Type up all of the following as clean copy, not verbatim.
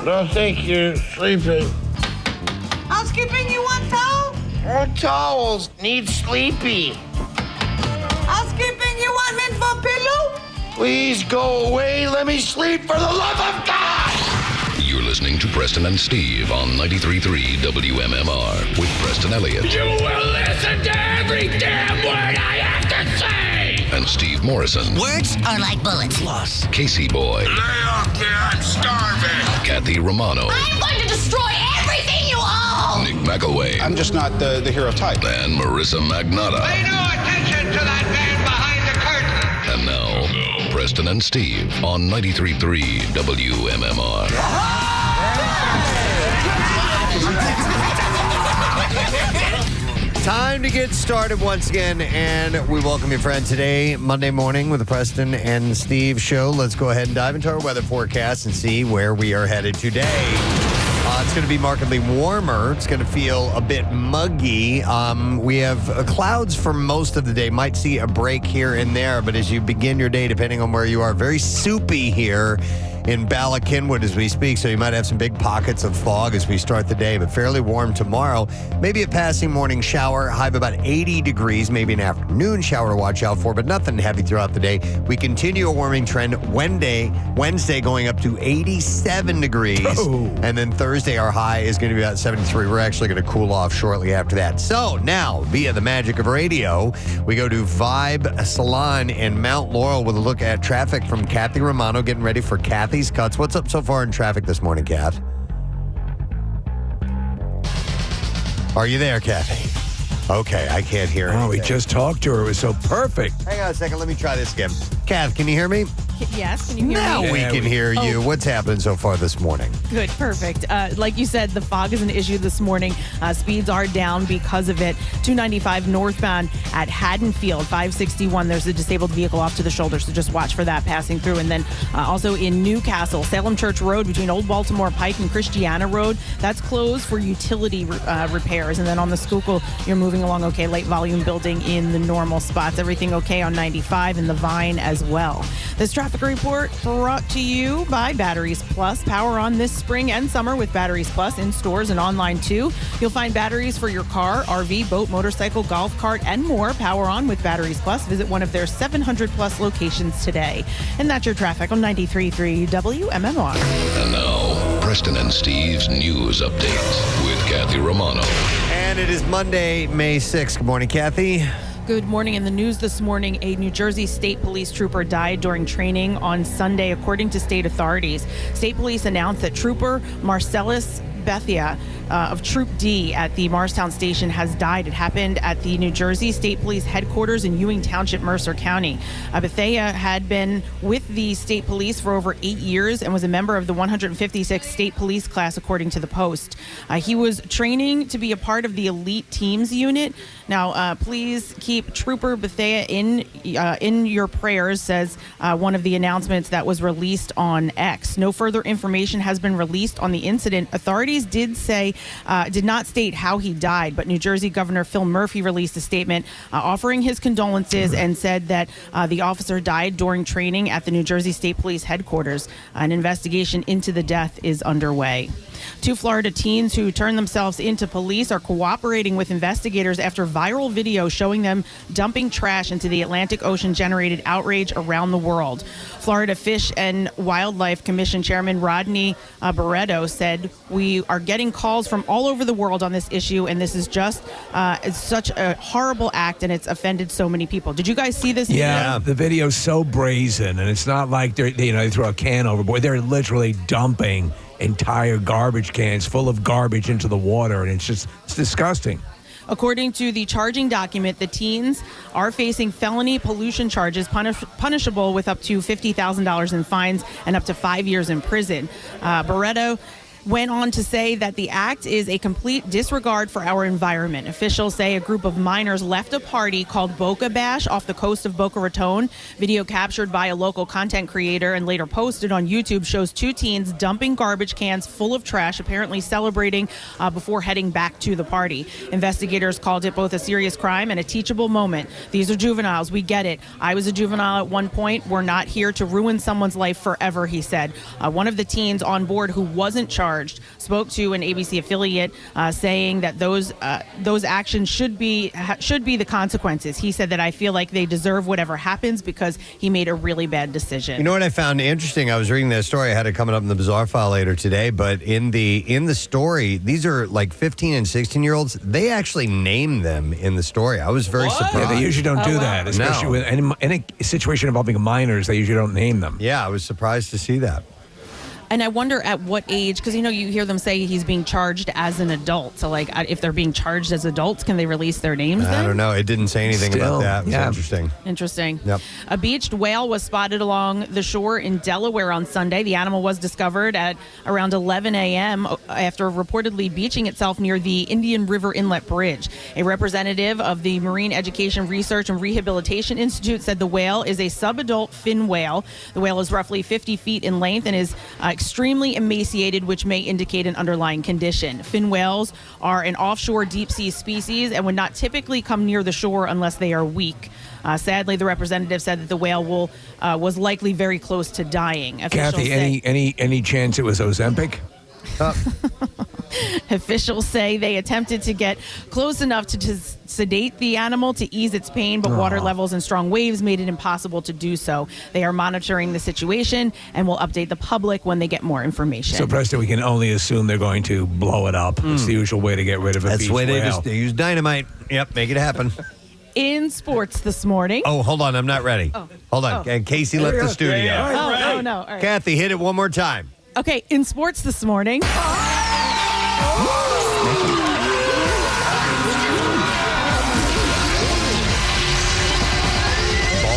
No, thank you. Sleeping. Housekeeping, you want towel? More towels. Need sleepy. Housekeeping, you want mint for pillow? Please go away. Let me sleep for the love of God. You're listening to Preston and Steve on 93.3 WMMR with Preston Elliott. You will listen to every damn word I have to say! And Steve Morrison. Words are like bullets. Plus, Casey Boy. Lay off there, I'm starving! Kathy Romano. I'm going to destroy everything you own! Nick McElway. I'm just not the hero type. And Marissa Magnotta. Pay no attention to that man behind the curtain! And now, Preston and Steve on 93.3 WMMR. Time to get started once again, and we welcome your friend today, Monday morning, with the Preston and Steve show. Let's go ahead and dive into our weather forecast and see where we are headed today. It's going to be markedly warmer. It's going to feel a bit muggy. We have clouds for most of the day. Might see a break here and there, but as you begin your day, depending on where you are, very soupy here in Bala-Cynwyd as we speak, so you might have some big pockets of fog as we start the day, but fairly warm tomorrow. Maybe a passing morning shower, high of about 80 degrees, maybe an afternoon shower to watch out for, but nothing heavy throughout the day. We continue a warming trend Wednesday going up to 87 degrees, and then Thursday our high is going to be about 73. We're actually going to cool off shortly after that. So now, via the magic of radio, we go to Vibe Salon in Mount Laurel with a look at traffic from Kathy Romano, getting ready for Kathy's Cuts. What's up so far in traffic this morning, Kath? Are you there, Kathy? Okay, I can't hear anything. Oh, we just talked to her. It was so perfect. Hang on a second. Let me try this again. Kath, can you hear me? Yes, can you hear Now me? we can hear you. Oh. What's happening so far this morning? Good, perfect. Like you said, the fog is an issue this morning. Speeds are down because of it. 295 northbound at Haddonfield, 561. There's a disabled vehicle off to the shoulder, so just watch for that passing through. And then also in Newcastle, Salem Church Road between Old Baltimore Pike and Christiana Road, that's closed for utility repairs. And then on the Schuylkill, you're moving along okay. Light volume building in the normal spots. Everything okay on 95 and the Vine as well. This traffic report brought to you by Batteries Plus. Power on this spring and summer with Batteries Plus in stores and online too. You'll find batteries for your car, RV, boat, motorcycle, golf cart, and more. Power on with Batteries Plus. Visit one of their 700 plus locations today. And that's your traffic on 93.3 WMMR. And now, Preston and Steve's news update with Kathy Romano. And it is Monday, May 6th. Good morning, Kathy. Good morning. In the news this morning, a New Jersey State Police trooper died during training on Sunday, according to state authorities. State police announced that Trooper Marcellus Bethia of Troop D at the Morristown Station has died. It happened at the New Jersey State Police headquarters in Ewing Township, Mercer County. Bethia had been with the state police for over 8 years and was a member of the 156th State Police class, according to the Post. He was training to be a part of the elite teams unit. Now, please keep Trooper Bethia in your prayers, says one of the announcements that was released on X. No further information has been released on the incident. Authorities did not state how he died, but New Jersey Governor Phil Murphy released a statement offering his condolences and said that the officer died during training at the New Jersey State Police headquarters. An investigation into the death is underway. 2 Florida teens who turned themselves into police are cooperating with investigators after viral video showing them dumping trash into the Atlantic Ocean generated outrage around the world. Florida Fish and Wildlife Commission Chairman Rodney Barreto said, "We are getting calls from all over the world on this issue, and this is just it's such a horrible act, and it's offended so many people." Did you guys see this video? Yeah, the video's so brazen, and it's not like they throw a can overboard. They're literally dumping entire garbage cans full of garbage into the water, and it's disgusting. According to the charging document, the teens are facing felony pollution charges punishable with up to $50,000 in fines and up to 5 years in prison. Barreto went on to say that the act is a complete disregard for our environment. Officials say a group of minors left a party called Boca Bash off the coast of Boca Raton. Video captured by a local content creator and later posted on YouTube shows two teens dumping garbage cans full of trash, apparently celebrating before heading back to the party. Investigators called it both a serious crime and a teachable moment. These are juveniles. We get it. I was a juvenile at one point. We're not here to ruin someone's life forever, he said. One of the teens on board who wasn't charged spoke to an ABC affiliate saying that those actions should be the consequences. He said that I feel like they deserve whatever happens because he made a really bad decision. You know what I found interesting? I was reading that story. I had it coming up in the Bizarre File later today, but in the story, these are like 15 and 16-year-olds. They actually name them in the story. I was very surprised. Yeah, they usually don't do that, especially with any situation involving minors. They usually don't name them. Yeah, I was surprised to see that. And I wonder at what age, because, you hear them say he's being charged as an adult. So, like, if they're being charged as adults, can they release their names then? I don't know. It didn't say anything about that. It was interesting. Interesting. Yep. A beached whale was spotted along the shore in Delaware on Sunday. The animal was discovered at around 11 a.m. after reportedly beaching itself near the Indian River Inlet Bridge. A representative of the Marine Education Research and Rehabilitation Institute said the whale is a subadult fin whale. The whale is roughly 50 feet in length and is extremely emaciated, which may indicate an underlying condition. Fin whales are an offshore deep-sea species and would not typically come near the shore unless they are weak. Sadly, the representative said that the whale was likely very close to dying. Kathy, any chance it was Ozempic? Officials say they attempted to get close enough to sedate the animal to ease its pain, but water levels and strong waves made it impossible to do so. They are monitoring the situation and will update the public when they get more information. So, Preston, we can only assume they're going to blow it up. It's the usual way to get rid of a beached whale. That's the way they use dynamite. Yep, make it happen. In sports this morning. Oh, hold on. I'm not ready. Hold on. Casey left the studio. Oh, no. All right. Kathy, hit it one more time. Okay, in sports this morning. Ball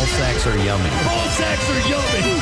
sacks are yummy. Ball sacks are yummy.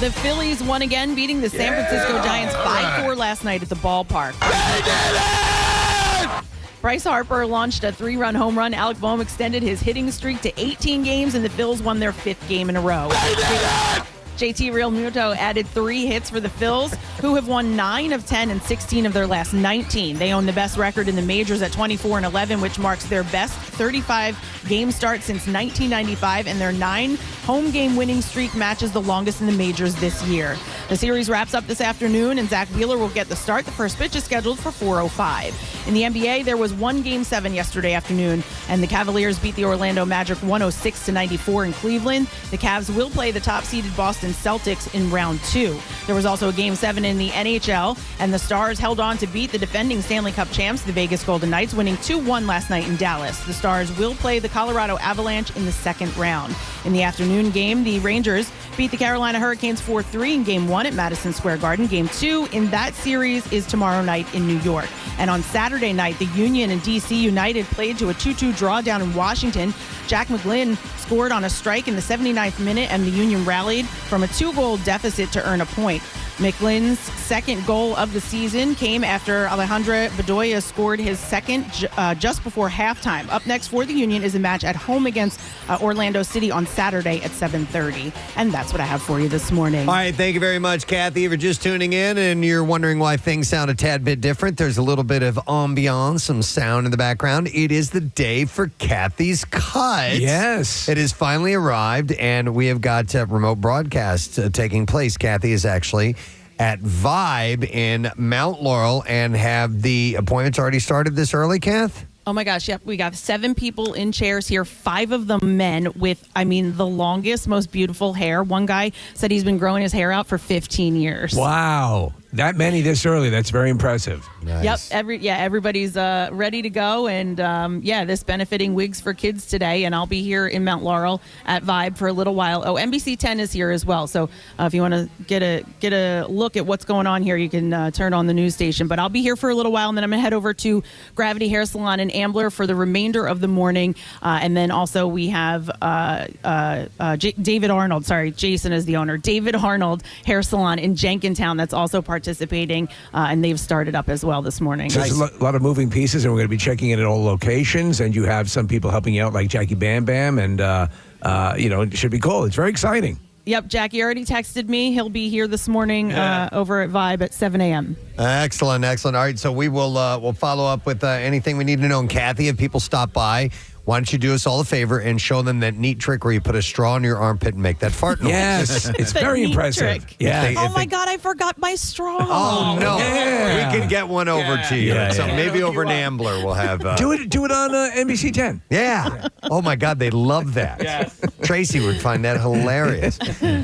The Phillies won again, beating the San Francisco Giants 5-4 last night at the ballpark. They did it! Bryce Harper launched a 3-run home run. Alec Boehm extended his hitting streak to 18 games, and the Phils won their 5th game in a row. They did it! JT Realmuto added 3 hits for the Phils, who have won 9 of 10 and 16 of their last 19. They own the best record in the majors at 24-11, which marks their best 35-game start since 1995, and their 9 home game winning streak matches the longest in the majors this year. The series wraps up this afternoon, and Zach Wheeler will get the start. The first pitch is scheduled for 4:05. In the NBA, there was one Game 7 yesterday afternoon, and the Cavaliers beat the Orlando Magic 106-94 in Cleveland. The Cavs will play the top-seeded Boston Celtics in round 2. There was also a Game 7 in the NHL, and the Stars held on to beat the defending Stanley Cup champs, the Vegas Golden Knights, winning 2-1 last night in Dallas. The Stars will play the Colorado Avalanche in the second round. In the afternoon game, the Rangers beat the Carolina Hurricanes 4-3 in Game 1 at Madison Square Garden. Game 2 in that series is tomorrow night in New York. And on Saturday night, the Union and DC United played to a 2-2 draw down in Washington. Jack McGlynn scored on a strike in the 79th minute, and the Union rallied from a 2-goal deficit to earn a point. McGlynn's second goal of the season came after Alejandro Bedoya scored his second just before halftime. Up next for the Union is a match at home against Orlando City on Saturday at 7:30. And that's what I have for you this morning. All right, thank you very much, Kathy. If you're just tuning in and you're wondering why things sound a tad bit different, there's a little bit of ambiance, some sound in the background. It is the day for Kathy's Cut. Yes. It has finally arrived, and we have got remote broadcasts taking place. Kathy is actually at Vibe in Mount Laurel, and have the appointments already started this early, Kath? Oh my gosh, yep. We got 7 people in chairs here, 5 of them men with, the longest, most beautiful hair. One guy said he's been growing his hair out for 15 years. Wow. That many this early, that's very impressive. Nice. Yep. Everybody's ready to go. And this benefiting Wigs for Kids today. And I'll be here in Mount Laurel at Vibe for a little while. Oh, NBC 10 is here as well. So if you want to get a look at what's going on here, you can turn on the news station. But I'll be here for a little while. And then I'm going to head over to Gravity Hair Salon in Ambler for the remainder of the morning. And then also we have David Arnold. Sorry, Jason is the owner. David Arnold Hair Salon in Jenkintown that's also participating. And they've started up as well this morning. So there's a lot of moving pieces, and we're going to be checking in at all locations. And you have some people helping you out, like Jackie Bam Bam, and it should be cool. It's very exciting. Yep, Jackie already texted me. He'll be here this morning over at Vibe at 7 a.m. Excellent. All right, so we will we'll follow up with anything we need to know. And Kathy, if people stop by, why don't you do us all a favor and show them that neat trick where you put a straw in your armpit and make that fart noise? Yes, it's The very neat impressive. trick. Yeah. Oh my God, I forgot my straw. Oh, no. Yeah. We can get one over to you. Yeah, So yeah. maybe over in Ambler we'll have... Do it on NBC 10. Yeah. Oh, my God, they love that. Yes. Tracy would find that hilarious.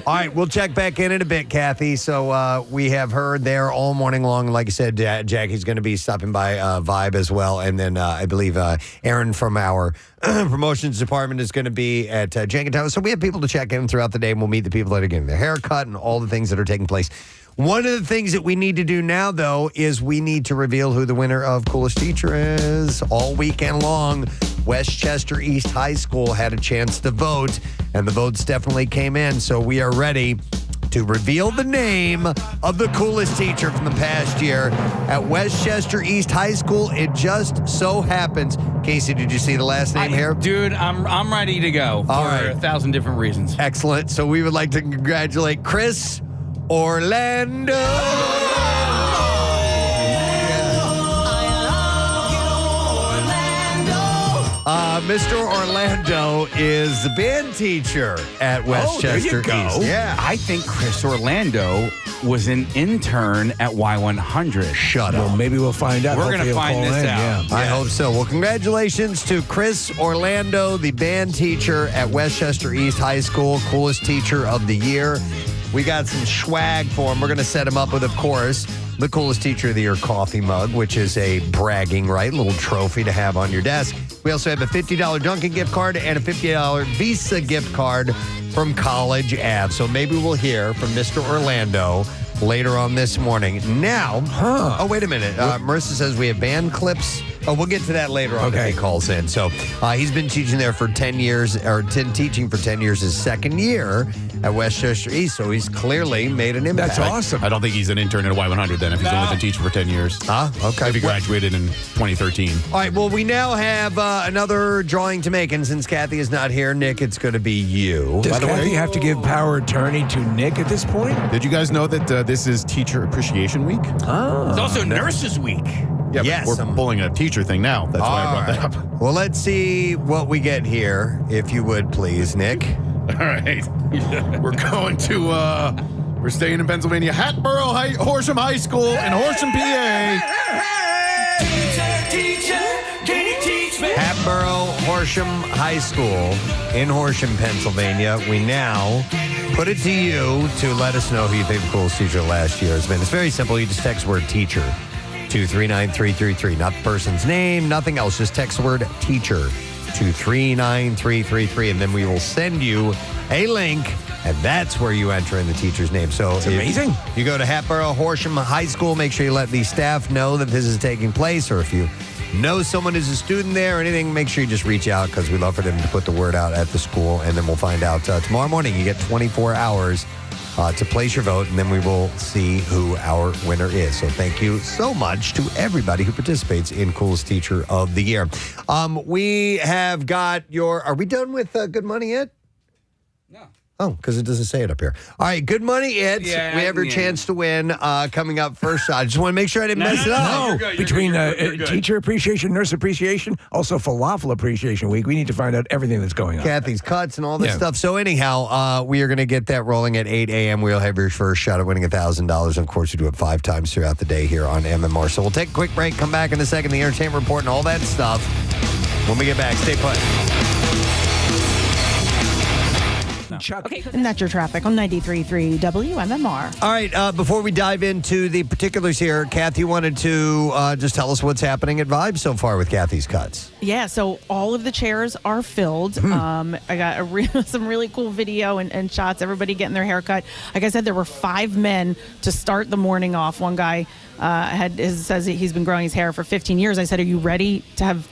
All right, we'll check back in a bit, Kathy. So we have her there all morning long. Like I said, Jackie's going to be stopping by Vibe as well. And then I believe Aaron from our promotions department is going to be at Jenkintown. So we have people to check in throughout the day, and we'll meet the people that are getting their hair cut and all the things that are taking place. One of the things that we need to do now, though, is we need to reveal who the winner of Coolest Teacher is. All weekend long, Westchester East High School had a chance to vote, and the votes definitely came in. So we are ready to reveal the name of the coolest teacher from the past year at Westchester East High School. It just so happens. Casey, did you see the last name here? Dude, I'm ready to go for All right. 1,000 different reasons. Excellent. So we would like to congratulate Chris Orlando. Mr. Orlando is the band teacher at Westchester East. Yeah. I think Chris Orlando was an intern at Y100. Shut up. Well, maybe we'll find out. We're Hopefully gonna he'll find call this in, out. yeah. I hope so. Well, congratulations to Chris Orlando, the band teacher at Westchester East High School, coolest teacher of the year. We got some swag for him. We're going to set him up with, of course, the Coolest Teacher of the Year coffee mug, which is a bragging right, little trophy to have on your desk. We also have a $50 Dunkin' gift card and a $50 Visa gift card from College Ave. So maybe we'll hear from Mr. Orlando later on this morning. Now, oh, wait a minute. Marissa says we have band clips. Oh, we'll get to that later on if he calls in. So he's been teaching there for 10 years, teaching for 10 years, his second year at Westchester East. So he's clearly made an impact. That's awesome. I don't think he's an intern at Y100 then if he's only been teaching for 10 years. Okay. If he graduated in 2013. All right, well, we now have another drawing to make. And since Kathy is not here, Nick, it's going to be you. Does Kathy have to give power of attorney to Nick at this point? Did you guys know that this is Teacher Appreciation Week? Oh. It's also Nurses Week. Yeah, but Yes, we're pulling a teacher thing now. That's why I brought that up. Well, let's see what we get here, if you would, please, Nick. All right. We're going to, we're staying in Pennsylvania, Horsham High School in Horsham, PA. Hatboro Horsham High School in Horsham, Pennsylvania. We now put it to you to let us know who you think the coolest teacher last year has been. It's very simple. You just text word teacher to 39333. Not the person's name, nothing else. Just text word teacher to 39333, and then we will send you a link, and that's where you enter in the teacher's name. So it's amazing. You go to Hatboro Horsham High School. Make sure you let the staff know that this is taking place, or if you know someone who's a student there or anything, make sure you just reach out, because we'd love for them to put the word out at the school, and then we'll find out tomorrow morning. You get 24 hours to place your vote, and then we will see who our winner is. So thank you so much to everybody who participates in Coolest Teacher of the Year. We have got are we done with Good Money yet? No. Oh, because it doesn't say it up here. All right, Good Money we have your chance to win coming up first. I just want to make sure I didn't mess it up. No, You're good, between you're good. Teacher Appreciation, Nurse Appreciation, also Falafel Appreciation Week, we need to find out everything that's going on. Kathy's cuts and all this Yeah. stuff. So anyhow, we are going to get that rolling at 8 a.m. We'll have your first shot at winning $1,000. Of course, we do it 5 times throughout the day here on MMR. So we'll take a quick break, come back in a second, the entertainment report and all that stuff. When we get back, stay put. Chuck. Okay, and that's your traffic on 93.3 WMMR. All right, before we dive into the particulars here, Kathy wanted to just tell us what's happening at Vibe so far with Kathy's Cuts. Yeah, so all of the chairs are filled. I got some really cool video and shots, everybody getting their hair cut. Like I said, there were 5 men to start the morning off. One guy says he's been growing his hair for 15 years. I said, are you ready to have,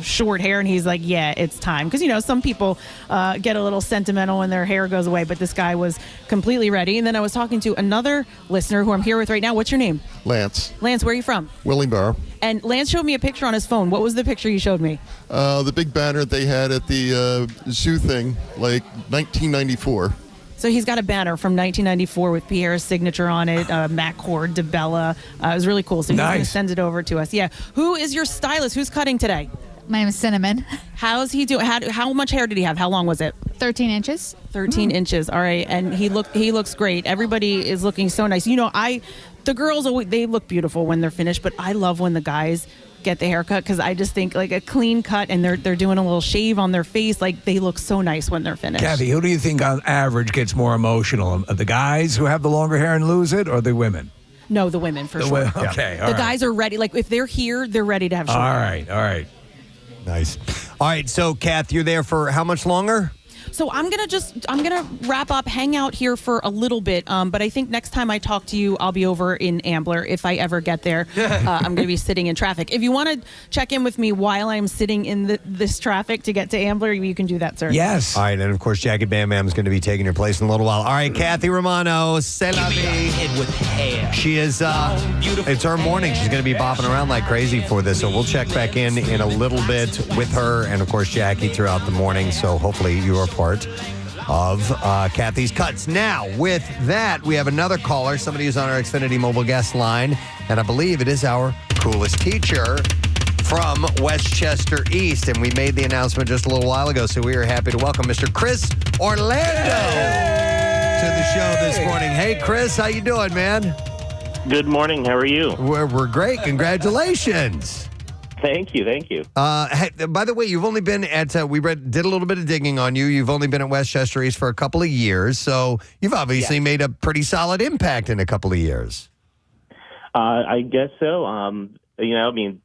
short hair? And he's like, yeah, it's time. Because, some people get a little sentimental when their hair goes away, but this guy was completely ready. And then I was talking to another listener who I'm here with right now. What's your name? Lance. Lance, where are you from? Willingboro. And Lance showed me a picture on his phone. What was the picture you showed me? The big banner they had at the zoo thing, like 1994. So he's got a banner from 1994 with Pierre's signature on it, Matt Cord, DeBella. It was really cool. So he's going to send it over to us. Yeah. Who is your stylist? Who's cutting today? My name is Cinnamon. How's he doing? How much hair did he have? How long was it? 13 inches. 13 inches. All right. And he looks great. Everybody is looking so nice. The girls, they look beautiful when they're finished, but I love when the guys get the haircut because I just think like a clean cut and they're doing a little shave on their face. Like they look so nice when they're finished. Kathy, who do you think on average gets more emotional? The guys who have the longer hair and lose it, or the women? No, the women for sure. Okay. The guys are ready. Like if they're here, they're ready to have short hair. All right. Nice. All right, so Kath, you're there for how much longer? So I'm gonna wrap up, hang out here for a little bit. But I think next time I talk to you, I'll be over in Ambler if I ever get there. I'm gonna be sitting in traffic. If you want to check in with me while I'm sitting in this traffic to get to Ambler, you can do that, sir. Yes. All right, and of course, Jackie Bam Bam is going to be taking your place in a little while. All right, Kathy Romano, c'est la vie. Head with hair. She is. It's her morning. She's going to be bopping around like crazy for this. So we'll check back in a little bit with her and of course Jackie throughout the morning. So hopefully you are part of Kathy's Cuts. Now, with that, we have another caller, somebody who's on our Xfinity mobile guest line, and I believe it is our coolest teacher from Westchester East, and we made the announcement just a little while ago, so we are happy to welcome Mr. Chris Orlando to the show this morning. Hey, Chris, how you doing, man? Good morning. How are you? We're great. Congratulations. Thank you. Hey, by the way, you've only been at, did a little bit of digging on you. You've only been at Westchester East for a couple of years, so you've obviously made a pretty solid impact in a couple of years. I guess so. The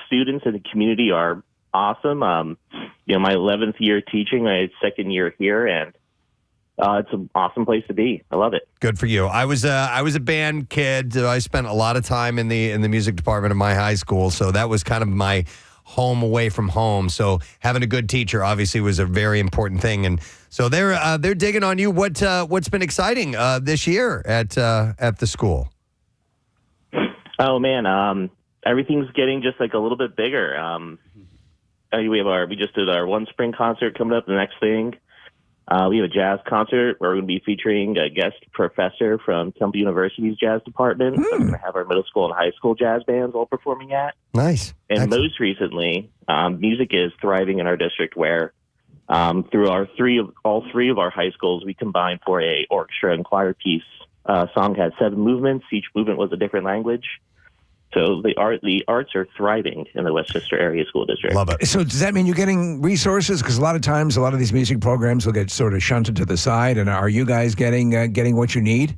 students in the community are awesome. My 11th year teaching, my second year here, and it's an awesome place to be. I love it. Good for you. I was a band kid. I spent a lot of time in the music department of my high school, so that was kind of my home away from home. So having a good teacher obviously was a very important thing. And so they're digging on you. What's been exciting this year at the school? Oh man, everything's getting just like a little bit bigger. We just did our one spring concert coming up. The next thing. We have a jazz concert where we're going to be featuring a guest professor from Temple University's jazz department. So we're going to have our middle school and high school jazz bands all performing at. Nice. And Excellent. most recently, music is thriving in our district where through all three of our high schools, we combined for a orchestra and choir piece. Song had 7 movements. Each movement was a different language. So the arts are thriving in the Westchester Area School District. Love it. So does that mean you're getting resources? Because a lot of times, a lot of these music programs will get sort of shunted to the side. And are you guys getting what you need?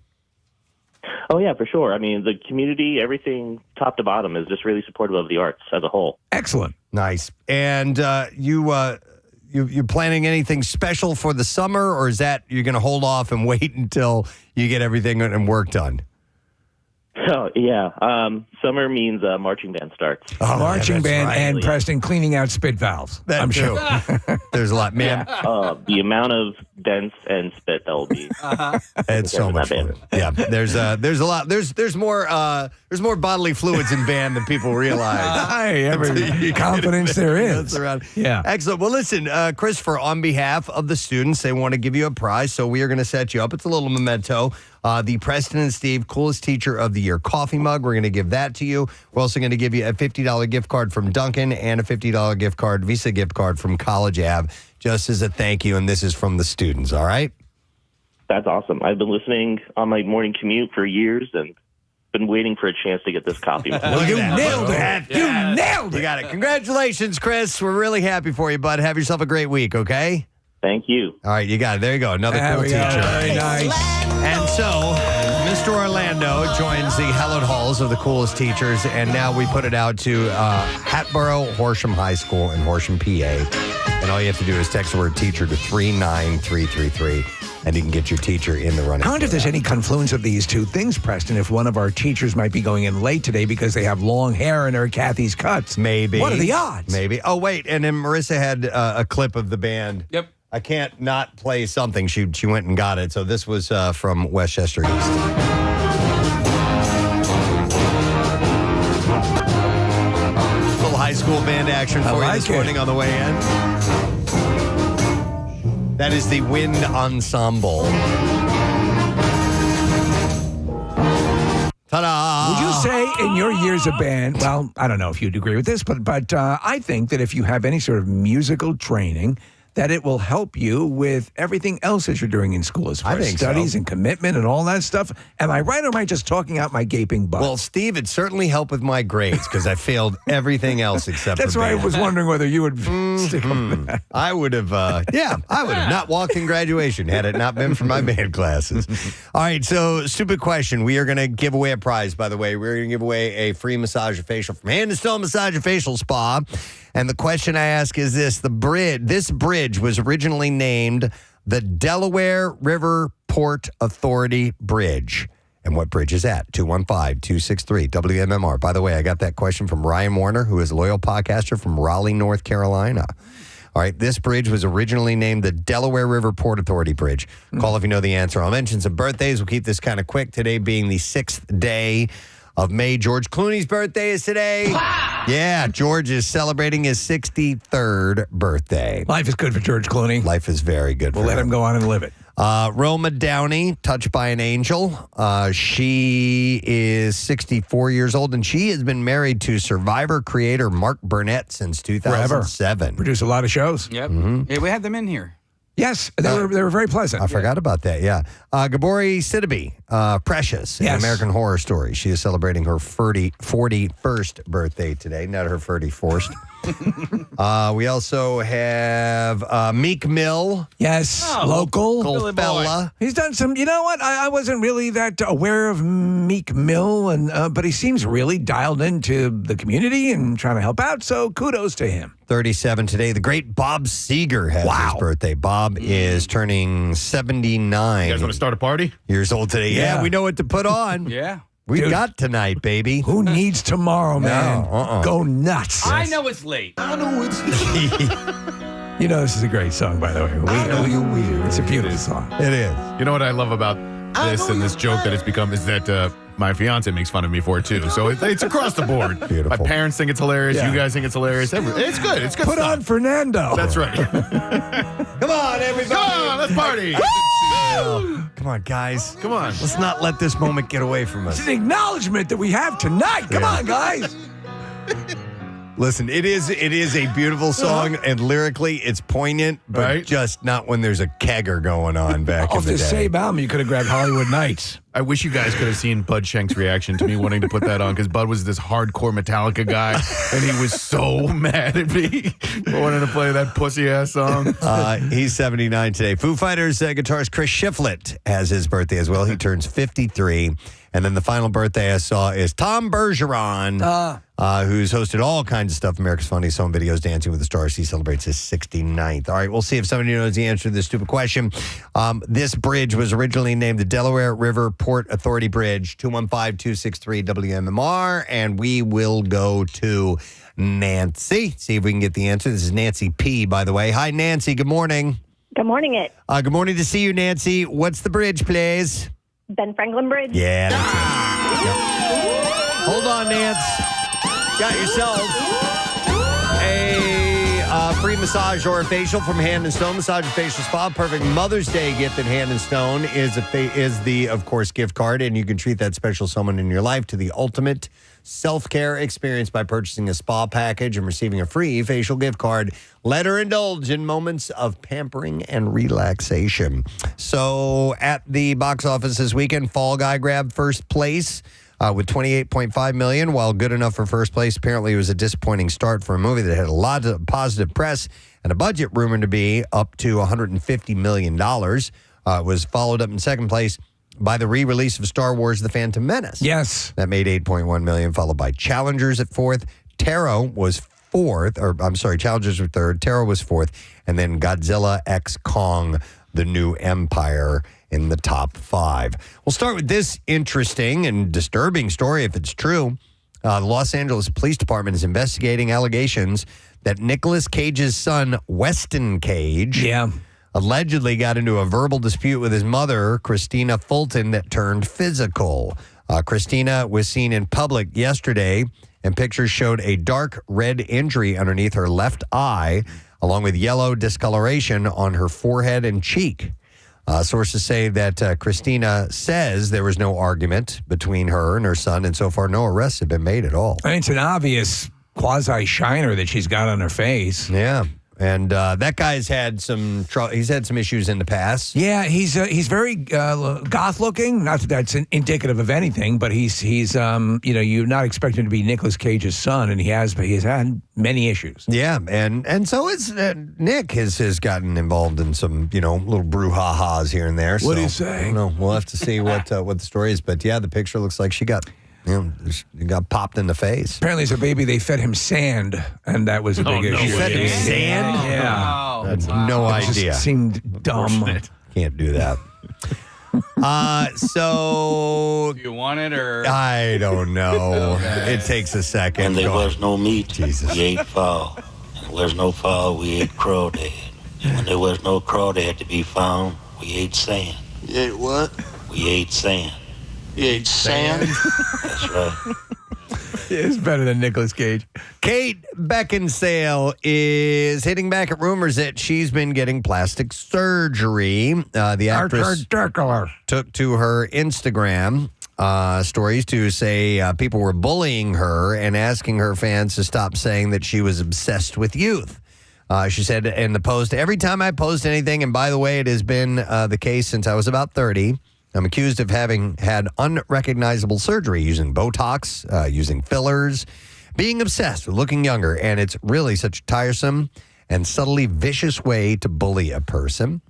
Oh, yeah, for sure. I mean, the community, everything top to bottom is just really supportive of the arts as a whole. Excellent. Nice. And you planning anything special for the summer, or is that you're going to hold off and wait until you get everything and work done? Oh, yeah. Summer means marching band starts. Oh, marching band right. and Preston cleaning out spit valves. I'm sure. There's a lot, man. The amount of dents and spit that will be. It's so much fun. Yeah, there's a lot. There's more bodily fluids in band than people realize. Hey, every confidence there is. Around. Yeah. Excellent. Well, listen, Christopher, on behalf of the students, they want to give you a prize, so we are going to set you up. It's a little memento. The Preston and Steve Coolest Teacher of the Year coffee mug. We're going to give that to you. We're also going to give you a $50 gift card from Dunkin' and a $50 Visa gift card from College Ave, just as a thank you. And this is from the students, all right? That's awesome. I've been listening on my morning commute for years and been waiting for a chance to get this coffee mug. Well, you nailed it. You nailed it. You got it. Congratulations, Chris. We're really happy for you, bud. Have yourself a great week, okay? Thank you. All right, you got it. There you go. Another There cool we teacher. go. Very nice. And so, Mr. Orlando joins the hallowed halls of the coolest teachers, and now we put it out to Hatboro Horsham High School in Horsham, PA. And all you have to do is text the word teacher to 39333, and you can get your teacher in the running. I wonder if there's that. any confluence of these two things, Preston, if one of our teachers might be going in late today because they have long hair and are Kathy's cuts. Maybe. What are the odds? Maybe. Oh, wait. And then Marissa had a clip of the band. Yep. I can't not play something. She went and got it. So this was from Westchester East. Little high school band action for you this morning on the way in. That is the Wind Ensemble. Ta-da! Would you say in your years of band, well, I don't know if you'd agree with this, but I think that if you have any sort of musical training, that it will help you with everything else that you're doing in school as far as studies and commitment and all that stuff. Am I right or am I just talking out my gaping butt? Well, Steve, it certainly helped with my grades because I failed everything else except That's for why band. I was wondering whether you would stick with that. I would have, I would have not walked in graduation had it not been for my band classes. All right, so stupid question. We are going to give away a prize, by the way. We're going to give away a free massage and facial from Hand and Stone Massage and Facial Spa. And the question I ask is this. This bridge was originally named the Delaware River Port Authority Bridge. And what bridge is that? 215-263 WMMR. By the way, I got that question from Ryan Warner, who is a loyal podcaster from Raleigh, North Carolina. All right, this bridge was originally named the Delaware River Port Authority Bridge. Call if you know the answer. I'll mention some birthdays. We'll keep this kind of quick. Today being the 6th day of May. George Clooney's birthday is today. Yeah, George is celebrating his 63rd birthday. Life is good for George Clooney. Life is very good We'll for let him go on and live it. Roma Downey, Touched by an Angel. She is 64 years old, and she has been married to Survivor creator Mark Burnett since 2007. Produced a lot of shows. Yep. Yeah, we had them in here. Yes, they were very pleasant. I forgot about that, yeah. Gabori Sidibe, Precious, in American Horror Story. She is celebrating her 41st birthday today, not her 31st. We also have Meek Mill. Yes, local fella. He's done some. You know what? I wasn't really that aware of Meek Mill, and but he seems really dialed into the community and trying to help out. So kudos to him. 37 today. The great Bob Seger has his birthday. Bob is turning 79. You guys want to start a party? Years old today. Yeah, Yeah. we know what to put on. Yeah. We Dude. got tonight, baby. Who needs tomorrow, man? Go nuts. I know it's late. You know this is a great song, by the way. I know you're weird. It's a beautiful song. It is. You know what I love about this and this joke that it's become is that my fiance makes fun of me for it too. So it's across the board. Beautiful. My parents think it's hilarious. Yeah. You guys think it's hilarious. It's good. It's good Put stuff. on Fernando. That's right. Come on, everybody. Come on, let's party. Come on, guys. Come on. Let's not let this moment get away from us. It's an acknowledgement that we have tonight. Come on, guys. Listen, it is a beautiful song, and lyrically, it's poignant, but just not when there's a kegger going on back in Off the the day. same album, you could have grabbed Hollywood Nights. I wish you guys could have seen Bud Schenk's reaction to me wanting to put that on because Bud was this hardcore Metallica guy and he was so mad at me for wanting to play that pussy ass song. He's 79 today. Foo Fighters guitarist Chris Shiflett has his birthday as well. He turns 53. And then the final birthday I saw is Tom Bergeron, who's hosted all kinds of stuff, America's Funniest Home Videos, Dancing with the Stars. He celebrates his 69th. All right, we'll see if somebody knows the answer to this stupid question. This bridge was originally named the Delaware River Port Authority Bridge, 215-263 WMMR, and we will go to Nancy. See if we can get the answer. This is Nancy P., by the way. Hi, Nancy. Good morning. Good morning, it. Good morning to see you, Nancy. What's the bridge, please? Ben Franklin Bridge. Yeah, that's it. Yep. Hold on, Nance. Got yourself a free massage or a facial from Hand and Stone Massage and Facial Spa. Perfect Mother's Day gift at Hand and Stone is the, of course, gift card, and you can treat that special someone in your life to the ultimate self-care experience by purchasing a spa package and receiving a free facial gift card. Let her indulge in moments of pampering and relaxation. So at the box office this weekend, Fall Guy grabbed first place. with $28.5 million. While good enough for first place, apparently it was a disappointing start for a movie that had a lot of positive press and a budget rumored to be up to $150 million. It was followed up in second place by the re-release of Star Wars The Phantom Menace. Yes. That made $8.1 million, followed by Challengers at fourth. Challengers were third. Terror was fourth. And then Godzilla X Kong, The New Empire in the top 5. We'll start with this interesting and disturbing story if it's true. The Los Angeles Police Department is investigating allegations that Nicolas Cage's son, Weston Cage, allegedly got into a verbal dispute with his mother, Christina Fulton, that turned physical. Christina was seen in public yesterday, and pictures showed a dark red injury underneath her left eye, along with yellow discoloration on her forehead and cheek. Sources say that Christina says there was no argument between her and her son, and so far no arrests have been made at all. I mean, it's an obvious quasi-shiner that she's got on her face. Yeah. And that guy's had some trouble. He's had some issues in the past. Yeah, he's very goth looking. Not that that's indicative of anything, but he's you're not expecting to be Nicolas Cage's son, and he has had many issues. Yeah, and so it's Nick has gotten involved in some little brouhahas here and there. What do you say? say? I don't know. We'll have to see what the story is. But yeah, the picture looks like she got. He got popped in the face. Apparently, as a baby, they fed him sand, and that was a big issue. You fed him sand? Yeah. That's no It just idea. seemed dumb. Can't do that. So... Do you want it or? I don't know. It takes a second. And there Go on. was no meat, Jesus. we ate fowl. And there was no fowl, we ate crawdad. And when there was no crawdad to be found, we ate sand. You ate what? We ate sand. You ate sand? That's right. It's better than Nicolas Cage. Kate Beckinsale is hitting back at rumors that she's been getting plastic surgery. The actress took to her Instagram stories to say people were bullying her and asking her fans to stop saying that she was obsessed with youth. She said in the post, "Every time I post anything, and by the way, it has been the case since I was about 30, I'm accused of having had unrecognizable surgery, using Botox, using fillers, being obsessed with looking younger, and it's really such a tiresome and subtly vicious way to bully a person."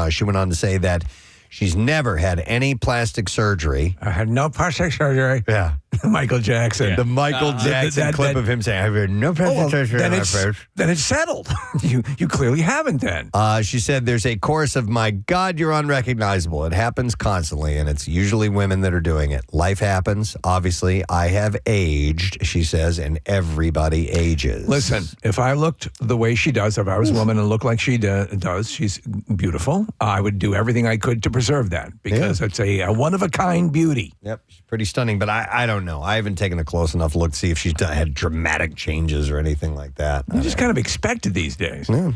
She went on to say that she's never had any plastic surgery. I had no plastic surgery. Yeah. Michael Jackson. The Michael Jackson clip of him saying, "I've had no plastic surgery then on my it's, face." then it's settled. You clearly haven't then. She said there's a chorus of, "My God, you're unrecognizable." It happens constantly, and it's usually women that are doing it. Life happens. Obviously, I have aged, she says, and everybody ages. Listen, if I looked the way she does, if I was a woman and looked like she does, she's beautiful. I would do everything I could to preserve that because it's a one-of-a-kind beauty. Yep, she's pretty stunning, but I don't know. I haven't taken a close enough look to see if she's had dramatic changes or anything like that. You just kind of expect it these days. Yeah.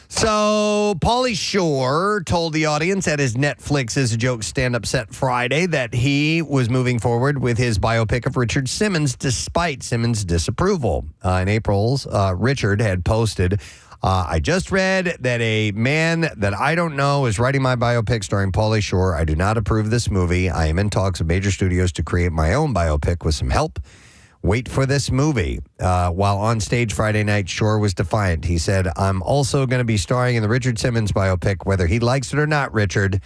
So, Pauly Shore told the audience at his Netflix Is a Joke stand-up set Friday that he was moving forward with his biopic of Richard Simmons despite Simmons' disapproval. In April, Richard had posted, "I just read that a man that I don't know is writing my biopic starring Pauly Shore. I do not approve this movie. I am in talks with major studios to create my own biopic with some help. Wait for this movie." While on stage Friday night, Shore was defiant. He said, "I'm also going to be starring in the Richard Simmons biopic, whether he likes it or not, Richard."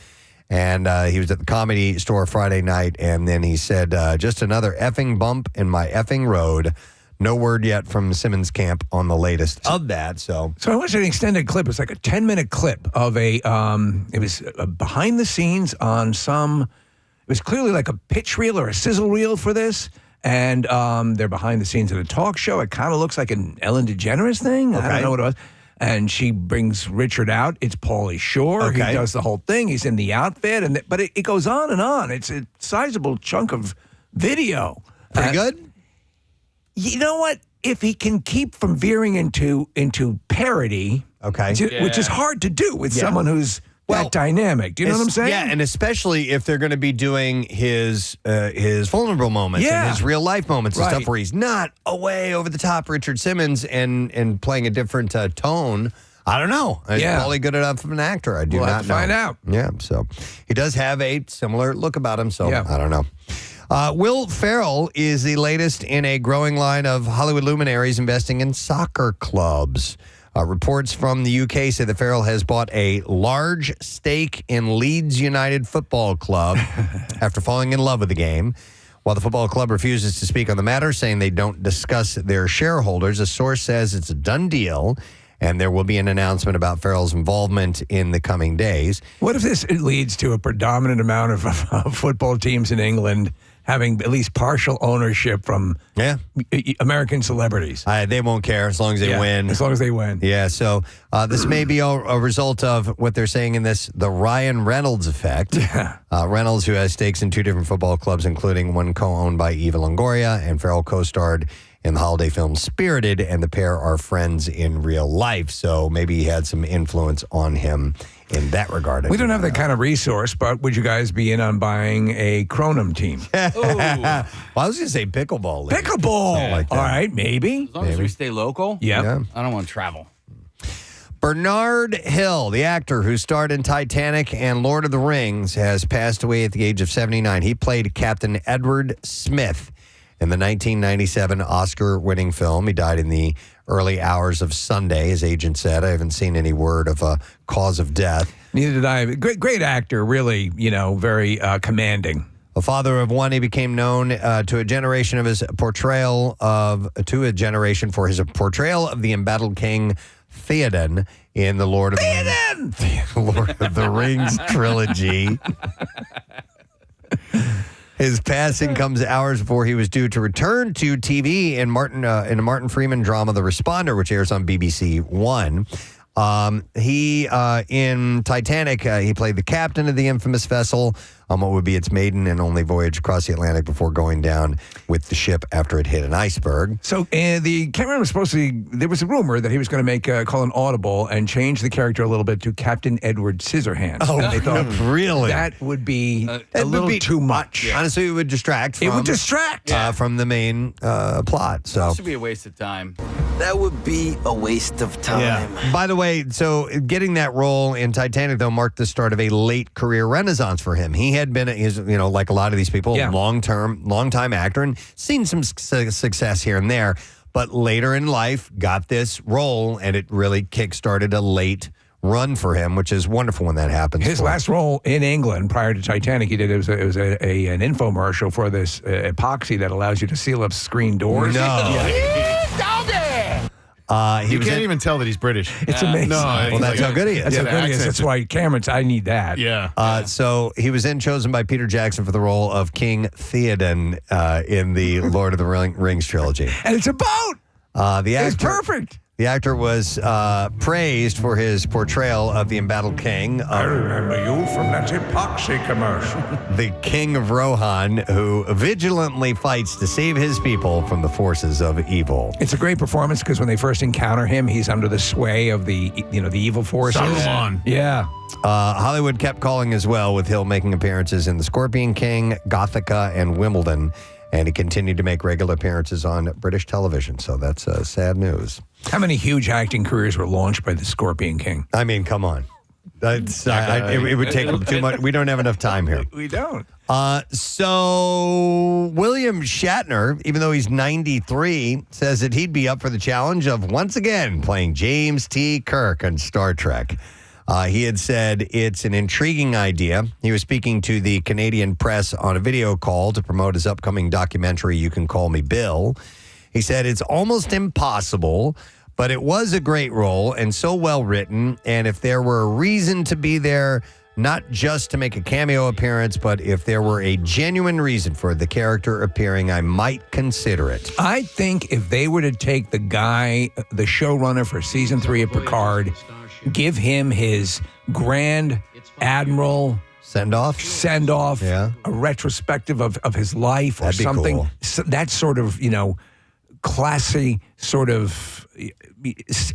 And he was at the Comedy Store Friday night, and then he said, "Just another effing bump in my effing road." No word yet from Simmons' camp on the latest of that. So I watched an extended clip. It's like a 10-minute clip of it was behind the scenes on it was clearly like a pitch reel or a sizzle reel for this. And they're behind the scenes at a talk show. It kind of looks like an Ellen DeGeneres thing. I don't know what it was. And she brings Richard out. It's Pauly Shore. Okay. He does the whole thing. He's in the outfit. But it goes on and on. It's a sizable chunk of video. Pretty good? You know what? If he can keep from veering into parody, which is hard to do with someone who's that dynamic. Do you know what I'm saying? Yeah, and especially if they're going to be doing his vulnerable moments and his real life moments and stuff where he's not away over the top Richard Simmons and playing a different tone. I don't know. Is Pauly good enough of an actor? I do we'll not have to know. find out. Yeah, so he does have a similar look about him, so I don't know. Will Ferrell is the latest in a growing line of Hollywood luminaries investing in soccer clubs. Reports from the UK say that Ferrell has bought a large stake in Leeds United Football Club after falling in love with the game. While the football club refuses to speak on the matter, saying they don't discuss their shareholders, a source says it's a done deal, and there will be an announcement about Ferrell's involvement in the coming days. What if this leads to a predominant amount of football teams in England having at least partial ownership from American celebrities? They won't care as long as they win. As long as they win. Yeah, so this may be a result of what they're saying in this, the Ryan Reynolds effect. Reynolds, who has stakes in 2 different football clubs, including one co-owned by Eva Longoria, and Ferrell co-starred in the holiday film Spirited, and the pair are friends in real life. So maybe he had some influence on him in that regard. We don't have that kind of resource, but would you guys be in on buying a Cronum team? Well, I was going to say pickleball. Pickleball! Like that. All right, maybe. As long as we stay local. Yep. Yeah. I don't want to travel. Bernard Hill, the actor who starred in Titanic and Lord of the Rings, has passed away at the age of 79. He played Captain Edward Smith in the 1997 Oscar-winning film. He died in the early hours of Sunday, his agent said. I haven't seen any word of a cause of death. Neither did I. Great actor, really, very commanding. A father of one, he became known to a generation for his portrayal of the embattled King Theoden in the Lord of the Rings trilogy. His passing comes hours before he was due to return to TV in a Martin Freeman drama, The Responder, which airs on BBC One. In Titanic, he played the captain of the infamous vessel on what would be its maiden and only voyage across the Atlantic before going down with the ship after it hit an iceberg. So the cameraman was supposed to, there was a rumor that he was going to call an audible and change the character a little bit to Captain Edward Scissorhands. Oh, and they thought, really? That would be a little too much. Honestly, it would distract from the main plot. So This would be a waste of time. That would be a waste of time. Yeah. By the way, so getting that role in Titanic, though, marked the start of a late career renaissance for him. He had been, like a lot of these people, long-time actor and seen some success here and there. But later in life, got this role, and it really kick-started a late run for him, which is wonderful when that happens. His last role in England prior to Titanic, he did, it was an infomercial for this epoxy that allows you to seal up screen doors. No. You can't even tell that he's British. It's amazing. Well, that's how good he is. That's how good he is. That's why Cameron's, I need that. Yeah. So he was then chosen by Peter Jackson for the role of King Theoden in the Lord of the Rings trilogy. And it's a boat. It's perfect. The actor was praised for his portrayal of the embattled king. I remember you from that epoxy commercial. The King of Rohan, who vigilantly fights to save his people from the forces of evil. It's a great performance because when they first encounter him, he's under the sway of the evil forces. Saruman. Yeah. Hollywood kept calling as well, with Hill making appearances in The Scorpion King, Gothica, and Wimbledon. And he continued to make regular appearances on British television. So that's sad news. How many huge acting careers were launched by the Scorpion King? I mean, come on. It would take too much. We don't have enough time here. We don't. So William Shatner, even though he's 93, says that he'd be up for the challenge of once again playing James T. Kirk on Star Trek. He had said it's an intriguing idea. He was speaking to the Canadian press on a video call to promote his upcoming documentary, You Can Call Me Bill. He said it's almost impossible, but it was a great role and so well written. And if there were a reason to be there, not just to make a cameo appearance, but if there were a genuine reason for the character appearing, I might consider it. I think if they were to take the guy, the showrunner for season 3 of Picard, give him his Grand Admiral send-off, a retrospective of his life or That'd be something. cool. So that sort of, classy sort of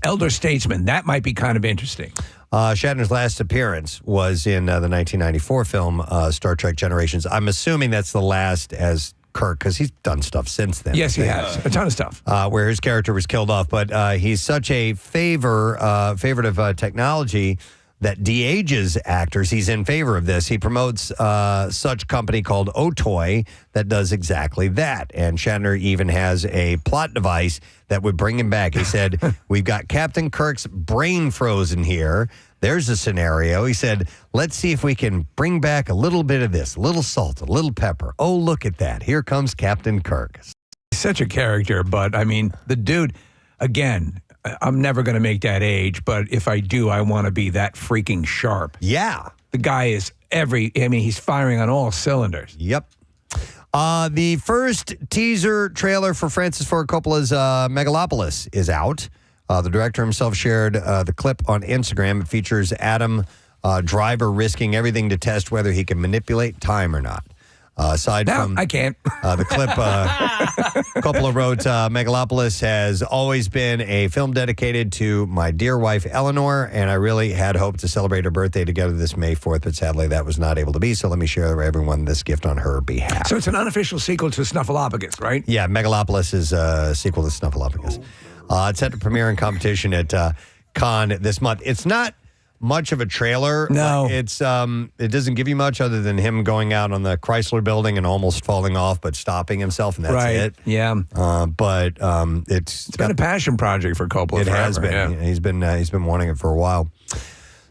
elder statesman. That might be kind of interesting. Shatner's last appearance was in the 1994 film Star Trek Generations. I'm assuming that's the last as Kirk, because he's done stuff since then. Yes, he has. A ton of stuff. Where his character was killed off. But he's such a favorite of technology that de-ages actors. He's in favor of this. He promotes such company called Otoy that does exactly that. And Shatner even has a plot device that would bring him back. He said, we've got Captain Kirk's brain frozen here. There's a scenario. He said, let's see if we can bring back a little bit of this, a little salt, a little pepper. Oh, look at that. Here comes Captain Kirk. He's such a character, but I mean, the dude, again, I'm never going to make that age, but if I do, I want to be that freaking sharp. Yeah. The guy is he's firing on all cylinders. Yep. The first teaser trailer for Francis Ford Coppola's Megalopolis is out. The director himself shared the clip on Instagram. It features Adam Driver risking everything to test whether he can manipulate time or not. Aside from I can't. The clip, Coppola wrote, Megalopolis has always been a film dedicated to my dear wife, Eleanor, and I really had hoped to celebrate her birthday together this May 4th, but sadly that was not able to be, so let me share with everyone this gift on her behalf. So it's an unofficial sequel to Snuffleupagus, right? Yeah, Megalopolis is a sequel to Snuffleupagus. It's set to premiere in competition at Cannes this month. It's not much of a trailer. No. It's it doesn't give you much other than him going out on the Chrysler building and almost falling off but stopping himself, and that's Right. it. Yeah. But it's been a passion project for Coppola It forever. has been. Yeah. He's been wanting it for a while.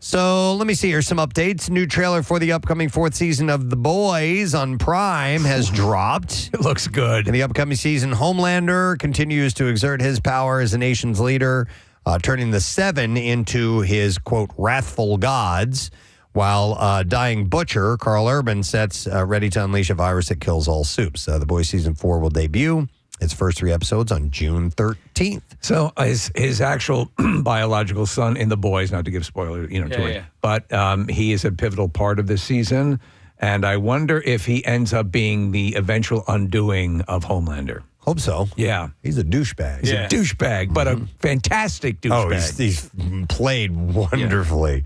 So let me see. Here's some updates. New trailer for the upcoming 4th season of The Boys on Prime has dropped. It looks good. In the upcoming season, Homelander continues to exert his power as the nation's leader, turning the Seven into his, quote, wrathful gods, while dying Butcher, Carl Urban, sets ready to unleash a virus that kills all soups. The Boys Season 4 will debut its first 3 episodes on June 13th. So his actual biological son in The Boys, not to give spoiler, to it, but he is a pivotal part of this season, and I wonder if he ends up being the eventual undoing of Homelander. Hope so. Yeah. He's a douchebag. He's a douchebag, but a fantastic douchebag. Oh, he's played wonderfully.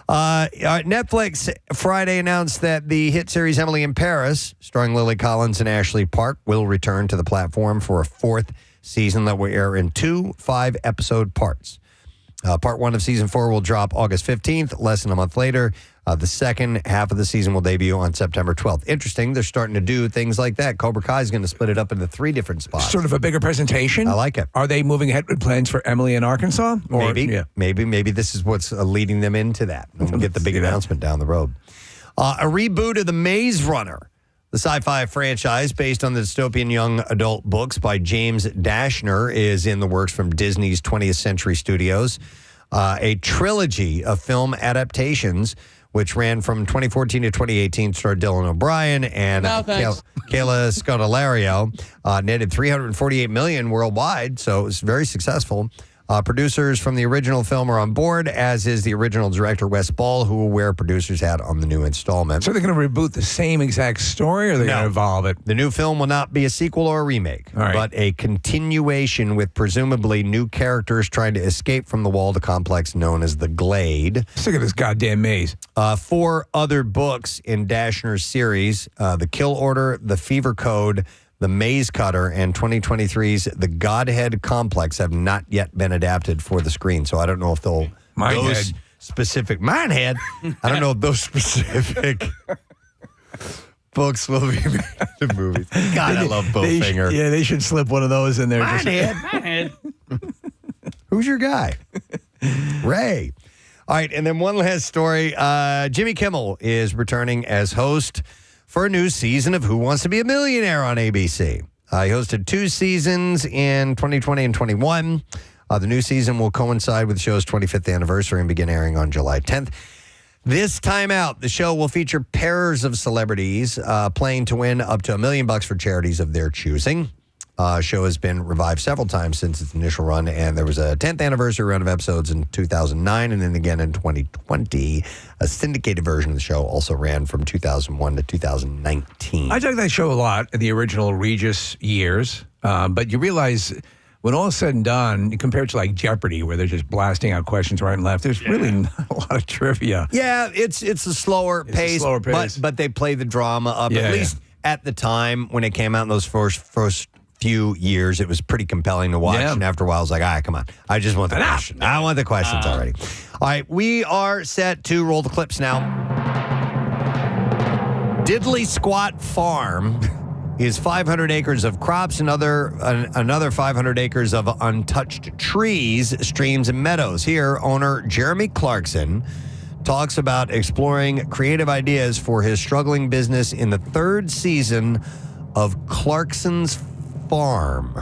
Netflix Friday announced that the hit series Emily in Paris, starring Lily Collins and Ashley Park, will return to the platform for a 4th season that will air in 2 5-episode parts. Part 1 of season 4 will drop August 15th, less than a month later. The second half of the season will debut on September 12th. Interesting, they're starting to do things like that. Cobra Kai is going to split it up into 3 different spots. Sort of a bigger presentation. I like it. Are they moving ahead with plans for Emily in Arkansas? Or, Maybe this is what's leading them into that. And we'll get the big announcement down the road. A reboot of The Maze Runner, the sci-fi franchise based on the dystopian young adult books by James Dashner, is in the works from Disney's 20th Century Studios. A trilogy of film adaptations, which ran from 2014 to 2018, starred Dylan O'Brien and Kayla Scodelario, netted $348 million worldwide, so it was very successful. Producers from the original film are on board, as is the original director, Wes Ball, who will wear a producer's hat on the new installment. So they're going to reboot the same exact story, or they're going to evolve it? The new film will not be a sequel or a remake, but a continuation with presumably new characters trying to escape from the walled complex known as the Glade. Look at this goddamn maze. 4 other books in Dashner's series, The Kill Order, The Fever Code, The Maze Cutter, and 2023's The Godhead Complex have not yet been adapted for the screen. So I don't know if those specific Minehead. I don't know if those specific books will be made into movies. God, I love Bowfinger. Yeah, they should slip one of those in there. Minehead. Who's your guy? Ray. All right, and then one last story. Jimmy Kimmel is returning as host for a new season of Who Wants to Be a Millionaire on ABC. He hosted 2 seasons in 2020 and 21. The new season will coincide with the show's 25th anniversary and begin airing on July 10th. This time out, the show will feature pairs of celebrities playing to win up to $1 million for charities of their choosing. Show has been revived several times since its initial run, and there was a 10th anniversary run of episodes in 2009 and then again in 2020. A syndicated version of the show also ran from 2001 to 2019. I dug that show a lot in the original Regis years, but you realize when all is said and done, compared to like Jeopardy, where they're just blasting out questions right and left, there's really not a lot of trivia. Yeah, it's a slower pace, but they play the drama up, at least at the time when it came out in those first few years, it was pretty compelling to watch. Yeah. And after a while, I was like, all right, come on. I just want the questions. I want the questions already. All right, we are set to roll the clips now. Diddley Squat Farm is 500 acres of crops and another 500 acres of untouched trees, streams, and meadows. Here, owner Jeremy Clarkson talks about exploring creative ideas for his struggling business in the third season of Clarkson's Farm.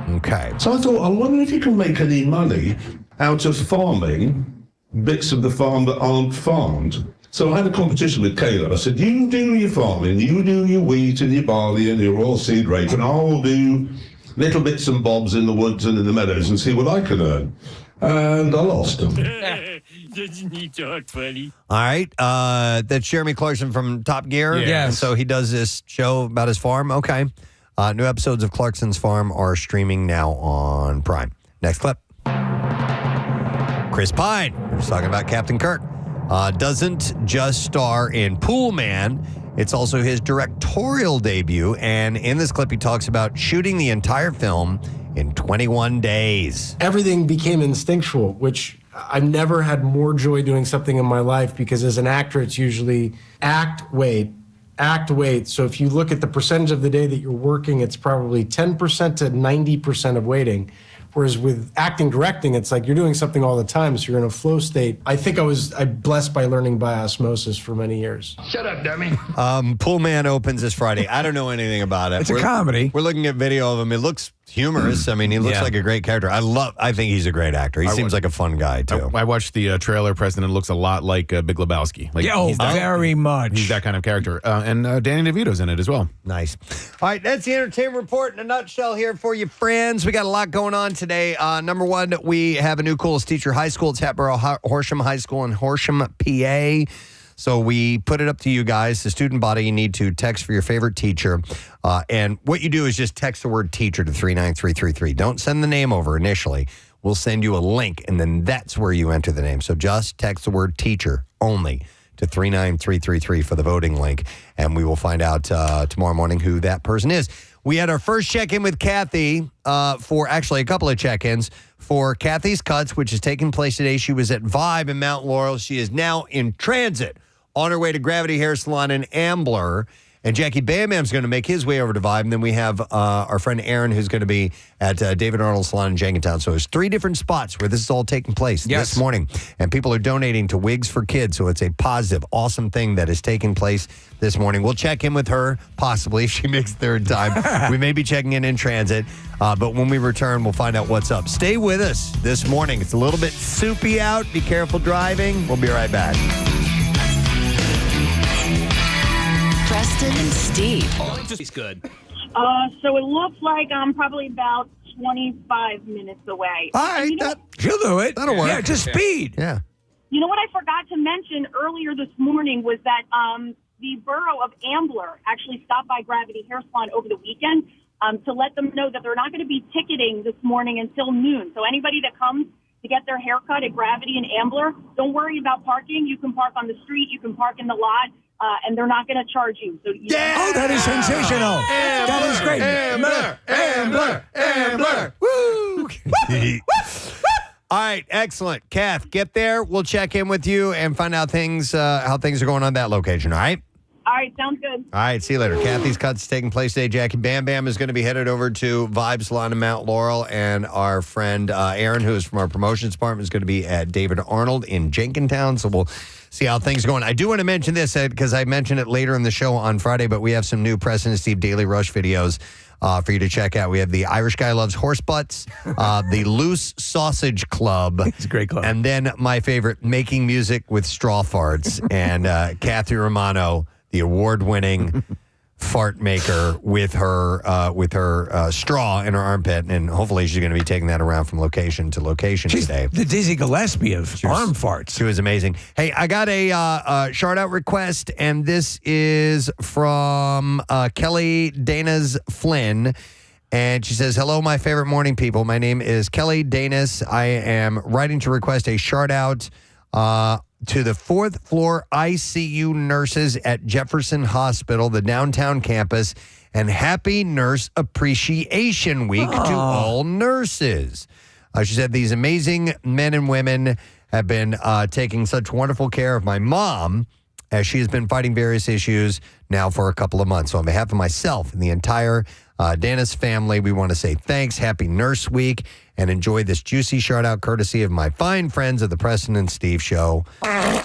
Okay. So I thought, I wonder if you can make any money out of farming bits of the farm that aren't farmed. So I had a competition with Caleb. I said, you do your farming, you do your wheat and your barley and your oilseed rape, and I'll do little bits and bobs in the woods and in the meadows and see what I can earn. And I lost them. Doesn't he talk funny? All right. That's Jeremy Clarkson from Top Gear. Yeah. And so he does this show about his farm. Okay. New episodes of Clarkson's Farm are streaming now on Prime. Next clip. Chris Pine. We're just talking about Captain Kirk. Doesn't just star in Pool Man. It's also his directorial debut. And in this clip, he talks about shooting the entire film in 21 days. Everything became instinctual, which I've never had more joy doing something in my life, because as an actor, it's usually act, wait. So if you look at the percentage of the day that you're working, it's probably 10% to 90% of waiting. Whereas with acting, directing, it's like you're doing something all the time, so you're in a flow state. I think I'm blessed by learning by osmosis for many years. Shut up, dummy. Pool Man opens this Friday. I don't know anything about it. It's a comedy. We're looking at video of him. It looks humorous. I mean, he looks like a great character. I think he's a great actor. He seems like a fun guy, too. I watched the trailer, Preston. It looks a lot like Big Lebowski. Like, very much. He's that kind of character. And Danny DeVito's in it as well. Nice. All right, that's the entertainment report in a nutshell here for you, friends. We got a lot going on today. Number one, we have a new coolest teacher high school. It's Hatboro Horsham High School in Horsham, PA. So we put it up to you guys, the student body. You need to text for your favorite teacher. And what you do is just text the word teacher to 39333. Don't send the name over initially. We'll send you a link, and then that's where you enter the name. So just text the word teacher only to 39333 for the voting link, and we will find out tomorrow morning who that person is. We had our first check-in with Kathy for actually a couple of check-ins for Kathy's Cuts, which is taking place today. She was at Vibe in Mount Laurel. She is now in transit on her way to Gravity Hair Salon in Ambler. And Jackie Bam Bam's going to make his way over to Vibe. And then we have our friend Aaron, who's going to be at David Arnold Salon in Jenkintown. So there's 3 different spots where this is all taking place this morning. And people are donating to Wigs for Kids. So it's a positive, awesome thing that is taking place this morning. We'll check in with her, possibly, if she makes the third time. We may be checking in transit. But when we return, we'll find out what's up. Stay with us this morning. It's a little bit soupy out. Be careful driving. We'll be right back. Preston and Steve. He's good. So it looks like I'm probably about 25 minutes away. All right. She'll do it. That'll work. Yeah, just speed. Yeah. You know what I forgot to mention earlier this morning was that the borough of Ambler actually stopped by Gravity Hair Salon over the weekend to let them know that they're not going to be ticketing this morning until noon. So anybody that comes to get their haircut at Gravity in Ambler, don't worry about parking. You can park on the street. You can park in the lot. And they're not going to charge you. So Oh, that is sensational. That is great. Ambler. Woo! All right, excellent. Kath, get there. We'll check in with you and find out how things are going on that location, all right? All right, sounds good. All right, see you later. Kathy's Cuts taking place today. Jackie Bam Bam is going to be headed over to Vibe Salon in Mount Laurel, and our friend Aaron, who is from our promotions department, is going to be at David Arnold in Jenkintown. So we'll see how things are going. I do want to mention this because I mentioned it later in the show on Friday, but we have some new Preston and Steve Daily Rush videos for you to check out. We have the Irish Guy Loves Horse Butts, the Loose Sausage Club. It's a great club. And then my favorite, Making Music with Straw Farts, and Kathy Romano, the award-winning fart maker with her straw in her armpit, and hopefully she's going to be taking that around from location to location today. The Dizzy Gillespie of arm farts. She was amazing. Hey, I got a shout-out request, and this is from Kelly Danas Flynn. And she says, hello, my favorite morning people. My name is Kelly Danas. I am writing to request a shout-out to the 4th floor ICU nurses at Jefferson Hospital, the downtown campus, and Happy Nurse Appreciation Week to all nurses. She said, these amazing men and women have been taking such wonderful care of my mom as she has been fighting various issues now for a couple of months. So on behalf of myself and the entire Danis family, we want to say thanks. Happy Nurse Week, and enjoy this juicy shout-out courtesy of my fine friends of the Preston and Steve Show.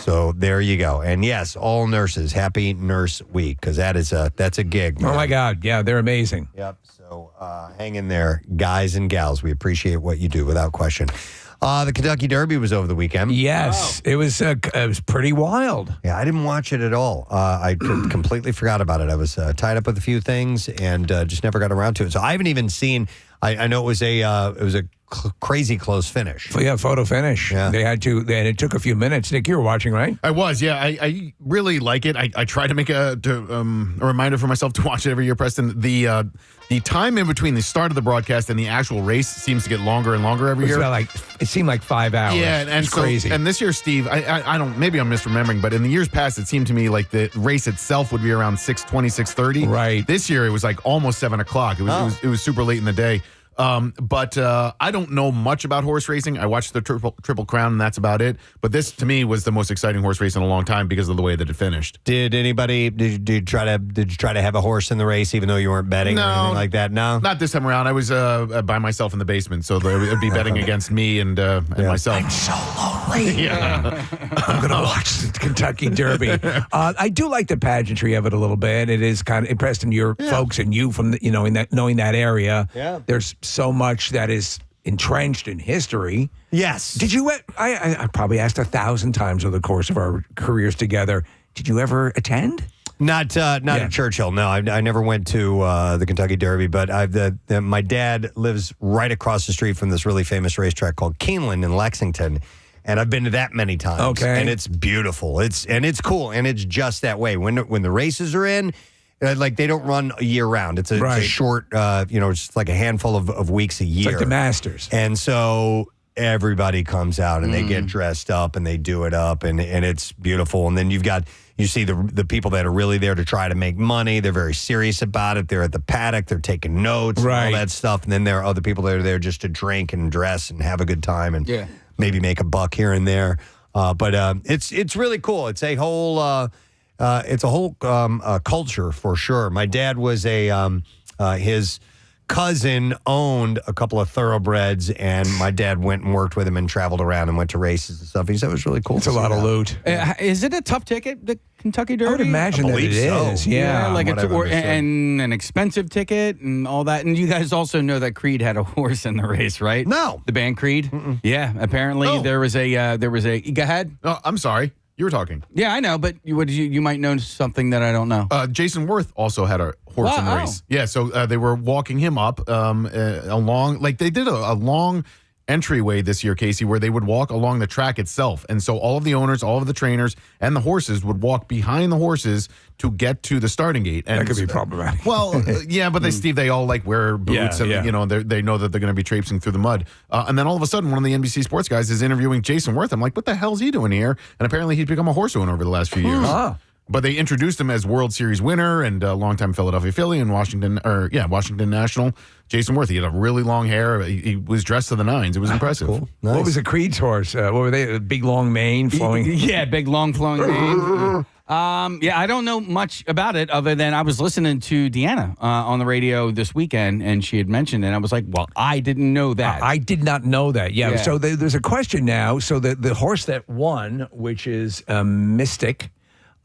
So there you go. And yes, all nurses, Happy Nurse Week, because that's a gig, man. Oh, my God. Yeah, they're amazing. Yep. So hang in there, guys and gals. We appreciate what you do, without question. The Kentucky Derby was over the weekend. Yes, it was pretty wild. Yeah, I didn't watch it at all. I completely forgot about it. I was tied up with a few things and just never got around to it. So I haven't even seen. I know it was a crazy close finish. Yeah, photo finish. Yeah. They had to, and it took a few minutes. Nick, you were watching, right? I was, yeah. I really like it. I try to make a reminder for myself to watch it every year, Preston. The time in between the start of the broadcast and the actual race seems to get longer and longer every year. It seemed like 5 hours. Yeah, and it's crazy. And this year, Steve, I don't, maybe I'm misremembering, but in the years past, it seemed to me like the race itself would be around 6:20, 6:30. Right. This year, it was like almost 7 o'clock. It was super late in the day. But I don't know much about horse racing. I watched the Triple Crown, and that's about it. But this, to me, was the most exciting horse race in a long time because of the way that it finished. Did you try to have a horse in the race, even though you weren't betting or anything like that? No, not this time around. I was by myself in the basement, so they would be betting against me and myself. I'm so lonely. Yeah. I'm gonna watch the Kentucky Derby. I do like the pageantry of it a little bit. It is kind of Preston, your folks and you from knowing that area. Yeah. There's so much that is entrenched in history. Yes. Did you? I probably asked 1,000 times over the course of our careers together. Did you ever attend? Not at Churchill. No, I never went to the Kentucky Derby, but my dad lives right across the street from this really famous racetrack called Keeneland in Lexington. And I've been to that many times. Okay. And it's beautiful. It's cool. And it's just that way. When the races are in, like they don't run year round. It's a short, it's like a handful of weeks a year. It's like the Masters. And so everybody comes out and they get dressed up and they do it up and it's beautiful. And then you see the people that are really there to try to make money. They're very serious about it. They're at the paddock. They're taking notes and all that stuff. And then there are other people that are there just to drink and dress and have a good time and maybe make a buck here and there. But it's really cool. It's a whole culture for sure. My dad was his cousin owned a couple of thoroughbreds, and my dad went and worked with him and traveled around and went to races and stuff. He said it was really cool. It's a lot of loot. Is it a tough ticket, the Kentucky Derby? I would imagine that it is. Yeah, like and an expensive ticket and all that. And you guys also know that Creed had a horse in the race, right? No, the band Creed. Yeah, apparently there was a. Go ahead. Oh, I'm sorry. You were talking. Yeah, I know, but you might know something that I don't know. Jason Worth also had a horse in the race. Yeah, so they were walking him up along, like they did a long entryway this year, Casey, where they would walk along the track itself. And so all of the owners, all of the trainers, and the horses would walk behind the horses to get to the starting gate. And that could be problematic. Well, yeah, but Steve, they all wear boots and they know that they're going to be traipsing through the mud. And then all of a sudden, one of the NBC Sports guys is interviewing Jason Worth. I'm like, what the hell's he doing here? And apparently he's become a horse owner over the last few years. But they introduced him as World Series winner and a longtime Philadelphia Philly and Washington National. Jason Worth. He had a really long hair. He was dressed to the nines. It was impressive. Cool. Nice. What was the Creed's horse? What were they? A big long mane flowing? Yeah, big long flowing mane. I don't know much about it other than I was listening to Deanna on the radio this weekend, and she had mentioned it. And I was like, well, I didn't know that. I did not know that. Yeah. So there's a question now. So the horse that won, which is Mystic.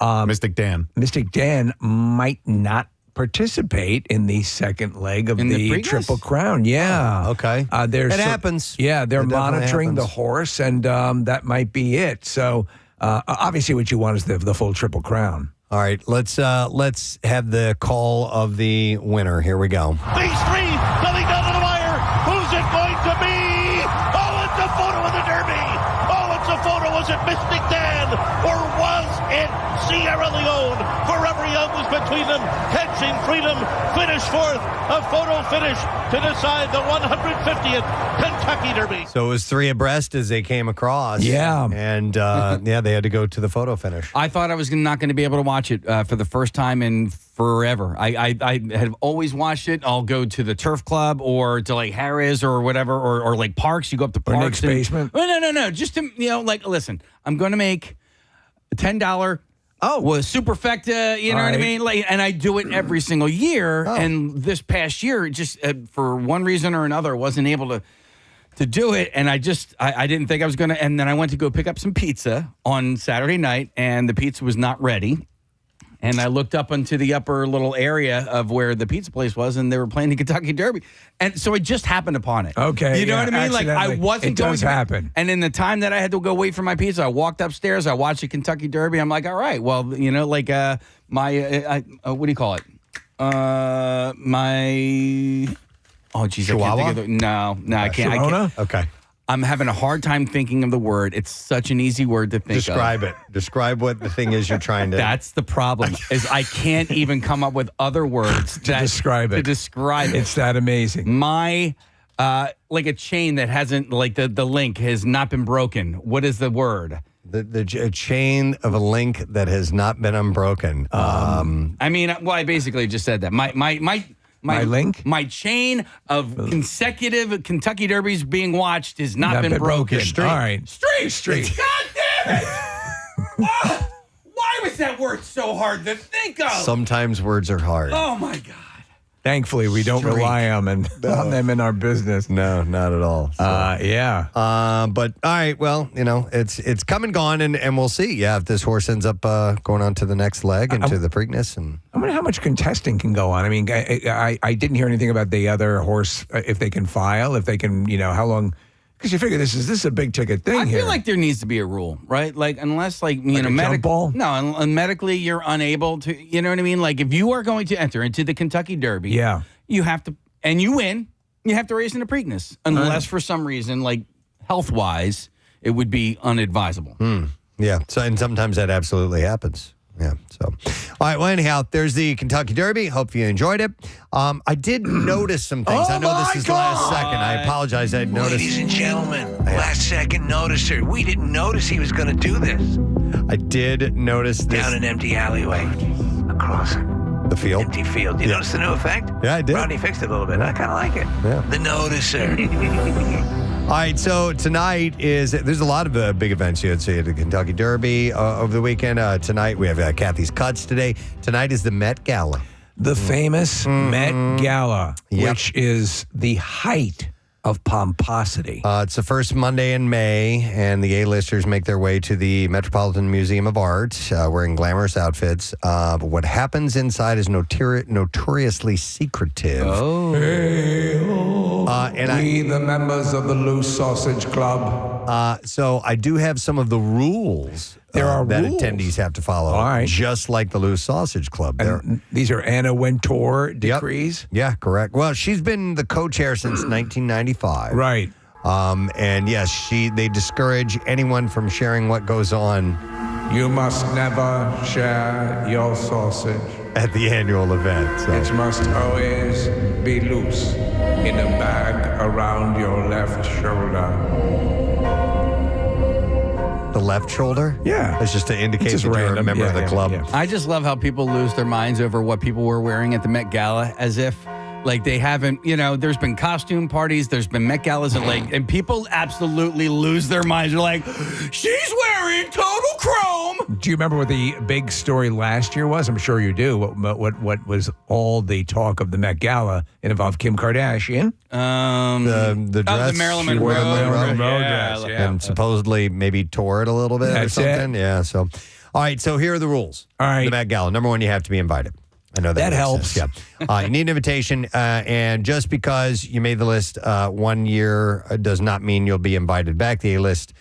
Mystic Dan might not participate in the second leg of the Triple Crown. Yeah. Okay. It happens. Yeah, they're monitoring the horse, and that might be it. So obviously what you want is the full Triple Crown. All right, let's have the call of the winner. Here we go. These three coming down to the wire. Who's it going to be? Oh, it's a photo of the Derby. Oh, it's a photo. Was it Mystic Dan? or was it Sierra Leone? Forever Young was between them, catching freedom, finished fourth, a photo finish to decide the 150th Kentucky Derby. So it was 3 abreast as they came across. Yeah. And, they had to go to the photo finish. I thought I was not going to be able to watch it for the first time in forever. I have always watched it. I'll go to the turf club or to like Harris or whatever, or like Parks. You go up to Parks. Or Nick's basement. No. Just to, listen, I'm going to make a $10 with Superfecta, you know what I mean? Like, and I do it every single year. And this past year, just for one reason or another, wasn't able to do it. And I didn't think I was going to. And then I went to go pick up some pizza on Saturday night, and the pizza was not ready. And I looked up into the upper little area of where the pizza place was, and they were playing the Kentucky Derby. And so I just happened upon it. Okay. You know what I mean? Like, I wasn't going to. It does happen. And in the time that I had to go wait for my pizza, I walked upstairs, I watched the Kentucky Derby. I'm like, all right, well, what do you call it? Chihuahua? No, I can't. Okay. I'm having a hard time thinking of the word. It's such an easy word to think Describe it. Describe what the thing is you're trying to. That's the problem, is I can't even come up with other words to describe it. It's that amazing. My, like a chain that hasn't, like the link has not been broken. What is the word? The chain of a link that has not been unbroken. I basically just said that. My link? My chain of consecutive Kentucky Derbies being watched has not been broken. All right. Streak. God damn it! Why was that word so hard to think of? Sometimes words are hard. Oh, my God. Thankfully, we don't rely on them in our business. No, not at all. So, yeah. But all right, well, it's come and gone, and we'll see. Yeah, if this horse ends up going on to the next leg into the Preakness. And I wonder how much contesting can go on. I mean, I didn't hear anything about the other horse, if they can file, if they can, how long. Because you figure this is a big ticket thing here. I feel like there needs to be a rule, right? Like, unless, like a jump ball? No, and medically you're unable to, you know what I mean? Like, if you are going to enter into the Kentucky Derby, you have to, and you win, you have to race into Preakness. Unless for some reason, like, health-wise, it would be unadvisable. Yeah, and sometimes that absolutely happens. Yeah, so. All right, well, anyhow, there's the Kentucky Derby. Hope you enjoyed it. I did notice some things. I know this is last second. I apologize. I noticed. Ladies and gentlemen, last second noticer. We didn't notice he was going to do this. I did notice this. Down an empty alleyway. Across the field. Empty field. You notice the new effect? Yeah, I did. Rodney fixed it a little bit. I kind of like it. Yeah. The noticer. All right, so tonight there's a lot of big events you'd see at the Kentucky Derby over the weekend. Tonight we have Kathy's Cuts today. Tonight is the Met Gala. The famous Met Gala, which is the height of pomposity. It's the first Monday in May, and the A-listers make their way to the Metropolitan Museum of Art wearing glamorous outfits. But what happens inside is notoriously secretive. The members of the Loose Sausage Club. So I do have some of the rules that rules. attendees have to follow, just like the Loose Sausage Club. These are Anna Wintour decrees? Yeah, correct. Well, she's been the co-chair since 1995. Right. And yes, they discourage anyone from sharing what goes on. You must never share your sausage at the annual event. So. It must always be loose in a bag around your left shoulder. The left shoulder? Yeah. It's just to indicate that you're a member of the club. Yeah. I just love how people lose their minds over what people were wearing at the Met Gala, as if like they haven't, there's been costume parties, there's been Met Galas, and people absolutely lose their minds. They're like, she's wearing total chrome. Do you remember what the big story last year was? I'm sure you do. What was all the talk of the Met Gala? It involved Kim Kardashian. The dress. The Marilyn Monroe dress. Yeah. And supposedly maybe tore it a little bit or something. Yeah, so. All right, so here are the rules. All right. The Met Gala. Number one, you have to be invited. I know that helps. Sense. Yeah. You need an invitation, and just because you made the list 1 year does not mean you'll be invited back. The A-list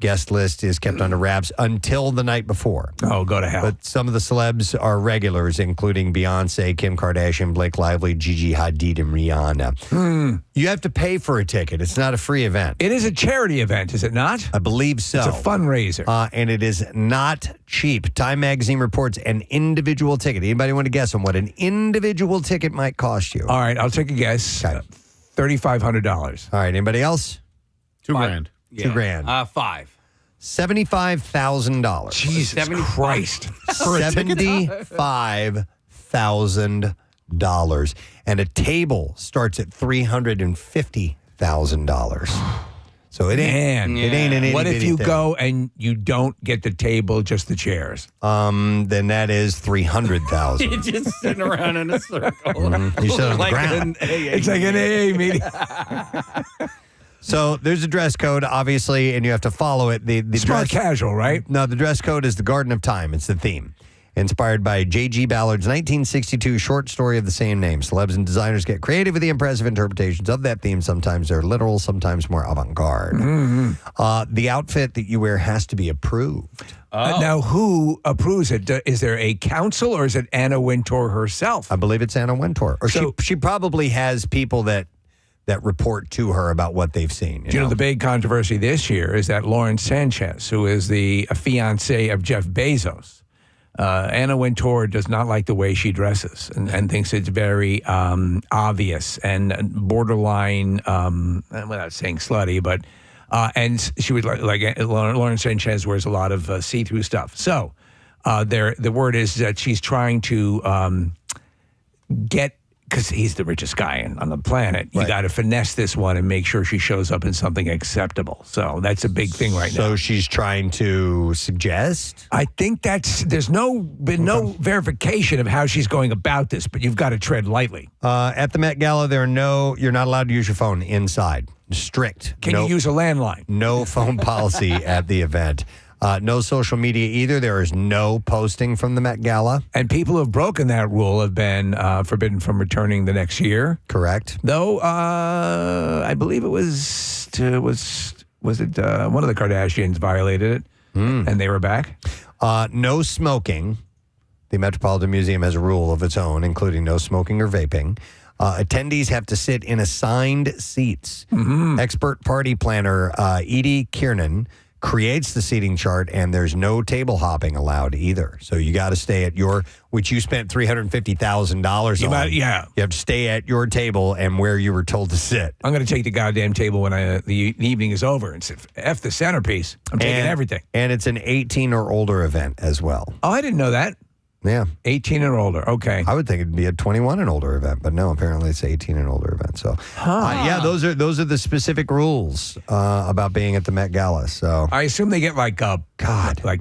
guest list is kept under wraps until the night before. Oh, go to hell. But some of the celebs are regulars, including Beyonce, Kim Kardashian, Blake Lively, Gigi Hadid, and Rihanna. You have to pay for a ticket. It's not a free event. It is a charity event, is it not? I believe so. It's a fundraiser. And it is not cheap. Time Magazine reports an individual ticket. Anybody want to guess on what an individual ticket might cost you? All right, I'll take a guess. Okay. $3,500. All right, anybody else? $2,000. Yeah. $2,000. 5. $75,000. Jesus Christ. For a ticket? $75,000. And a table starts at $350,000. So it ain't. It ain't an itty What if bitty you thing. go and you don't get the table, just the chairs? Then that is $300,000. You're just sitting around in a circle. You sit on the Like ground. an AA It's like an AA meeting. So there's a dress code, obviously, and you have to follow it. The Smart dress casual, right? No, the dress code is the Garden of Time. It's the theme. Inspired by J.G. Ballard's 1962 short story of the same name. Celebs and designers get creative with the impressive interpretations of that theme. Sometimes they're literal, sometimes more avant-garde. The outfit that you wear has to be approved. Now, who approves it? Is there a council or is it Anna Wintour herself? I believe it's Anna Wintour. Or she probably has people that report to her about what they've seen. Do you know the big controversy this year is that Lauren Sanchez, who is the fiancée of Jeff Bezos, Anna Wintour does not like the way she dresses and thinks it's very obvious and borderline, without saying slutty, but and she was like Lauren Sanchez wears a lot of see-through stuff. So the word is that she's trying to get. Because he's the richest guy on the planet. You got to finesse this one and make sure she shows up in something acceptable. So that's a big thing right now. So she's trying to suggest? I think there's been no verification of how she's going about this, but you've got to tread lightly. At the Met Gala, you're not allowed to use your phone inside. Strict. Can you use a landline? No phone policy at the event. No social media either. There is no posting from the Met Gala. And people who have broken that rule have been forbidden from returning the next year. Correct. Though I believe it was one of the Kardashians violated it, and they were back. No smoking. The Metropolitan Museum has a rule of its own, including no smoking or vaping. Attendees have to sit in assigned seats. Expert party planner Edie Kiernan creates the seating chart, and there's no table hopping allowed either. So you got to stay at which you spent $350,000 on. Yeah. You have to stay at your table and where you were told to sit. I'm going to take the goddamn table when the evening is over and say, F the centerpiece. I'm taking everything. And it's an 18 or older event as well. Oh, I didn't know that. Yeah. 18 and older. Okay. I would think it'd be a 21 and older event, but no, apparently it's 18 and older event. So, yeah, those are the specific rules about being at the Met Gala. So I assume they get like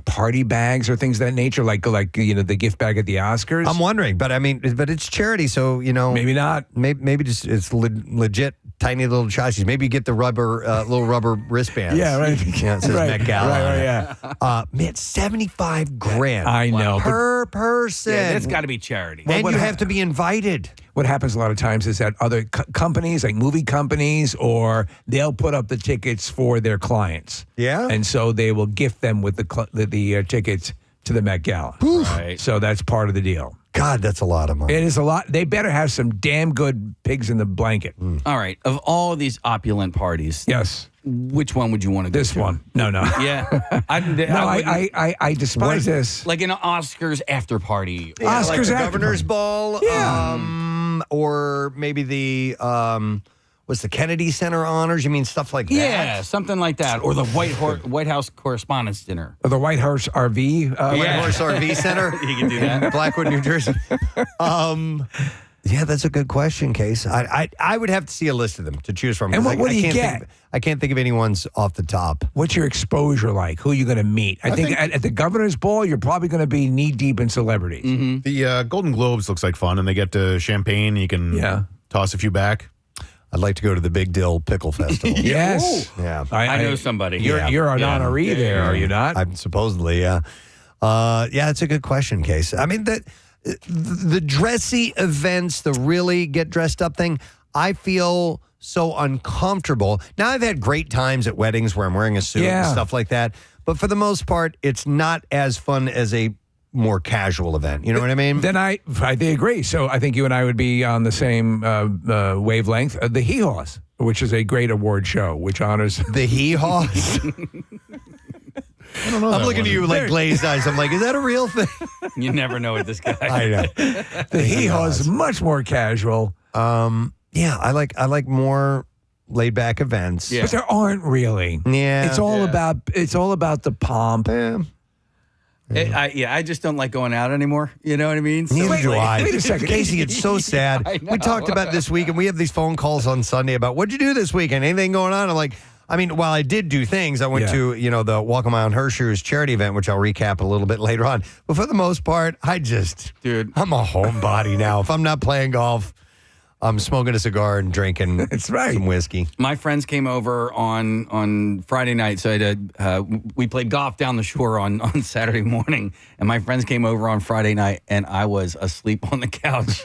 party bags or things of that nature, like the gift bag at the Oscars. I'm wondering, but it's charity, so maybe not. Maybe just it's legit. Tiny little chassis. Maybe you get the little rubber wristbands. Yeah, right. Yeah, it says Right. Met Gala. Right, yeah. Man, $75,000. I know. Per person. Yeah, that's got to be charity. And you have to be invited. What happens a lot of times is that other companies, like movie companies, or they'll put up the tickets for their clients. Yeah. And so they will gift them with the tickets to the Met Gala. Right. So that's part of the deal. God, that's a lot of money. It is a lot. They better have some damn good pigs in the blanket. All right. Of all these opulent parties, yes, which one would you want to go to? This one. No. Yeah. I despise this. Like an Oscars after party. Yeah, Oscars like the after Governor's Ball. Yeah. Or maybe the the Kennedy Center honors? You mean stuff like that? Yeah, something like that. Or the White House Correspondents' Dinner. Or the White Horse RV. White Horse RV Center. You can do that. Blackwood, New Jersey. Yeah, that's a good question, Case. I would have to see a list of them to choose from. And what do you get? I can't think of anyone's off the top. What's your exposure like? Who are you going to meet? I think at the Governor's Ball, you're probably going to be knee deep in celebrities. Mm-hmm. The Golden Globes looks like fun, and they get champagne. And you can toss a few back. I'd like to go to the Big Dill Pickle Festival. Yes. Yeah. I know somebody. You're an honoree there, are you not? I'm supposedly, yeah. Yeah, it's a good question, Case. I mean, the dressy events, the really get dressed up thing, I feel so uncomfortable. Now, I've had great times at weddings where I'm wearing a suit and stuff like that. But for the most part, it's not as fun as a more casual event. You know what I mean? Then I agree. So I think you and I would be on the same wavelength. The Hee Haws, which is a great award show, which honors the Hee Haws. I don't know. I'm looking at you with like glazed eyes. I'm like, is that a real thing? You never know with this guy. I know. The Hee Haws is much more casual. Yeah, I like more laid back events. But there aren't really. Yeah. It's all about the pomp. I just don't like going out anymore. You know what I mean? So, Neither do I. Wait a second. Casey, it's so sad. We talked about this week, and we have these phone calls on Sunday about what'd you do this weekend? Anything going on? I'm like, while I did do things, I went to, the Walk a Mile in Her Shoes charity event, which I'll recap a little bit later on. But for the most part, I'm a homebody now. If I'm not playing golf, I'm smoking a cigar and drinking some whiskey. My friends came over on Friday night, so we played golf down the shore on Saturday morning, and my friends came over on Friday night, and I was asleep on the couch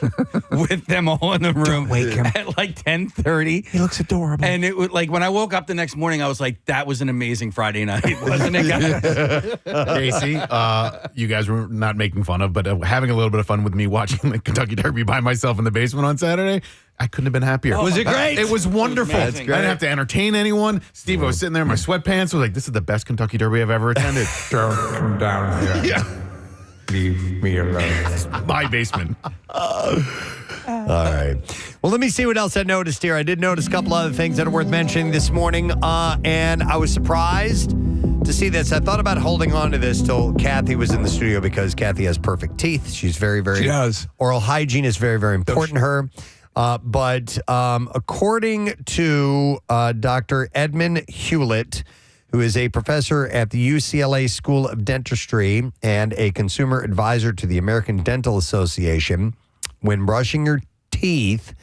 with them all in the room. Don't wake him. At like 10:30. He looks adorable. And it was like when I woke up the next morning, I was like, that was an amazing Friday night, wasn't it, guys? Casey, you guys were not making fun of, but having a little bit of fun with me watching the Kentucky Derby by myself in the basement on Saturday. I couldn't have been happier. Was it great? It was wonderful. It I was didn't have to entertain anyone. Steve, I was sitting there in my sweatpants. I was like, this is the best Kentucky Derby I've ever attended. Don't come down here. Yeah. Leave me alone. My basement. All right. Well, let me see what else I noticed here. I did notice a couple other things that are worth mentioning this morning, and I was surprised to see this. I thought about holding on to this till Kathy was in the studio because Kathy has perfect teeth. She's very, very... She does. Oral hygiene is very, very important to her. But according to Dr. Edmund Hewlett, who is a professor at the UCLA School of Dentistry and a consumer advisor to the American Dental Association, when brushing your teeth,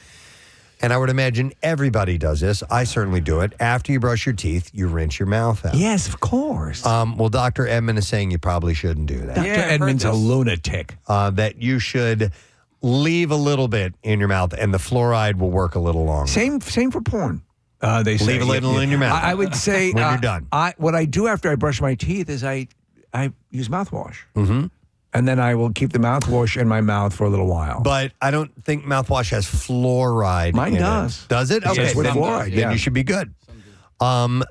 and I would imagine everybody does this, I certainly do it, after you brush your teeth, you rinse your mouth out. Yes, of course. Well, Dr. Edmund is saying you probably shouldn't do that. Dr. Edmund's a lunatic. That you should leave a little bit in your mouth, and the fluoride will work a little longer. Same for porn. They say leave a little in your mouth. I would say when you're done. What I do after I brush my teeth is I use mouthwash, Mm-hmm. and then I will keep the mouthwash in my mouth for a little while. But I don't think mouthwash has fluoride. Mine in does. It. Does it? Okay, Yes, with then, fluoride, then yeah. you should be good.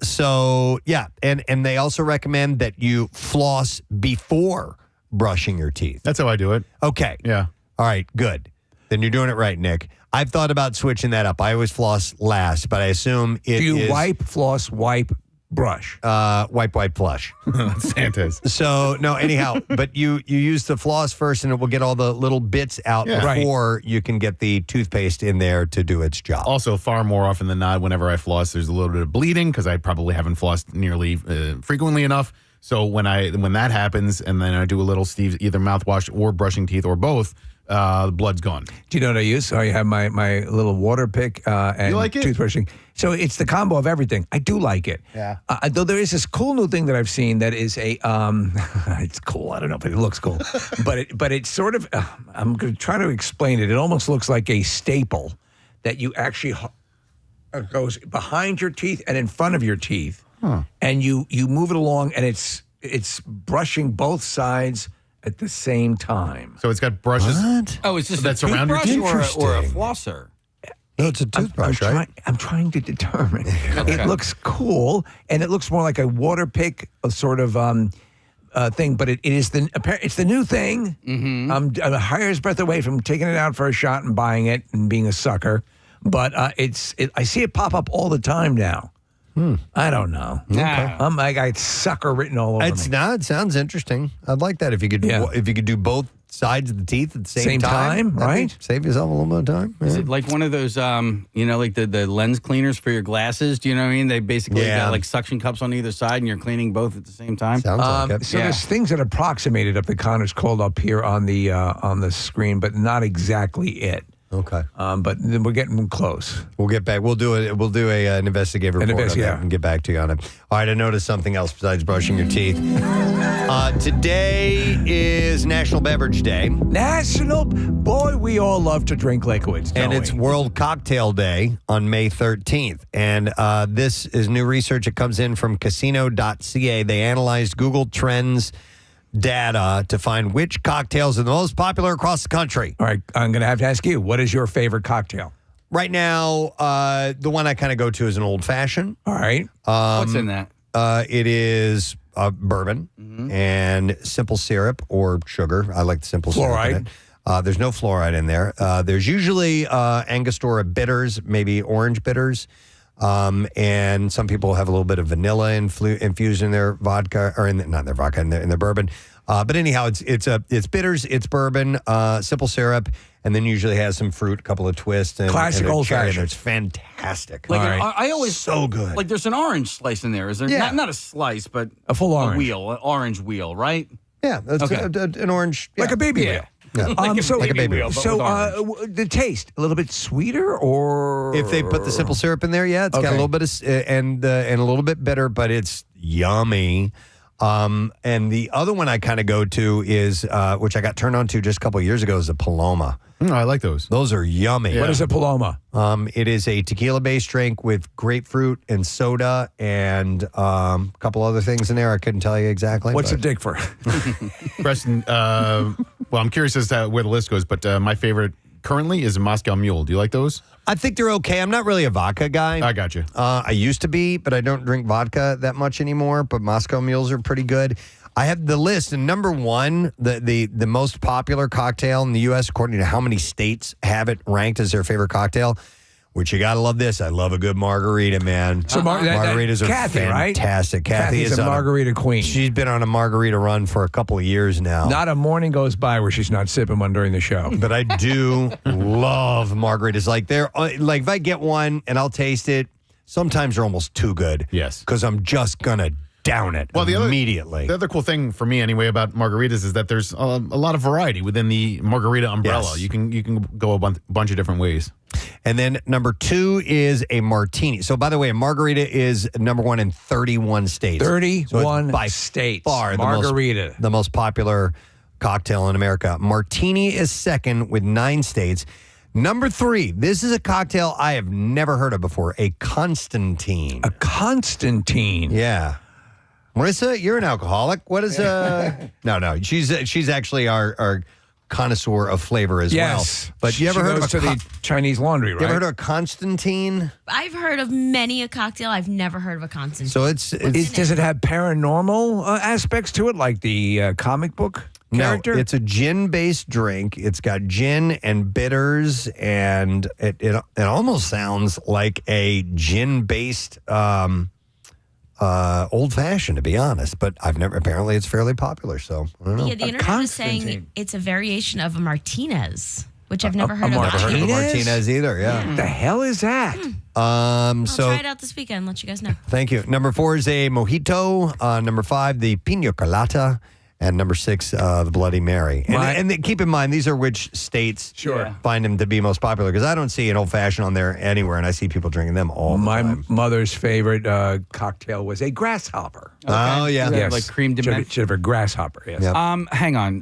So yeah, and they also recommend that you floss before brushing your teeth. That's how I do it. Okay. Yeah. All right, good. Then you're doing it right, Nick. I've thought about switching that up. I always floss last, but I assume it is... Do you wipe, floss, wipe, brush? Wipe, flush. Santa's. So, no, anyhow, but you use the floss first, and it will get all the little bits out before you can get the toothpaste in there to do its job. Also, far more often than not, whenever I floss, there's a little bit of bleeding because I probably haven't flossed nearly frequently enough. So when that happens, and then I do a little Steve's either mouthwash or brushing teeth or both, the blood's gone. Do you know what I use? So I have my little water pick and you like it? toothbrushing. So it's the combo of everything. I do like it. Yeah. Though there is this cool new thing that I've seen that is a it's cool. I don't know if it looks cool, but it's sort of. I'm going to try to explain it. It almost looks like a staple that you actually goes behind your teeth and in front of your teeth, and you move it along, and it's brushing both sides at the same time. So it's got brushes. What? Oh, it's just That's a around your toothbrush teeth? or a flosser? No, it's a toothbrush, right? I'm trying to determine. It looks cool, and it looks more like a water pick, a sort of thing. But it's the new thing. Mm-hmm. I'm a hair's breadth away from taking it out for a shot and buying it and being a sucker. But I see it pop up all the time now. I don't know. Okay. I got sucker written all over me. It sounds interesting. I'd like that if you could do both sides of the teeth at the same time, right? Save yourself a little bit of time. Is Yeah. it like one of those, like the lens cleaners for your glasses? Do you know what I mean? They basically got like suction cups on either side, and you're cleaning both at the same time. Sounds like it. So there's things that approximate it up. The Connor's called up here on the screen, but not exactly it. Okay. But then we're getting close. We'll get back. We'll do an investigative report on yeah. that and get back to you on it. All right, I noticed something else besides brushing your teeth. Today is National Beverage Day. Boy, we all love to drink liquids, And don't it's we? World Cocktail Day on May 13th. And this is new research that comes in from casino.ca. They analyzed Google Trends data to find which cocktails are the most popular across the country. All right, I'm going to have to ask you, what is your favorite cocktail? Right now, the one I kind of go to is an old fashioned. All right. What's in that? It is bourbon and simple syrup or sugar. I like the simple syrup in it. There's no fluoride in there. There's usually Angostura bitters, maybe orange bitters. And some people have a little bit of vanilla infused in their vodka, or not in their vodka, in their bourbon. But anyhow, it's bitters, it's bourbon, simple syrup, and then usually has some fruit, a couple of twists, and classic and old fashioned. It's fantastic. Like I always so good. Like there's an orange slice in there. Is there? Yeah. Not a slice, but a full orange wheel, an orange wheel, right? Yeah, that's an orange, like a baby Yeah. wheel. Like a baby wheel. So the taste a little bit sweeter, or If they put the simple syrup in there, yeah, it's got a little bit of and a little bit bitter, but it's yummy. And the other one I kind of go to is which I got turned on to just a couple of years ago is a Paloma. I like those. Those are yummy. What is a Paloma? It is a tequila-based drink with grapefruit and soda and a couple other things in there. I couldn't tell you exactly. What's but. a dig for? Preston, well, I'm curious as to where the list goes, but my favorite currently is a Moscow Mule. Do you like those? I think they're okay. I'm not really a vodka guy. I got you. I used to be, but I don't drink vodka that much anymore. But Moscow Mules are pretty good. I have the list, and number one, the most popular cocktail in the U.S., according to how many states have it ranked as their favorite cocktail, which you got to love this. I love a good margarita, man. So margaritas are Kathy, fantastic. Right? Kathy's a margarita queen. She's been on a margarita run for a couple of years now. Not a morning goes by where she's not sipping one during the show. But I do love margaritas. Like if I get one and I'll taste it, sometimes they're almost too good. Yes. Because I'm just going to down it immediately. The other cool thing for me anyway about margaritas is that there's a lot of variety within the margarita umbrella. Yes. You can go a bunch of different ways. And then number two is a martini. So by the way, a margarita is number one in 31 states. 31 by states. Far Margarita. the most popular cocktail in America. Martini is second with 9 states. Number 3, this is a cocktail I have never heard of before, a Constantine. A Constantine? Yeah. Marissa, you're an alcoholic. What is No, she's actually our connoisseur of flavor as well. But you ever heard of the Chinese laundry, right? You ever heard of a Constantine? I've heard of many a cocktail. I've never heard of a Constantine. So does it have paranormal aspects to it, like the comic book character? No, it's a gin-based drink. It's got gin and bitters, and it almost sounds like a gin-based old fashioned, to be honest, but apparently it's fairly popular, so I don't know. Yeah, the internet is saying it's a variation of a Martinez, which I've never heard of. Never heard of a Martinez either, yeah. What the hell is that? I'll try it out this weekend, let you guys know. Thank you. Number 4 is a mojito. Number 5, the pina colada. And number 6, the Bloody Mary. And keep in mind, these are which states find them to be most popular, because I don't see an old-fashioned on there anywhere, and I see people drinking them all the time. My mother's favorite cocktail was a grasshopper. Okay. Oh, yeah. Yes. Like cream de menthe? Should have a grasshopper, yes. Yep. Hang on.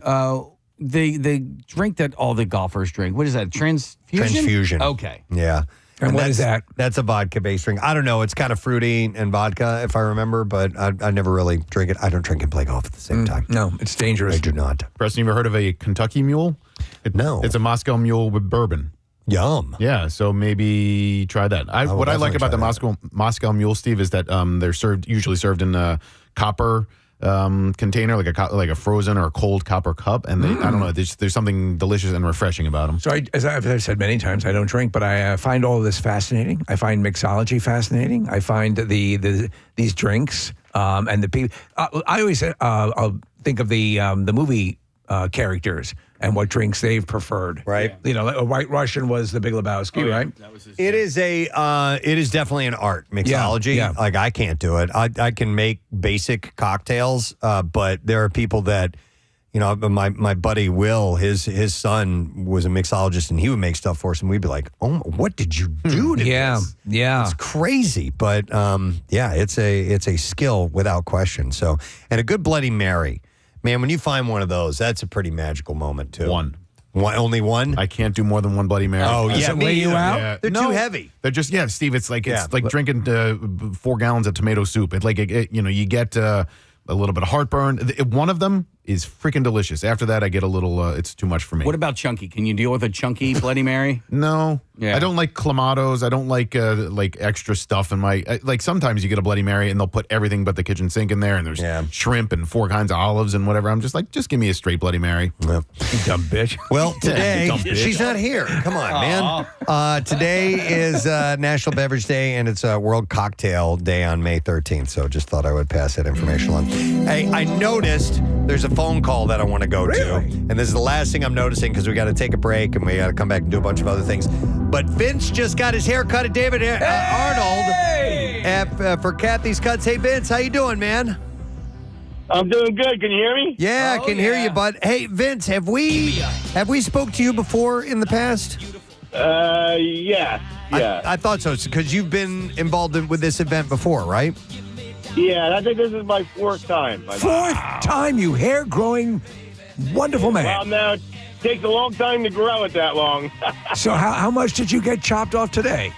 The drink that all the golfers drink, what is that, transfusion? Transfusion. Okay. Yeah. And what is that? That's a vodka-based drink. I don't know. It's kind of fruity and vodka, if I remember, but I never really drink it. I don't drink and play golf at the same time. No, it's dangerous. I do not. Preston, you ever heard of a Kentucky Mule? No. It's a Moscow Mule with bourbon. Yum. Yeah, so maybe try that. What I like about the Moscow Mule, Steve, is that they're usually served in a copper container, like a frozen or a cold copper cup, and I don't know, there's something delicious and refreshing about them. So as I've said many times, I don't drink, but I find all of this fascinating. I find mixology fascinating. I find these drinks and the people. I always I'll think of the movie characters and what drinks they've preferred. Right. You know, like a White Russian was the Big Lebowski, right? That was his, It is definitely an art, mixology. Yeah. Like, I can't do it. I can make basic cocktails, but there are people that, you know, my buddy Will, his son was a mixologist, and he would make stuff for us, and we'd be like, "Oh, what did you do to this?" Yeah, it's crazy, but it's a skill without question. So, and a good Bloody Mary Man, when you find one of those, that's a pretty magical moment, too. One. Only one? I can't do more than one Bloody Mary. Oh, Does yeah. it weigh you out? Yeah. They're too heavy. They're just Steve. It's like drinking 4 gallons of tomato soup. You get a little bit of heartburn. One of them is freaking delicious. After that, I get a little. It's too much for me. What about chunky? Can you deal with a chunky Bloody Mary? No. Yeah. I don't like clamatos. I don't like extra stuff in my. Sometimes you get a Bloody Mary and they'll put everything but the kitchen sink in there, and there's shrimp and 4 kinds of olives and whatever. I'm just like, just give me a straight Bloody Mary. You dumb bitch. Well, today Dumb bitch. she's not here. Come on, man. Today is National Beverage Day, and it's World Cocktail Day on May 13th. So just thought I would pass that information on. Hey, I noticed there's a phone call that I want to go to, and this is the last thing I'm noticing because we got to take a break and we got to come back and do a bunch of other things. But Vince just got his hair cut at David Arnold for Kathy's Cuts. Hey, Vince, how you doing, man? I'm doing good. Can you hear me? Yeah, I can hear you, bud. Hey, Vince, have we spoke to you before in the past? Yeah. I thought so, because you've been involved with this event before, right? Yeah, I think this is my 4th time. Fourth time, you hair-growing, wonderful man. Well, now, it takes a long time to grow it that long. So how much did you get chopped off today?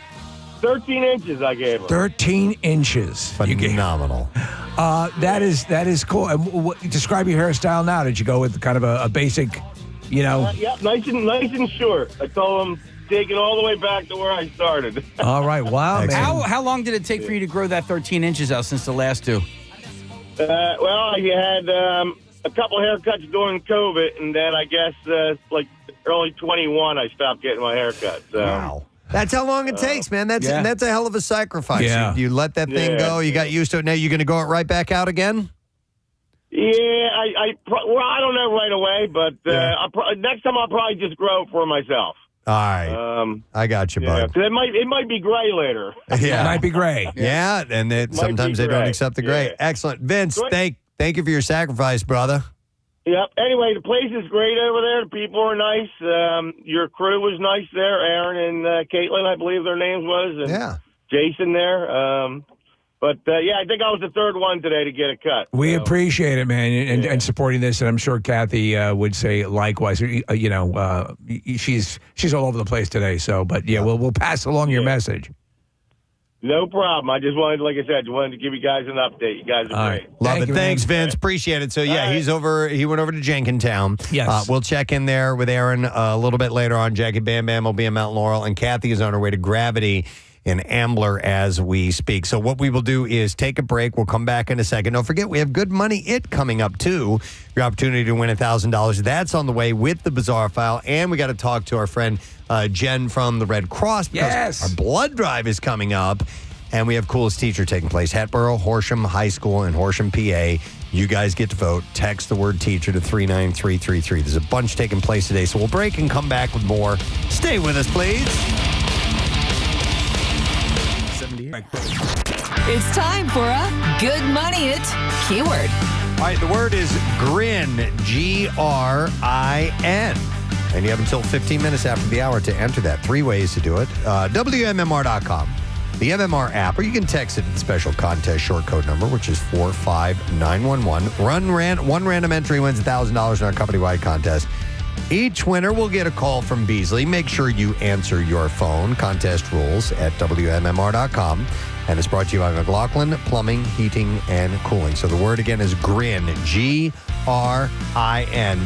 13 inches I gave him. 13 inches. Phenomenal. That is cool. And describe your hairstyle now. Did you go with kind of a basic, Yeah, nice and short. I told him take it all the way back to where I started. All right, wow, man. How long did it take for you to grow that 13 inches out since the last 2? Well, I had a couple haircuts during COVID, and then I guess early 21 I stopped getting my haircut. So. Wow. That's how long it takes, man. That's a hell of a sacrifice. Yeah. You let that thing go. You got used to it. Now you're going to go it right back out again? Yeah, I don't know right away, but next time I'll probably just grow it for myself. All right. I got you, bud. 'Cause it might be gray later. Yeah. It might be gray. Yeah, and sometimes they don't gray. accept the gray. Yeah. Excellent. Vince, thank you for your sacrifice, brother. Yep. Anyway, the place is great over there. The people are nice. Your crew was nice there. Aaron and Caitlin, I believe their names was. And Jason there. But, I think I was the 3rd one today to get a cut. We appreciate it, man, and supporting this, and I'm sure Kathy would say likewise. She's all over the place today, but we'll pass along your message. No problem. I just wanted, like I said, to give you guys an update. You guys are great. Love it. Thanks, Vince. Appreciate it. So, he's over. He went over to Jenkintown. Yes. We'll check in there with Aaron a little bit later on. Jackie Bam Bam will be in Mount Laurel, and Kathy is on her way to Gravity in Ambler as we speak. So what we will do is take a break. We'll come back in a second. Don't forget, we have Good Money It coming up, too. Your opportunity to win $1,000. That's on the way with the Bizarre File. And we got to talk to our friend Jen from the Red Cross because our blood drive is coming up. And we have Coolest Teacher taking place. Hatboro, Horsham High School in Horsham, PA. You guys get to vote. Text the word teacher to 39333. There's a bunch taking place today. So we'll break and come back with more. Stay with us, please. It's time for a Good Money It keyword. All right, the word is grin, Grin. And you have until 15 minutes after the hour to enter that. 3 ways to do it. WMMR.com, the MMR app, or you can text it to the special contest short code number, which is 45911. One random entry wins $1,000 in our company-wide contest. Each winner will get a call from Beasley. Make sure you answer your phone. Contest rules at WMMR.com. And it's brought to you by McLaughlin Plumbing, Heating, and Cooling. So the word again is grin, Grin.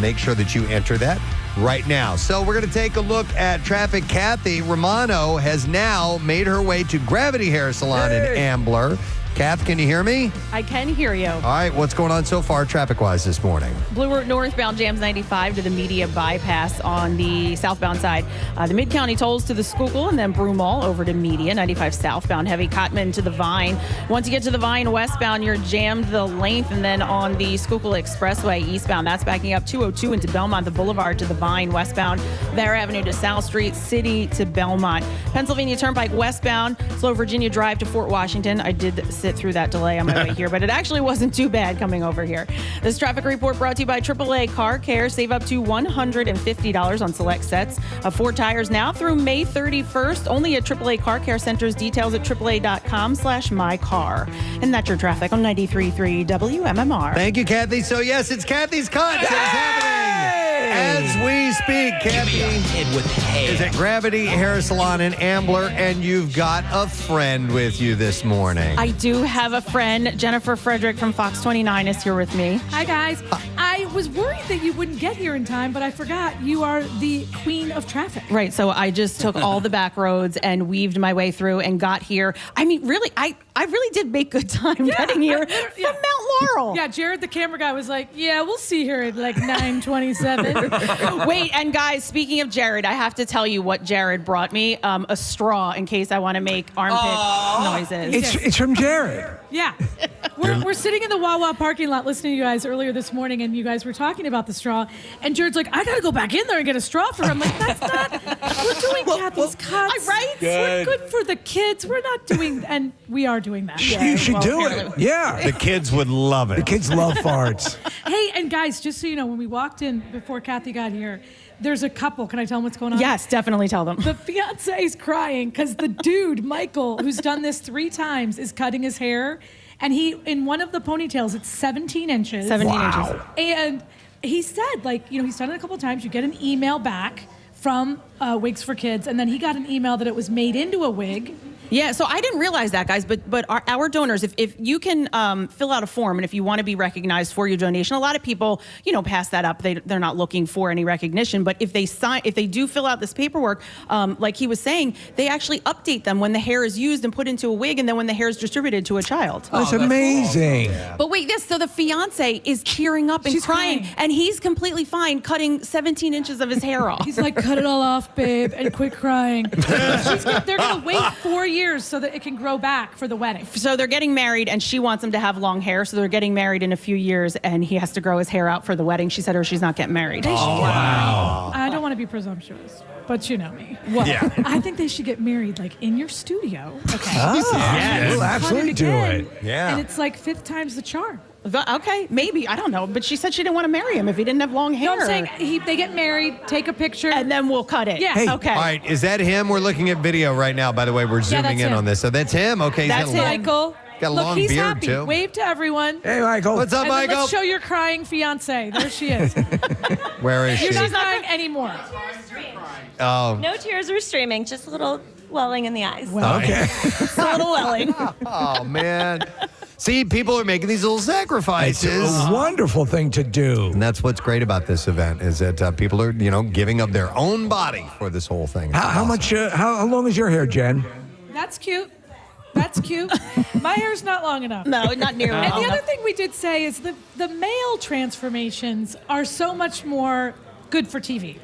Make sure that you enter that right now. So we're going to take a look at traffic. Kathy Romano has now made her way to Gravity Hair Salon in Ambler. Kath, can you hear me? I can hear you. All right, what's going on so far traffic-wise this morning? Blue Route northbound jams 95 to the Media bypass on the southbound side. The Mid-County tolls to the Schuylkill and then Broomall over to Media. 95 southbound, heavy Cotman to the Vine. Once you get to the Vine westbound, you're jammed the length, and then on the Schuylkill Expressway eastbound, that's backing up 202 into Belmont, the Boulevard to the Vine westbound, Bear Avenue to South Street, City to Belmont. Pennsylvania Turnpike westbound, slow Virginia Drive to Fort Washington. I did sit through that delay on my way here, but it actually wasn't too bad coming over here. This traffic report brought to you by AAA Car Care. Save up to $150 on select sets of 4 tires now through May 31st. Only at AAA Car Care Centers. Details at AAA.com/mycar. And that's your traffic on 93.3 WMMR. Thank you, Kathy. So, yes, it's Kathy's Cuts. It's happening as we speak. Kathy is at Gravity Hair Salon in Ambler, and you've got a friend with you this morning. I do have a friend. Jennifer Frederick from Fox 29 is here with me. Hi, guys. I was worried that you wouldn't get here in time, but I forgot you are the queen of traffic. Right. So I just took all the back roads and weaved my way through and got here. I mean, really, I really did make good time getting here from Mount Laurel. Yeah, Jared, the camera guy, was like, yeah, we'll see her at like 9:27. Wait, and guys, speaking of Jared, I have to tell you what Jared brought me. A straw in case I want to make armpit noises. It's from Jared. Yeah. We're sitting in the Wawa parking lot listening to you guys earlier this morning, and you guys were talking about the straw. And Jared's like, I got to go back in there and get a straw for her. I'm like, that's not, we're doing Kathy's Cuts. Right? We're good for the kids. We're not doing, and we are doing that. You should do it. Yeah. The kids would love it. The kids love farts. Hey, and guys, just so you know, when we walked in before Kathy got here, there's a couple. Can I tell them what's going on? Yes, definitely tell them. The fiance is crying because the dude, Michael, who's done this 3 times, is cutting his hair. And he, in one of the ponytails, it's 17 inches. 17 inches. And he said, like, he's done it a couple of times. You get an email back from Wigs for Kids, and then he got an email that it was made into a wig. Yeah, so I didn't realize that, guys, but our donors, if you can fill out a form, and if you want to be recognized for your donation, a lot of people, pass that up. They're not looking for any recognition, but if they do fill out this paperwork, like he was saying, they actually update them when the hair is used and put into a wig, and then when the hair is distributed to a child. That's amazing. Cool. But wait, yes, so the fiance is tearing up and She's crying, and he's completely fine cutting 17 inches of his hair off. He's like, cut it all off, babe, and quit crying. They're going to wait 4 years so that it can grow back for the wedding. So they're getting married, and she wants him to have long hair, so they're getting married in a few years, and he has to grow his hair out for the wedding. She said or she's not getting married. Wow. I don't want to be presumptuous, but you know me. Well, yeah. I think they should get married like in your studio. Okay. Yes. We'll absolutely do it. Yeah. And it's like 5th time's the charm. Okay, maybe. I don't know. But she said she didn't want to marry him if he didn't have long hair. No, I'm saying they get married, take a picture. And then we'll cut it. Yeah. Hey. Okay. All right, is that him? We're looking at video right now, by the way. We're zooming in him. on this. So that's him? Okay. That's him. Michael. Got a Look, long he's beard, happy. too. Wave to everyone. Hey, Michael. What's up, And then Michael? let's show your crying fiance. There she is. Where is You're she? not crying anymore. Oh. No tears or streaming, just a little welling in the eyes. Okay. Just a little welling. Oh, man. See, people are making these little sacrifices. It's a wonderful thing to do. And that's what's great about this event is that people are, giving up their own body for this whole thing. How much? How long is your hair, Jen? That's cute. That's cute. My hair's not long enough. No, not nearly And long the other enough. thing we did say is the male transformations are so much more good for TV.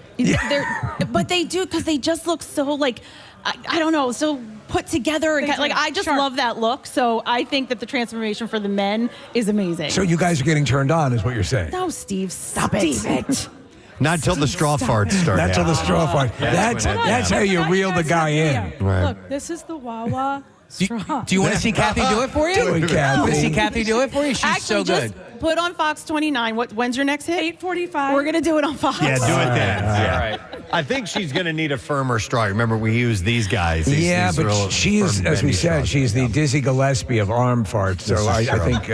But they do, because they just look so, like, I don't know, so put together. And I just love that look. So I think that the transformation for the men is amazing. So you guys are getting turned on, is what you're saying? No, Steve, stop it. Not till the straw farts start. Not till the straw fart. That's how you reel the guy in. Right. Look, this is the Wawa straw. Do you want to see Kathy do it for you? Do it, Kathy. You want to see Kathy do it for you? She's Actually, so good. just put on Fox 29. When's your next hit? 8:45. We're going to do it on Fox. Yeah, do it then. All right. I think she's going to need a firmer straw. Remember, we use these guys. Yeah, these but real she's, firm as we bendy said, straws. she's the Dizzy Gillespie of arm farts. So This is I true. think.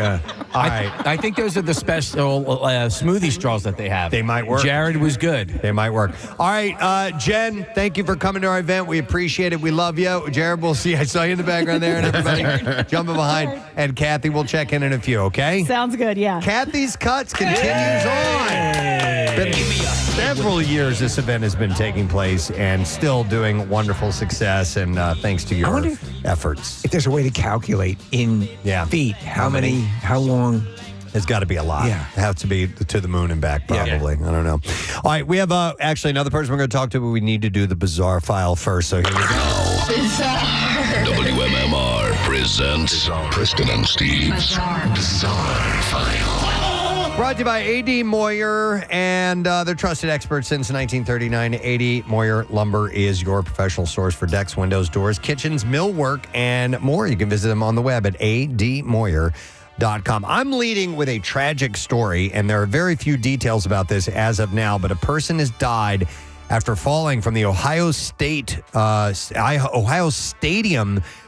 All right. I think those are the special smoothie straws that they have. They might work. Jared was good. They might work. All right, Jen, thank you for coming to our event. We appreciate it. We love you. Jared, we'll see. I saw you in the background there, and everybody jumping behind. And Kathy, we'll check in a few, okay? Sounds good, yeah. Kathy's Cuts continues on. Been several years this event has been taking place and still doing wonderful success, and thanks to your efforts. If there's a way to calculate in feet how long. It's got to be a lot. Yeah. It has to be to the moon and back, probably. I don't know. All right, we have actually another person we're going to talk to, but we need to do the bizarre file first. So here we go. WMMR presents Preston and Steve's Bizarre File. Brought to you by A.D. Moyer and their trusted experts since 1939. A.D. Moyer Lumber is your professional source for decks, windows, doors, kitchens, millwork, and more. You can visit them on the web at admoyer.com. I'm leading with a tragic story, and there are very few details about this as of now, but a person has died after falling from the Ohio Stadium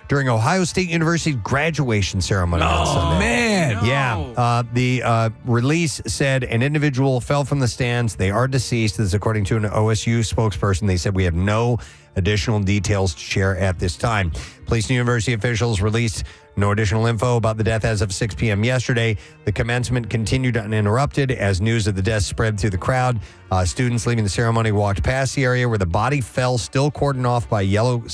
during Ohio State University's graduation ceremony on Sunday. Man. Yeah. The release said an individual fell from the stands. They are deceased. This is according to an OSU spokesperson. They said we have no additional details to share at this time. Police and university officials released no additional info about the death as of 6 p.m. yesterday. The commencement continued uninterrupted as news of the death spread through the crowd. Students leaving the ceremony walked past the area where the body fell, still cordoned off by yellow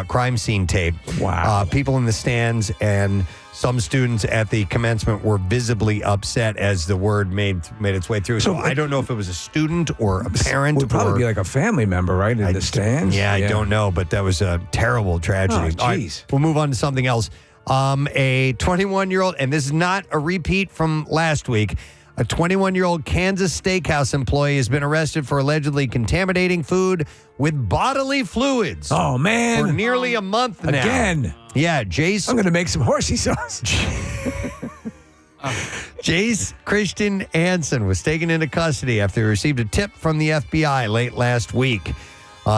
crime scene tape. Wow. People in the stands and some students at the commencement were visibly upset as the word made its way through. So I don't know if it was a student or a parent. Would probably be like a family member, right, in the stands? Yeah, I don't know, but that was a terrible tragedy. Oh, jeez. We'll move on to something else. A 21-year-old, and this is not a repeat from last week, a 21-year-old Kansas steakhouse employee has been arrested for allegedly contaminating food with bodily fluids. Oh, man. For nearly a month now. Again. Yeah, Jace. I'm going to make some horsey sauce. Jace Christian Hansen was taken into custody after he received a tip from the FBI late last week.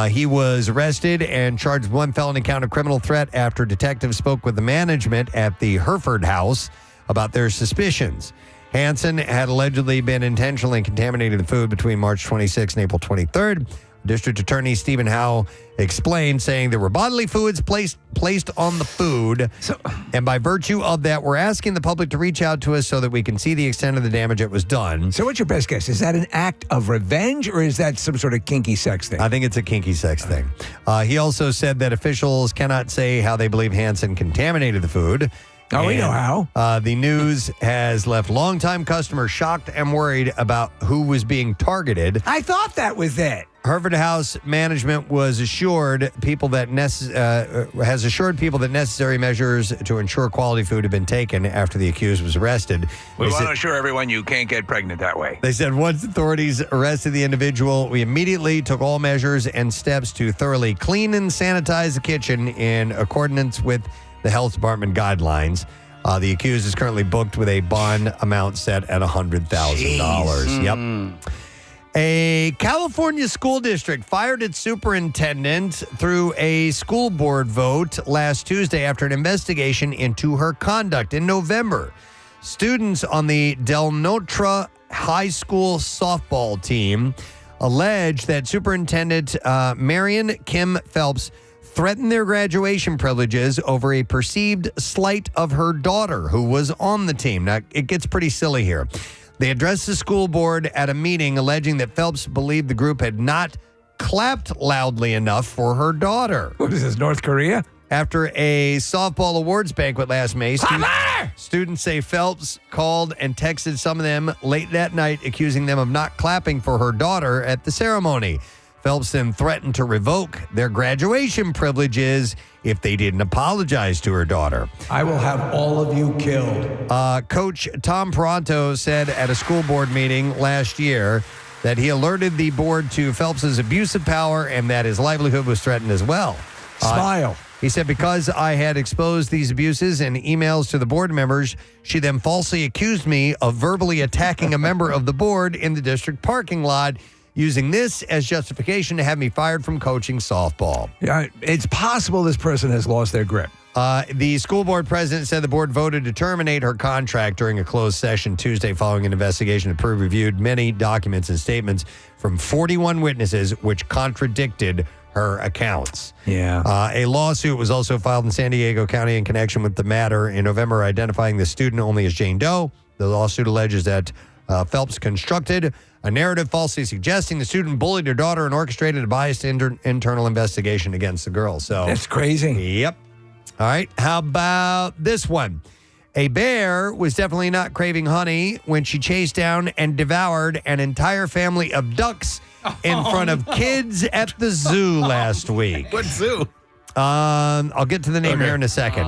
He was arrested and charged with one felony count of criminal threat after detectives spoke with the management at the Hereford House about their suspicions. Hansen had allegedly been intentionally contaminating the food between March 26th and April 23rd. District Attorney Stephen Howe explained, saying there were bodily fluids placed on the food. And by virtue of that, we're asking the public to reach out to us so that we can see the extent of the damage that was done. So what's your best guess? Is that an act of revenge or is that some sort of kinky sex thing? I think it's a kinky sex thing. He also said that officials cannot say how they believe Hansen contaminated the food. Oh, we know how. The news has left longtime customers shocked and worried about who was being targeted. I thought that was it. Hereford House management was assured people that necessary measures to ensure quality food have been taken after the accused was arrested. We want to assure everyone you can't get pregnant that way. They said once authorities arrested the individual, we immediately took all measures and steps to thoroughly clean and sanitize the kitchen in accordance with the health department guidelines. The accused is currently booked with a bond amount set at $100,000. Yep. A California school district fired its superintendent through a school board vote last Tuesday after an investigation into her conduct in November. Students on the Del Norte High School softball team allege that Superintendent Marion Kim Phelps threatened their graduation privileges over a perceived slight of her daughter who was on the team. Now, it gets pretty silly here. They addressed the school board at a meeting alleging that Phelps believed the group had not clapped loudly enough for her daughter. What is this, North Korea? After a softball awards banquet last May, students say Phelps called and texted some of them late that night, accusing them of not clapping for her daughter at the ceremony. Phelps then threatened to revoke their graduation privileges if they didn't apologize to her daughter. I will have all of you killed. Coach Tom Peranto said at a school board meeting last year that he alerted the board to Phelps's abuse of power and that his livelihood was threatened as well. Smile. He said, because I had exposed these abuses in emails to the board members, she then falsely accused me of verbally attacking a member of the board in the district parking lot, using this as justification to have me fired from coaching softball. Yeah, it's possible this person has lost their grip. The school board president said the board voted to terminate her contract during a closed session Tuesday following an investigation that reviewed many documents and statements from 41 witnesses which contradicted her accounts. Yeah. A lawsuit was also filed in San Diego County in connection with the matter in November, identifying the student only as Jane Doe. The lawsuit alleges that Phelps constructed a narrative falsely suggesting the student bullied her daughter and orchestrated a biased internal investigation against the girl. So that's crazy. Yep. All right. How about this one? A bear was definitely not craving honey when she chased down and devoured an entire family of ducks in front of kids at the zoo last week. What zoo? I'll get to the name here in a second.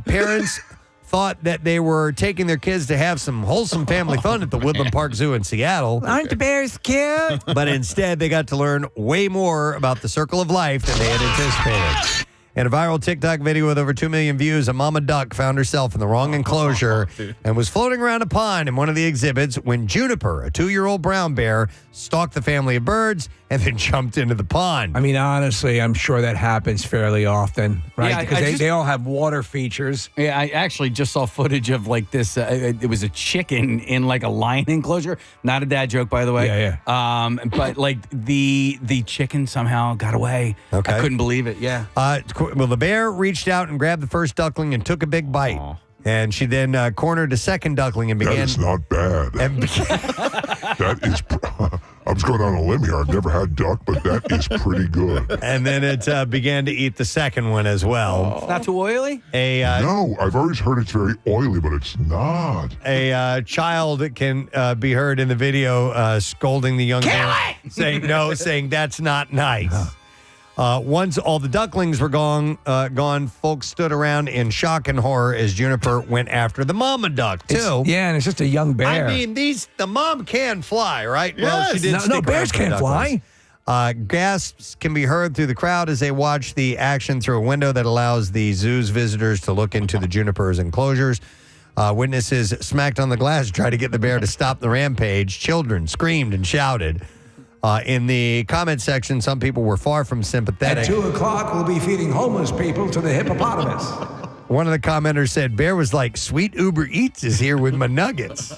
Parents thought that they were taking their kids to have some wholesome family fun at the Woodland Park Zoo in Seattle. Aren't the bears cute? But instead, they got to learn way more about the circle of life than they had anticipated. In a viral TikTok video with over 2 million views, a mama duck found herself in the wrong enclosure and was floating around a pond in one of the exhibits when Juniper, a 2-year-old brown bear, stalked the family of birds and then jumped into the pond. I mean, honestly, I'm sure that happens fairly often, right? Yeah, because they all have water features. Yeah, I actually just saw footage of like this. It was a chicken in like a lion enclosure. Not a dad joke, by the way. Yeah. But like the chicken somehow got away. Okay. I couldn't believe it. Yeah. Well, the bear reached out and grabbed the first duckling and took a big bite. Aww. And she then cornered a second duckling and began... That is not bad. That is... I'm just going on a limb here. I've never had duck, but that is pretty good. And then it began to eat the second one as well. It's not too oily? No, I've always heard it's very oily, but it's not. A child can be heard in the video scolding the young bear, saying that's not nice. Once all the ducklings were gone, folks stood around in shock and horror as Juniper went after the mama duck, too. And it's just a young bear. I mean, the mom can fly, right? Yes. Well, she did No, bears can't fly. Gasps can be heard through the crowd as they watch the action through a window that allows the zoo's visitors to look into the Juniper's enclosures. Witnesses smacked on the glass to try to get the bear to stop the rampage. Children screamed and shouted. In the comment section, some people were far from sympathetic. At 2 o'clock, we'll be feeding homeless people to the hippopotamus. One of the commenters said, Bear was like, sweet Uber Eats is here with my nuggets.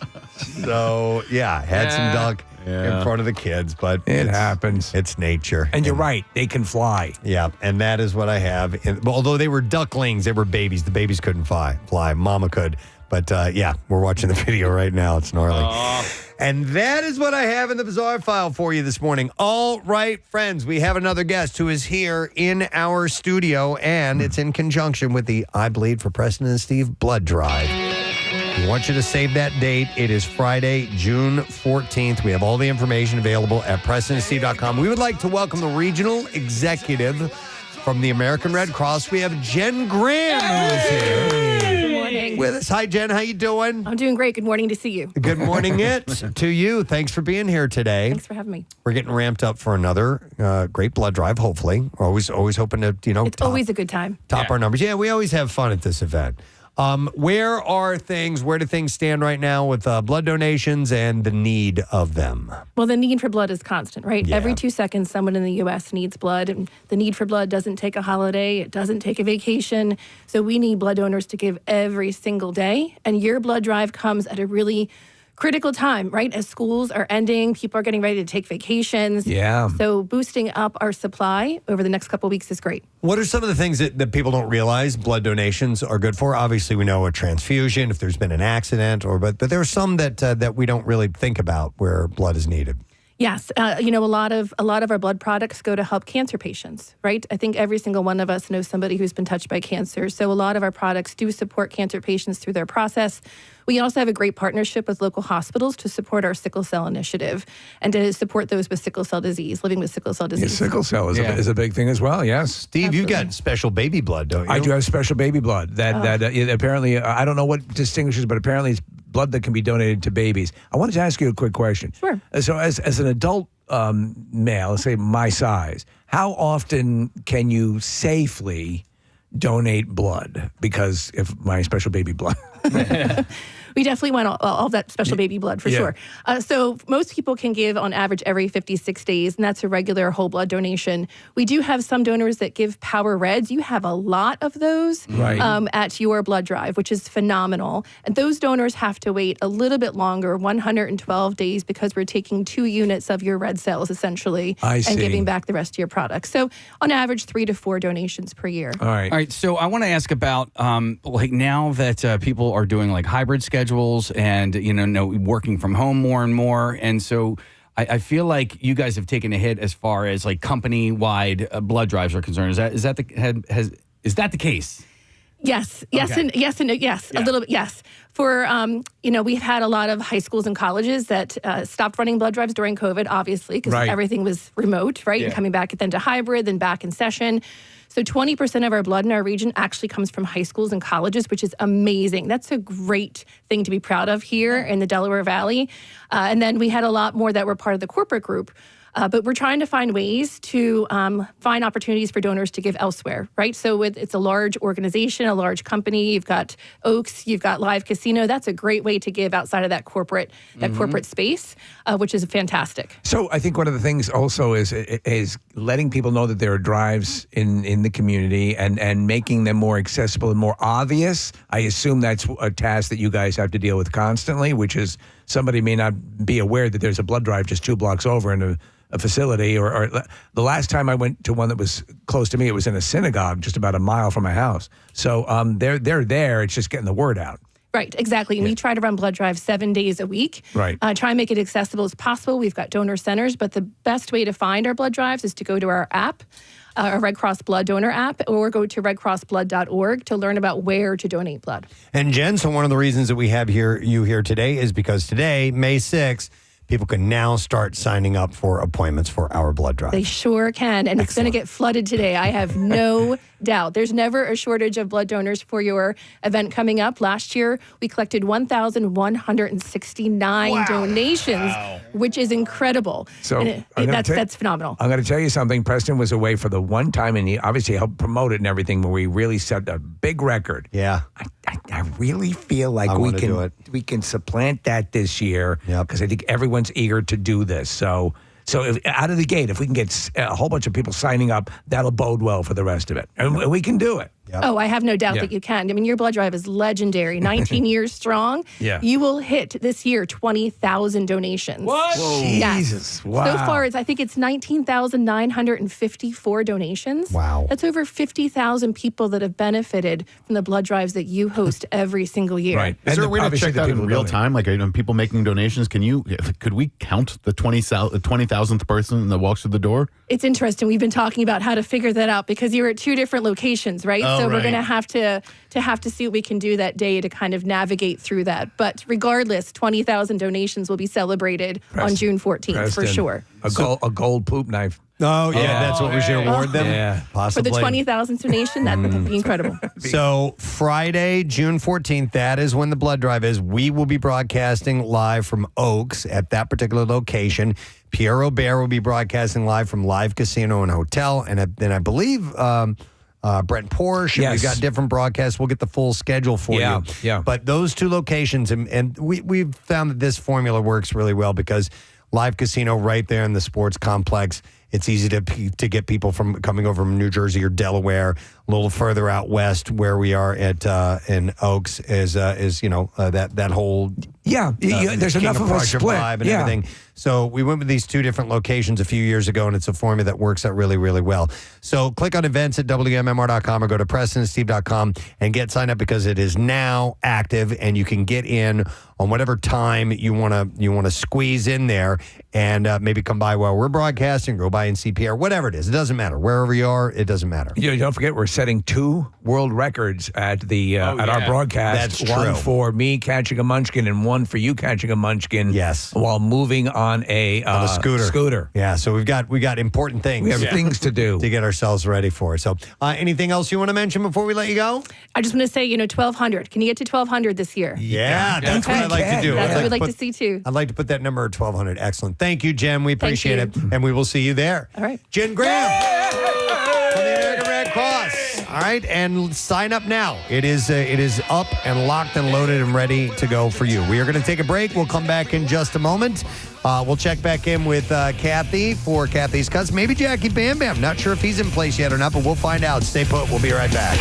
So, yeah, had some duck in front of the kids, but it happens. It's nature. And you're right, they can fly. Yeah, and that is what I have. Although they were ducklings, they were babies. The babies couldn't fly. Mama could. But, yeah, we're watching the video right now. It's gnarly. And that is what I have in the Bizarre File for you this morning. All right, friends, we have another guest who is here in our studio, and it's in conjunction with the I Bleed for Preston and Steve blood drive. We want you to save that date. It is Friday, June 14th. We have all the information available at PrestonandSteve.com. We would like to welcome the regional executive from the American Red Cross. We have Jen Graham who is here. With us. Hi, Jen. How you doing? I'm doing great. Good morning to see you. Good morning to you. Thanks for being here today. Thanks for having me. We're getting ramped up for another great blood drive, hopefully. We're always hoping to, It's always a good time. Top our numbers. Yeah, we always have fun at this event. Where do things stand right now with blood donations and the need of them? Well, the need for blood is constant, right? Yeah. Every 2 seconds, someone in the U.S. needs blood. And the need for blood doesn't take a holiday. It doesn't take a vacation. So we need blood donors to give every single day. And your blood drive comes at a really critical time, right? As schools are ending, people are getting ready to take vacations. Yeah. So boosting up our supply over the next couple of weeks is great. What are some of the things that people don't realize blood donations are good for? Obviously, we know a transfusion, if there's been an accident, but there are some that we don't really think about where blood is needed. Yes, a lot of our blood products go to help cancer patients, right? I think every single one of us knows somebody who's been touched by cancer. So a lot of our products do support cancer patients through their process. We also have a great partnership with local hospitals to support our sickle cell initiative and to support those with sickle cell disease, living with sickle cell disease. Yeah, sickle cell is a big thing as well, yes. Steve, Absolutely. You've got special baby blood, don't you? I do have special baby blood that apparently, I don't know what distinguishes, but apparently it's blood that can be donated to babies. I wanted to ask you a quick question. Sure. So as an adult male, let's say my size, how often can you safely donate blood? Because if my special baby blood... We definitely want all of that special baby blood for sure. So most people can give on average every 56 days, and that's a regular whole blood donation. We do have some donors that give power reds. You have a lot of those at your blood drive, which is phenomenal. And those donors have to wait a little bit longer, 112 days, because we're taking 2 units of your red cells essentially and giving back the rest of your products. So on average, 3 to 4 donations per year. All right. So I want to ask about like now that people are doing like hybrid schedules and, working from home more and more. And so I feel like you guys have taken a hit as far as like company-wide blood drives are concerned. Is that the case? Yes, Okay. yes, a little bit, yes. For, we've had a lot of high schools and colleges that stopped running blood drives during COVID, obviously, because everything was remote, right? And coming back then to hybrid, then back in session. So 20% of our blood in our region actually comes from high schools and colleges, which is amazing. That's a great thing to be proud of here in the Delaware Valley. And then we had a lot more that were part of the corporate group. But we're trying to find ways to find opportunities for donors to give elsewhere, right? So it's a large organization, a large company. You've got Oaks, you've got Live Casino. That's a great way to give outside of that corporate space, which is fantastic. So I think one of the things also is letting people know that there are drives in the community and making them more accessible and more obvious. I assume that's a task that you guys have to deal with constantly, which is somebody may not be aware that there's a blood drive just 2 blocks over in a facility, or the last time I went to one that was close to me, it was in a synagogue just about a mile from my house. So they're there. It's just getting the word out. Right, exactly. And we try to run blood drives 7 days a week. Right. Try and make it accessible as possible. We've got donor centers, but the best way to find our blood drives is to go to our app, our Red Cross Blood Donor app, or go to redcrossblood.org to learn about where to donate blood. And Jen, so one of the reasons that we have you here today is because today, May 6th, people can now start signing up for appointments for our blood drive. They sure can, and it's going to get flooded today. I have no doubt. There's never a shortage of blood donors for your event coming up. Last year, we collected 1,169 donations, which is incredible. So and that's phenomenal. I'm going to tell you something. Preston was away for the one time, and he obviously helped promote it and everything, but we really set a big record. Yeah. I really feel like we can supplant that this year because I think everyone's eager to do this. So out of the gate, if we can get a whole bunch of people signing up, that'll bode well for the rest of it. And we can do it. Yep. Oh, I have no doubt that you can. I mean, your blood drive is legendary, 19 years strong. Yeah. You will hit this year 20,000 donations. What? Yes. Wow. So far, I think it's 19,954 donations. Wow. That's over 50,000 people that have benefited from the blood drives that you host every single year. Right. Is there a way to obviously check the that in people real donate. time? Like people making donations, could we count the 20,000th person that walks through the door? It's interesting. We've been talking about how to figure that out because you're at 2 different locations, right? Oh, so we're right. going to have to see what we can do that day to kind of navigate through that. But regardless, 20,000 donations will be celebrated on June 14th for Preston, sure. A gold poop knife. Oh, yeah, that's what we should award them. Yeah. Possibly. For the 20,000th donation, that would be incredible. So Friday, June 14th, that is when the blood drive is. We will be broadcasting live from Oaks at that particular location. Pierre Robert will be broadcasting live from Live Casino and Hotel. And then I believe Brent Porsche. Yes. We've got different broadcasts. We'll get the full schedule for you. Yeah. But those 2 locations, and we've found that this formula works really well because Live Casino right there in the sports complex. It's easy to get people from coming over from New Jersey or Delaware. A little further out west, where we are at in Oaks, is that whole there's King enough of a Prussia split vibe and everything. So we went with these 2 different locations a few years ago, and it's a formula that works out really, really well. So click on events at WMMR.com or go to PrestonandSteve.com and get signed up because it is now active, and you can get in on whatever time you want to squeeze in there, and maybe come by while we're broadcasting, go by and see Pierre, whatever it is. It doesn't matter. Wherever you are, it doesn't matter. Don't forget, we're setting 2 world records at our broadcast. That's one true. for me catching a munchkin and one for you catching a munchkin. Yes. While moving on a scooter. Yeah, so we got important things. We have things to do to get ourselves ready for it. So anything else you want to mention before we let you go? I just want to say, 1,200. Can you get to 1,200 this year? Yeah, that's what I'd like to do. That's what we'd like to see, too. I'd like to put that number at 1,200. Excellent. Thank you, Jen. We appreciate it. And we will see you there. All right. Jen Graham from the American Red Cross. All right, and sign up now. It is up and locked and loaded and ready to go for you. We are going to take a break. We'll come back in just a moment. We'll check back in with Kathy for Kathy's Cuts. Maybe Jackie Bam Bam. Not sure if he's in place yet or not, but we'll find out. Stay put. We'll be right back.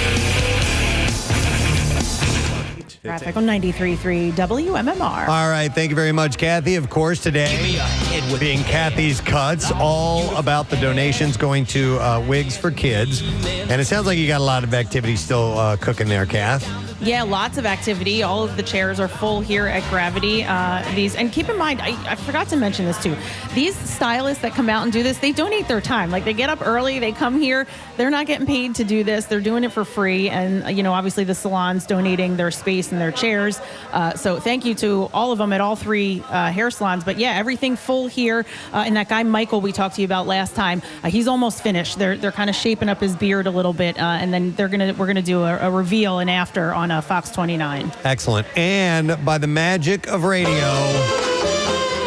Traffic on 93.3 WMMR. All right. Thank you very much, Kathy. Of course, today being Kathy's Cuts, all about the donations going to Wigs for Kids. And it sounds like you got a lot of activity still cooking there, Kath. Yeah, lots of activity. All of the chairs are full here at Gravity. And keep in mind, I forgot to mention this too. These stylists that come out and do this, they donate their time. Like, they get up early, they come here. They're not getting paid to do this. They're doing it for free. And, obviously the salon's donating their space and their chairs. So thank you to all of them at all three hair salons. But yeah, everything full here. And that guy Michael we talked to you about last time, he's almost finished. They're kind of shaping up his beard a little bit, and then we're gonna do a reveal and after on Fox 29. Excellent. And by the magic of radio,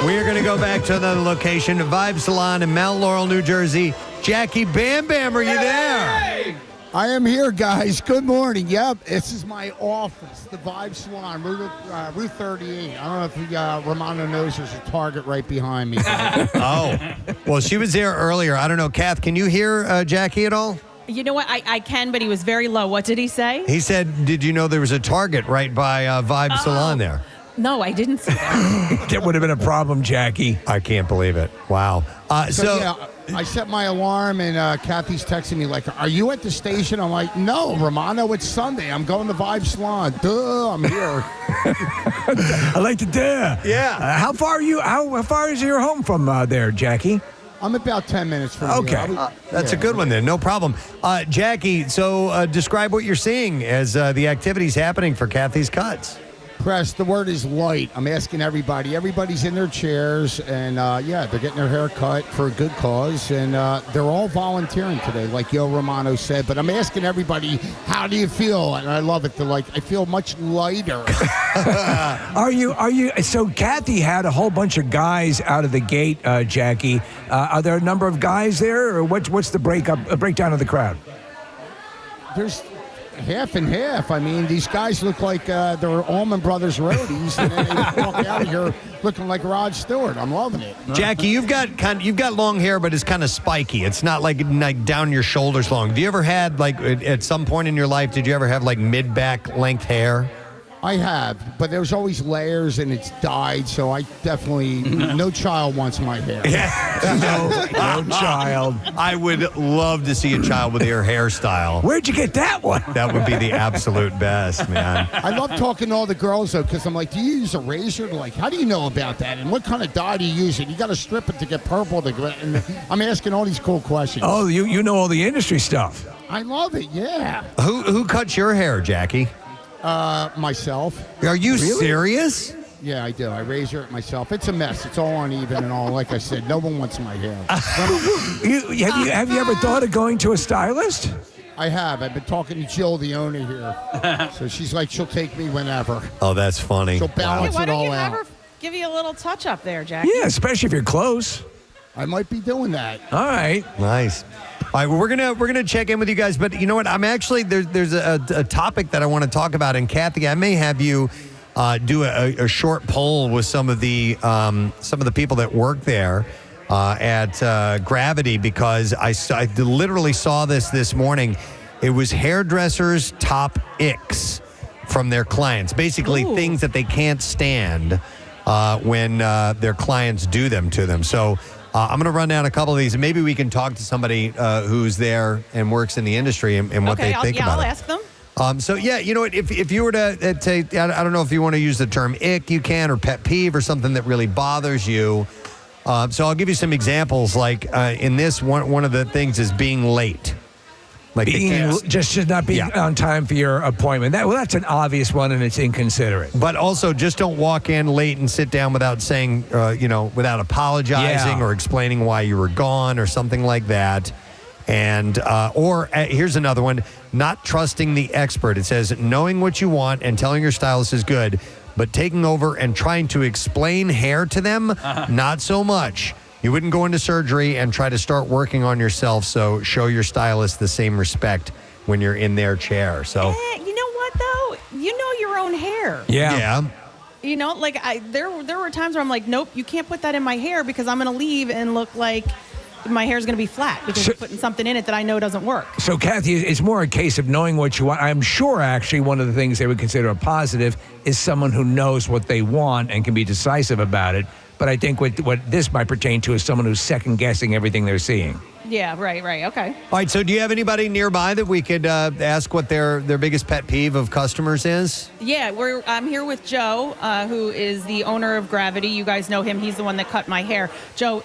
we're going to go back to another location, Vibe Salon in Mount Laurel, New Jersey. Jackie Bam Bam, are you there? I am here, guys. Good morning. Yep, this is my office, the Vibe Salon, Route 38. I don't know if Romano knows there's a Target right behind me. Oh, well, she was there earlier. I don't know. Kath, can you hear Jackie at all? You know what? I can, but he was very low. What did he say? He said, did you know there was a Target right by Vibe Salon there? No, I didn't see that. That would have been a problem, Jackie. I can't believe it. Wow. Yeah, I set my alarm, and Kathy's texting me like, are you at the station? I'm like, no, Romano, it's Sunday. I'm going to Vibe Salon. Duh, I'm here. I like the duh. Yeah. How far are you? How far is your home from there, Jackie? I'm about 10 minutes from here. Okay. That's a good one then. No problem. Jackie, so describe what you're seeing as the activities happening for Kathy's Cuts. Press, the word is light. I'm asking everybody. Everybody's in their chairs, and they're getting their hair cut for a good cause, and they're all volunteering today, like Yo Romano said. But I'm asking everybody, how do you feel? And I love it. They're like, I feel much lighter. Are you? So Kathy had a whole bunch of guys out of the gate, Jackie. Are there a number of guys there, or what's the breakdown of the crowd? There's half and half. I mean, these guys look like they're Allman Brothers roadies, and then they walk out of here looking like Rod Stewart. I'm loving it. Jackie, you've got long hair, but it's kind of spiky. It's not like down your shoulders long. Have you ever had, like, at some point in your life, did you ever have like mid-back length hair? I have, but there's always layers, and it's dyed, so I definitely, no child wants my hair. No child. I would love to see a child with your hairstyle. Where'd you get that one? That would be the absolute best, man. I love talking to all the girls, though, because I'm like, do you use a razor? They're like, how do you know about that? And what kind of dye do you use? And you got to strip it to get purple. And I'm asking all these cool questions. Oh, you know all the industry stuff. I love it, yeah. Who cuts your hair, Jackie? Myself. Are you serious? Yeah, I do. I razor it myself. It's a mess. It's all uneven and all. Like I said, no one wants my hair. Have you ever thought of going to a stylist? I have. I've been talking to Jill, the owner here. So she's like, she'll take me whenever. Oh, that's funny. She'll balance Why it don't all you have out. her give you a little touch up there, Jackie? Yeah, especially if you're close. I might be doing that. All right. Nice. All right, well, we're gonna check in with you guys, but you know what? I'm actually there's a topic that I want to talk about, and Kathy, I may have you do a short poll with some of the people that work there at Gravity, because I literally saw this morning. It was hairdressers' top icks from their clients, basically things that they can't stand when their clients do them to them. So. I'm going to run down a couple of these, and maybe we can talk to somebody who's there and works in the industry and what they think about I'll it. ask them. So, yeah, you know what? If you were to say, I don't know if you want to use the term ick, you can, or pet peeve, or something that really bothers you. So I'll give you some examples. Like in this, one of the things is being late. Like just not being on time for your appointment. That's an obvious one, and it's inconsiderate. But also, just don't walk in late and sit down without saying, without apologizing or explaining why you were gone or something like that. And here's another one: not trusting the expert. It says knowing what you want and telling your stylist is good, but taking over and trying to explain hair to them, not so much. You wouldn't go into surgery and try to start working on yourself, so show your stylist the same respect when you're in their chair. So, you know what, though? You know your own hair. Yeah. You know, like there were times where I'm like, nope, you can't put that in my hair because I'm going to leave and look like my hair's going to be flat because you're putting something in it that I know doesn't work. So, Kathy, it's more a case of knowing what you want. I'm sure, actually, one of the things they would consider a positive is someone who knows what they want and can be decisive about it. But I think what this might pertain to is someone who's second guessing everything they're seeing. Yeah, right, okay. All right, so do you have anybody nearby that we could ask what their biggest pet peeve of customers is? Yeah, I'm here with Joe, who is the owner of Gravity. You guys know him. He's the one that cut my hair. Joe,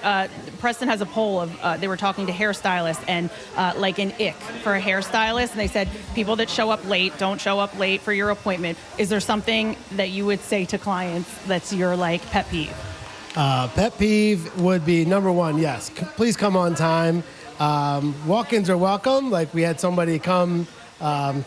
Preston has a poll of, they were talking to hairstylists and like an ick for a hairstylist. And they said, people that show up late, don't show up late for your appointment. Is there something that you would say to clients that's your like pet peeve? Pet peeve would be number one, yes. Please come on time. Walk-ins are welcome. Like we had somebody come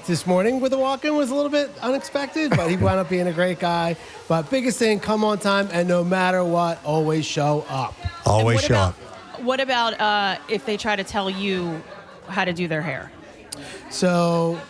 this morning with a walk-in, was a little bit unexpected, but he wound up being a great guy. But biggest thing, come on time, and no matter what, always show up. Always show up. What about if they try to tell you how to do their hair? So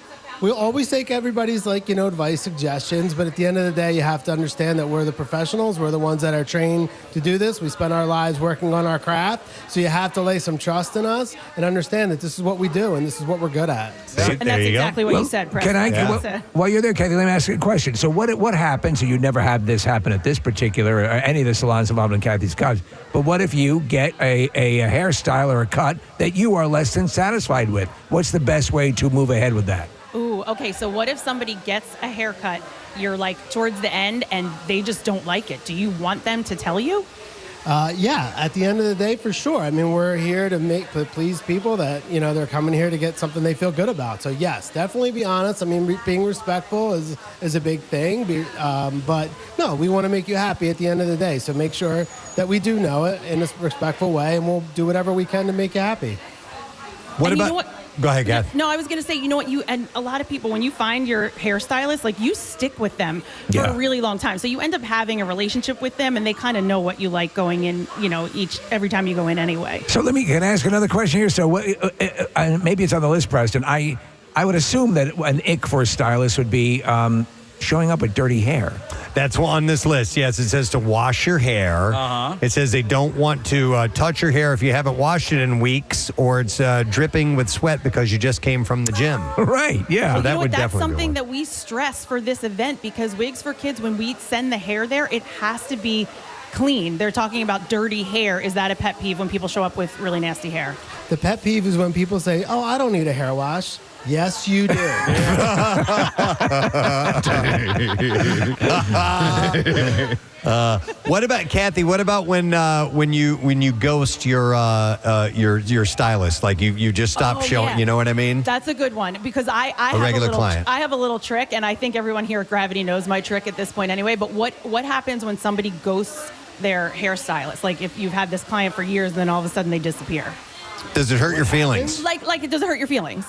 we'll always take everybody's advice, suggestions, but at the end of the day, you have to understand that we're the professionals. We're the ones that are trained to do this. We spend our lives working on our craft. So you have to lay some trust in us and understand that this is what we do and this is what we're good at. And that's exactly what you said, Preston. While you're there, Kathy, let me ask you a question. So what happens, and you never have this happen at this particular, or any of the salons involved in Kathy's cuts, but what if you get a hairstyle or a cut that you are less than satisfied with? What's the best way to move ahead with that? Ooh, okay. So what if somebody gets a haircut, you're like towards the end, and they just don't like it? Do you want them to tell you? Yeah, at the end of the day, for sure. I mean, we're here to please people that, they're coming here to get something they feel good about. So yes, definitely be honest. I mean, being respectful is a big thing. But no, we want to make you happy at the end of the day. So make sure that we do know it in a respectful way, and we'll do whatever we can to make you happy. What about... Go ahead, Kath. No, I was going to say, and a lot of people, when you find your hairstylist, like you stick with them for a really long time. So you end up having a relationship with them and they kind of know what you like going in, every time you go in anyway. So can I ask another question here? So maybe it's on the list, Preston. I would assume that an ick for a stylist would be showing up with dirty hair. That's on this list. Yes, it says to wash your hair. It says they don't want to touch your hair if you haven't washed it in weeks, or it's dripping with sweat because you just came from the gym. Right, yeah. So that would that's definitely something that we stress for this event, because Wigs for Kids, when we send the hair there, it has to be clean. They're talking about dirty hair. Is that a pet peeve when people show up with really nasty hair? The pet peeve is when people say, "Oh, I don't need a hair wash." Yes, you do. What about Kathy? What about when you ghost your stylist? Like you just stop showing. Yeah. You know what I mean? That's a good one, because I A regular client. I have a little trick, and I think everyone here at Gravity knows my trick at this point anyway. But what happens when somebody ghosts their hairstylist? Like if you've had this client for years, then all of a sudden they disappear. Does it hurt your feelings? Like it doesn't hurt your feelings.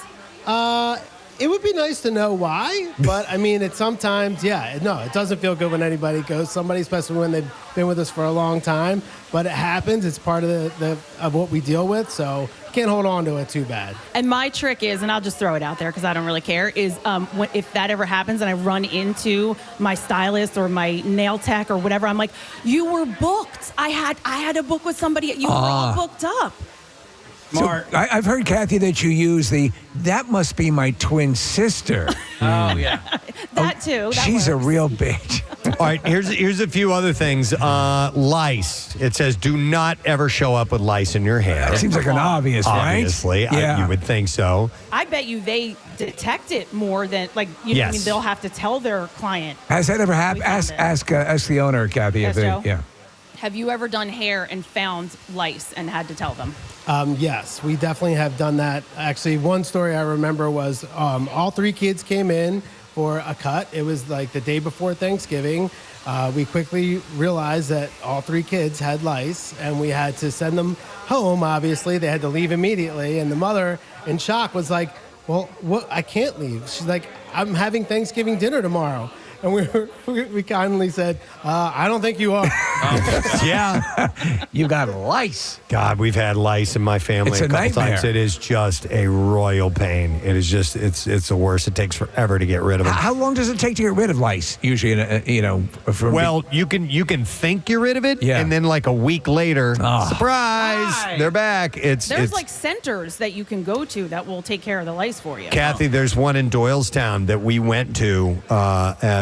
It would be nice to know why, but I mean, it doesn't feel good when anybody goes somebody, especially when they've been with us for a long time. But it happens; it's part of of what we deal with, so can't hold on to it too bad. And my trick is, and I'll just throw it out there because I don't really care, is if that ever happens and I run into my stylist or my nail tech or whatever, I'm like, "You were booked. I had a book with somebody. You were all booked up." So I've heard, Kathy, that you use that must be my twin sister. Oh, yeah. That too. That She's works. a real bitch. All right, here's a few other things. Lice. It says do not ever show up with lice in your hair. Seems like an obvious, right? Obviously, you would think so. I bet you they detect it more than I mean, they'll have to tell their client. Has that ever happened? Ask the owner, Kathy. Yes, Joe? Yeah. Have you ever done hair and found lice and had to tell them? Yes, we definitely have done that. Actually, one story I remember was all three kids came in for a cut. It was like the day before Thanksgiving. We quickly realized that all three kids had lice, and we had to send them home. Obviously, they had to leave immediately, and the mother, in shock, was like, "Well, what? I can't leave." She's like, "I'm having Thanksgiving dinner tomorrow." And we kindly said, "I don't think you are." Yeah. You got lice. God, we've had lice in my family It's a a couple nightmare. times. It is just a royal pain. It is just it's the worst. It takes forever to get rid of them. How long does it take to get rid of lice? Usually, Well, you can think you're rid of it, Yeah. and then like a week later, surprise, Why? they're back. There's It's like centers that you can go to that will take care of the lice for you. Kathy, there's one in Doylestown that we went to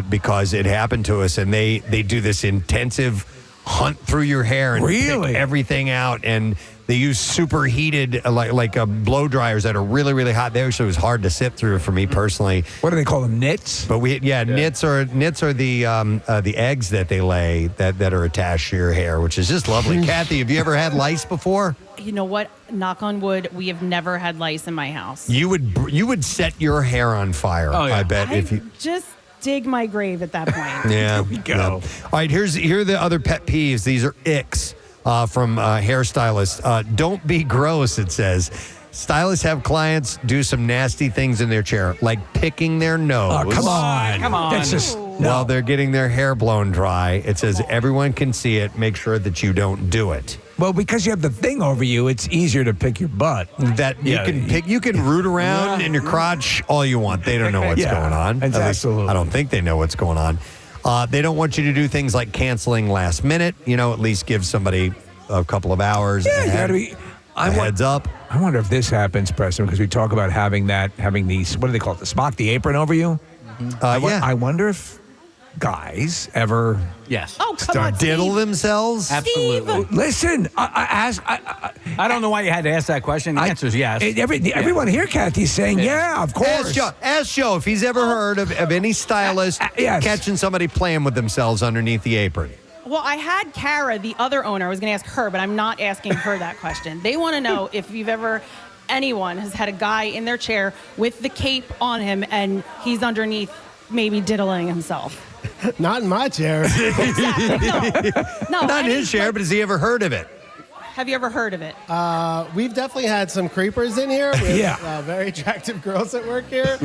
because it happened to us, and they do this intensive hunt through your hair and Really? pick everything out. And they use superheated, like blow dryers that are really, really hot. They actually was hard to sit through for me personally. What do they call them? Nits? But nits are the eggs that they lay that are attached to your hair, which is just lovely. Kathy, have you ever had lice before? You know what? Knock on wood, we have never had lice in my house. You would set your hair on fire. I bet if you. Just dig my grave at that point. Yeah. Here we go. Yeah. All right, here are the other pet peeves. These are icks from hairstylists. Don't be gross, it says. Stylists have clients do some nasty things in their chair, like picking their nose. Oh, come on. Come on. That's just, While they're getting their hair blown dry. It says everyone can see it. Make sure that you don't do it. well, because you have the thing over you, it's easier to pick your butt. That you can root around in your crotch all you want. They don't know what's going on. It's At least absolutely. I don't think they know what's going on. They don't want you to do things like canceling last minute. At least give somebody a couple of hours. Yeah, you gotta be. Heads up. I wonder if this happens, Preston, because we talk about having these, what do they call it, the smock, the apron over you? I wonder if guys ever diddle themselves? Absolutely. Listen, I don't know why you had to ask that question. The answer is yes. Everyone here, Kathy's saying, yeah, of course. Ask Joe if he's ever heard of any stylist catching somebody playing with themselves underneath the apron. Well, I had Kara, the other owner. I was going to ask her, but I'm not asking her that question. They want to know if anyone has had a guy in their chair with the cape on him and he's underneath maybe diddling himself. Not in my chair. Exactly. No, Not in his chair, but has he ever heard of it? Have you ever heard of it? We've definitely had some creepers in here with Yeah. very attractive girls that work here.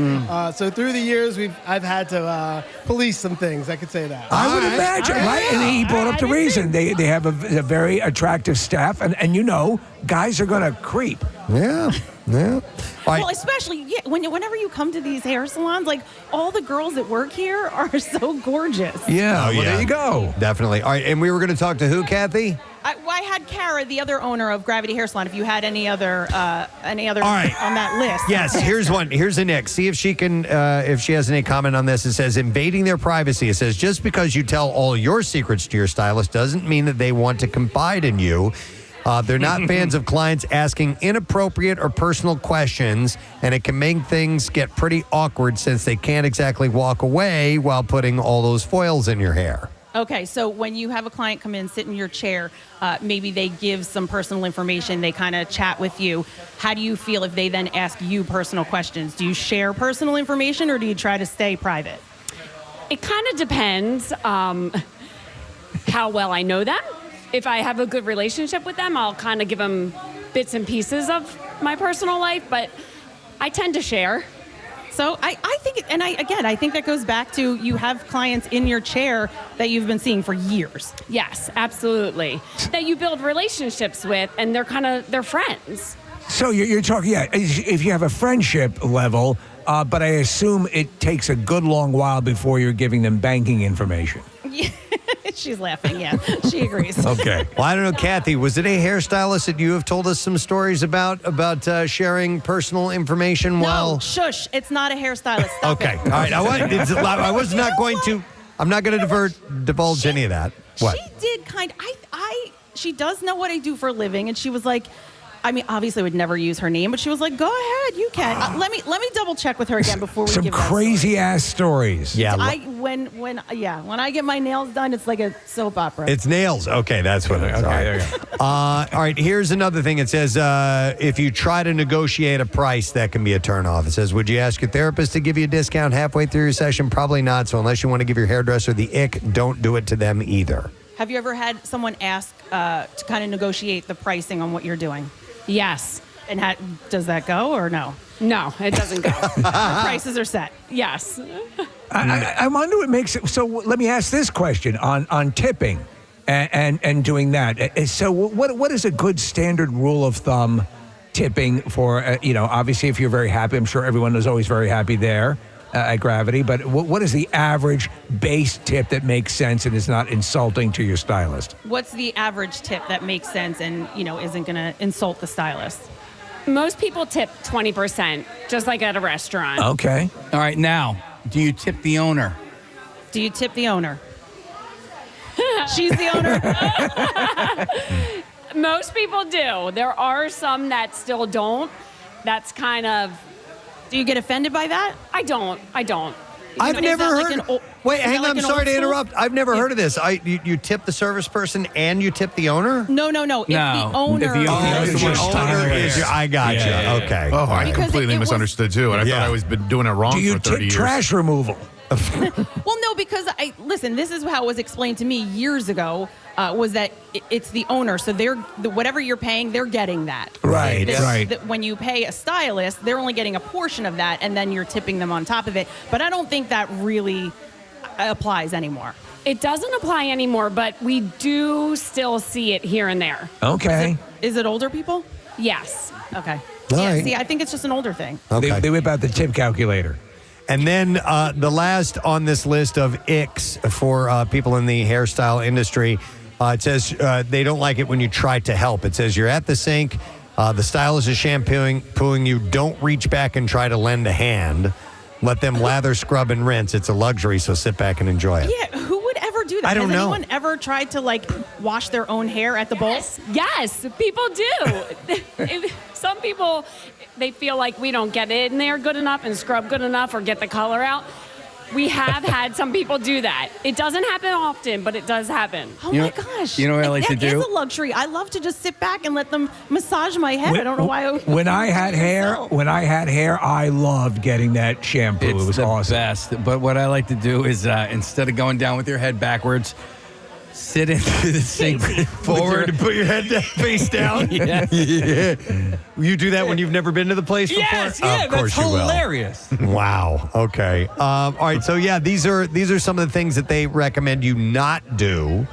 So through the years, I've had to police some things. I could say that. I would imagine, right? And he brought up the reason. They have a very attractive staff, and guys are going to creep. Yeah. Well, especially whenever you come to these hair salons, like all the girls that work here are so gorgeous. Yeah, there you go. Definitely. All right, and we were going to talk to who, Kathy? I had Kara, the other owner of Gravity Hair Salon. If you had any other on that list. Yes, here's one. Here's the next. See if she can, if she has any comment on this. It says invading their privacy. It says just because you tell all your secrets to your stylist doesn't mean that they want to confide in you. They're not fans of clients asking inappropriate or personal questions, and it can make things get pretty awkward since they can't exactly walk away while putting all those foils in your hair. Okay, so when you have a client come in, sit in your chair, maybe they give some personal information, they kind of chat with you. How do you feel if they then ask you personal questions? Do you share personal information or do you try to stay private? It kind of depends how well I know them. If I have a good relationship with them, I'll kind of give them bits and pieces of my personal life, but I tend to share. So I think, I think that goes back to you have clients in your chair that you've been seeing for years. Yes, absolutely. That you build relationships with, and they're friends. So you're talking, if you have a friendship level, but I assume it takes a good long while before you're giving them banking information. She's laughing. Yeah, she agrees. Okay. Well, I don't know, Kathy, was it a hairstylist that you have told us some stories about sharing personal information No, shush. It's not a hairstylist. Stop Okay. it. All right. I'm not going to divulge any of that. What? She did she does know what I do for a living, and she was like, obviously I would never use her name, but she was like, go ahead, you can. Let me double check with her again before we Some give that crazy ass stories. Yeah. When I get my nails done, it's like a soap opera. It's nails. Okay, that's what it is. Okay, there you go. All right, here's another thing. It says, if you try to negotiate a price, that can be a turnoff. It says, would you ask your therapist to give you a discount halfway through your session? Probably not. So unless you want to give your hairdresser the ick, don't do it to them either. Have you ever had someone ask to kind of negotiate the pricing on what you're doing? Yes. And does that go or no? No, it doesn't go. The prices are set. Yes. I wonder what makes it. So let me ask this question on tipping and doing that. So what is a good standard rule of thumb tipping for, obviously if you're very happy, I'm sure everyone is always very happy there at Gravity, but what is the average base tip that makes sense and is not insulting to your stylist? What's the average tip that makes sense and, isn't going to insult the stylist? Most people tip 20%, just like at a restaurant. Okay. All right, now, do you tip the owner? Do you tip the owner? She's the owner. Most people do. There are some that still don't. That's kind of. Do you get offended by that? I don't. I've never heard. Wait, hang on. I'm an sorry old to school? interrupt. I've never heard of this. You tip the service person and you tip the owner? No. If the owner, If the owner is your, I got you. Okay. Oh, I Because completely it was- misunderstood too, and I thought I was been doing it wrong Do you for 30 tip years. trash removal? Well, no, because listen. This is how it was explained to me years ago. Was that it's the owner, so whatever you're paying, they're getting that. Right, right. When you pay a stylist, they're only getting a portion of that, and then you're tipping them on top of it. But I don't think that really applies anymore. It doesn't apply anymore, but we do still see it here and there. Okay. Is it older people? Yes. Okay. All Yeah, right. see, I think it's just an older thing. Okay. They whip out the tip calculator. And then the last on this list of icks for people in the hairstyle industry, it says they don't like it when you try to help. It says you're at the sink, the stylist is shampooing you. Don't reach back and try to lend a hand. Let them lather, scrub, and rinse. It's a luxury, so sit back and enjoy it. Yeah, who would ever do that? I don't Has know. anyone ever tried to wash their own hair at the bowl? Yes, people do. Some people, they feel like we don't get it in there good enough and scrub good enough or get the color out. We have had some people do that. It doesn't happen often, but it does happen. Oh my gosh. You know what I like to That do? is a luxury. I love to just sit back and let them massage my head. I don't know why. When I had hair, I loved getting that shampoo. It's it was the awesome. best. But what I like to do is instead of going down with your head backwards, sit into the sink Forward and put your head down, face down. Yes. Yeah. You do that when you've never been to the place before? Yes, yeah, Of course that's you will. hilarious. Wow. Okay. All right. So yeah, these are some of the things that they recommend you not do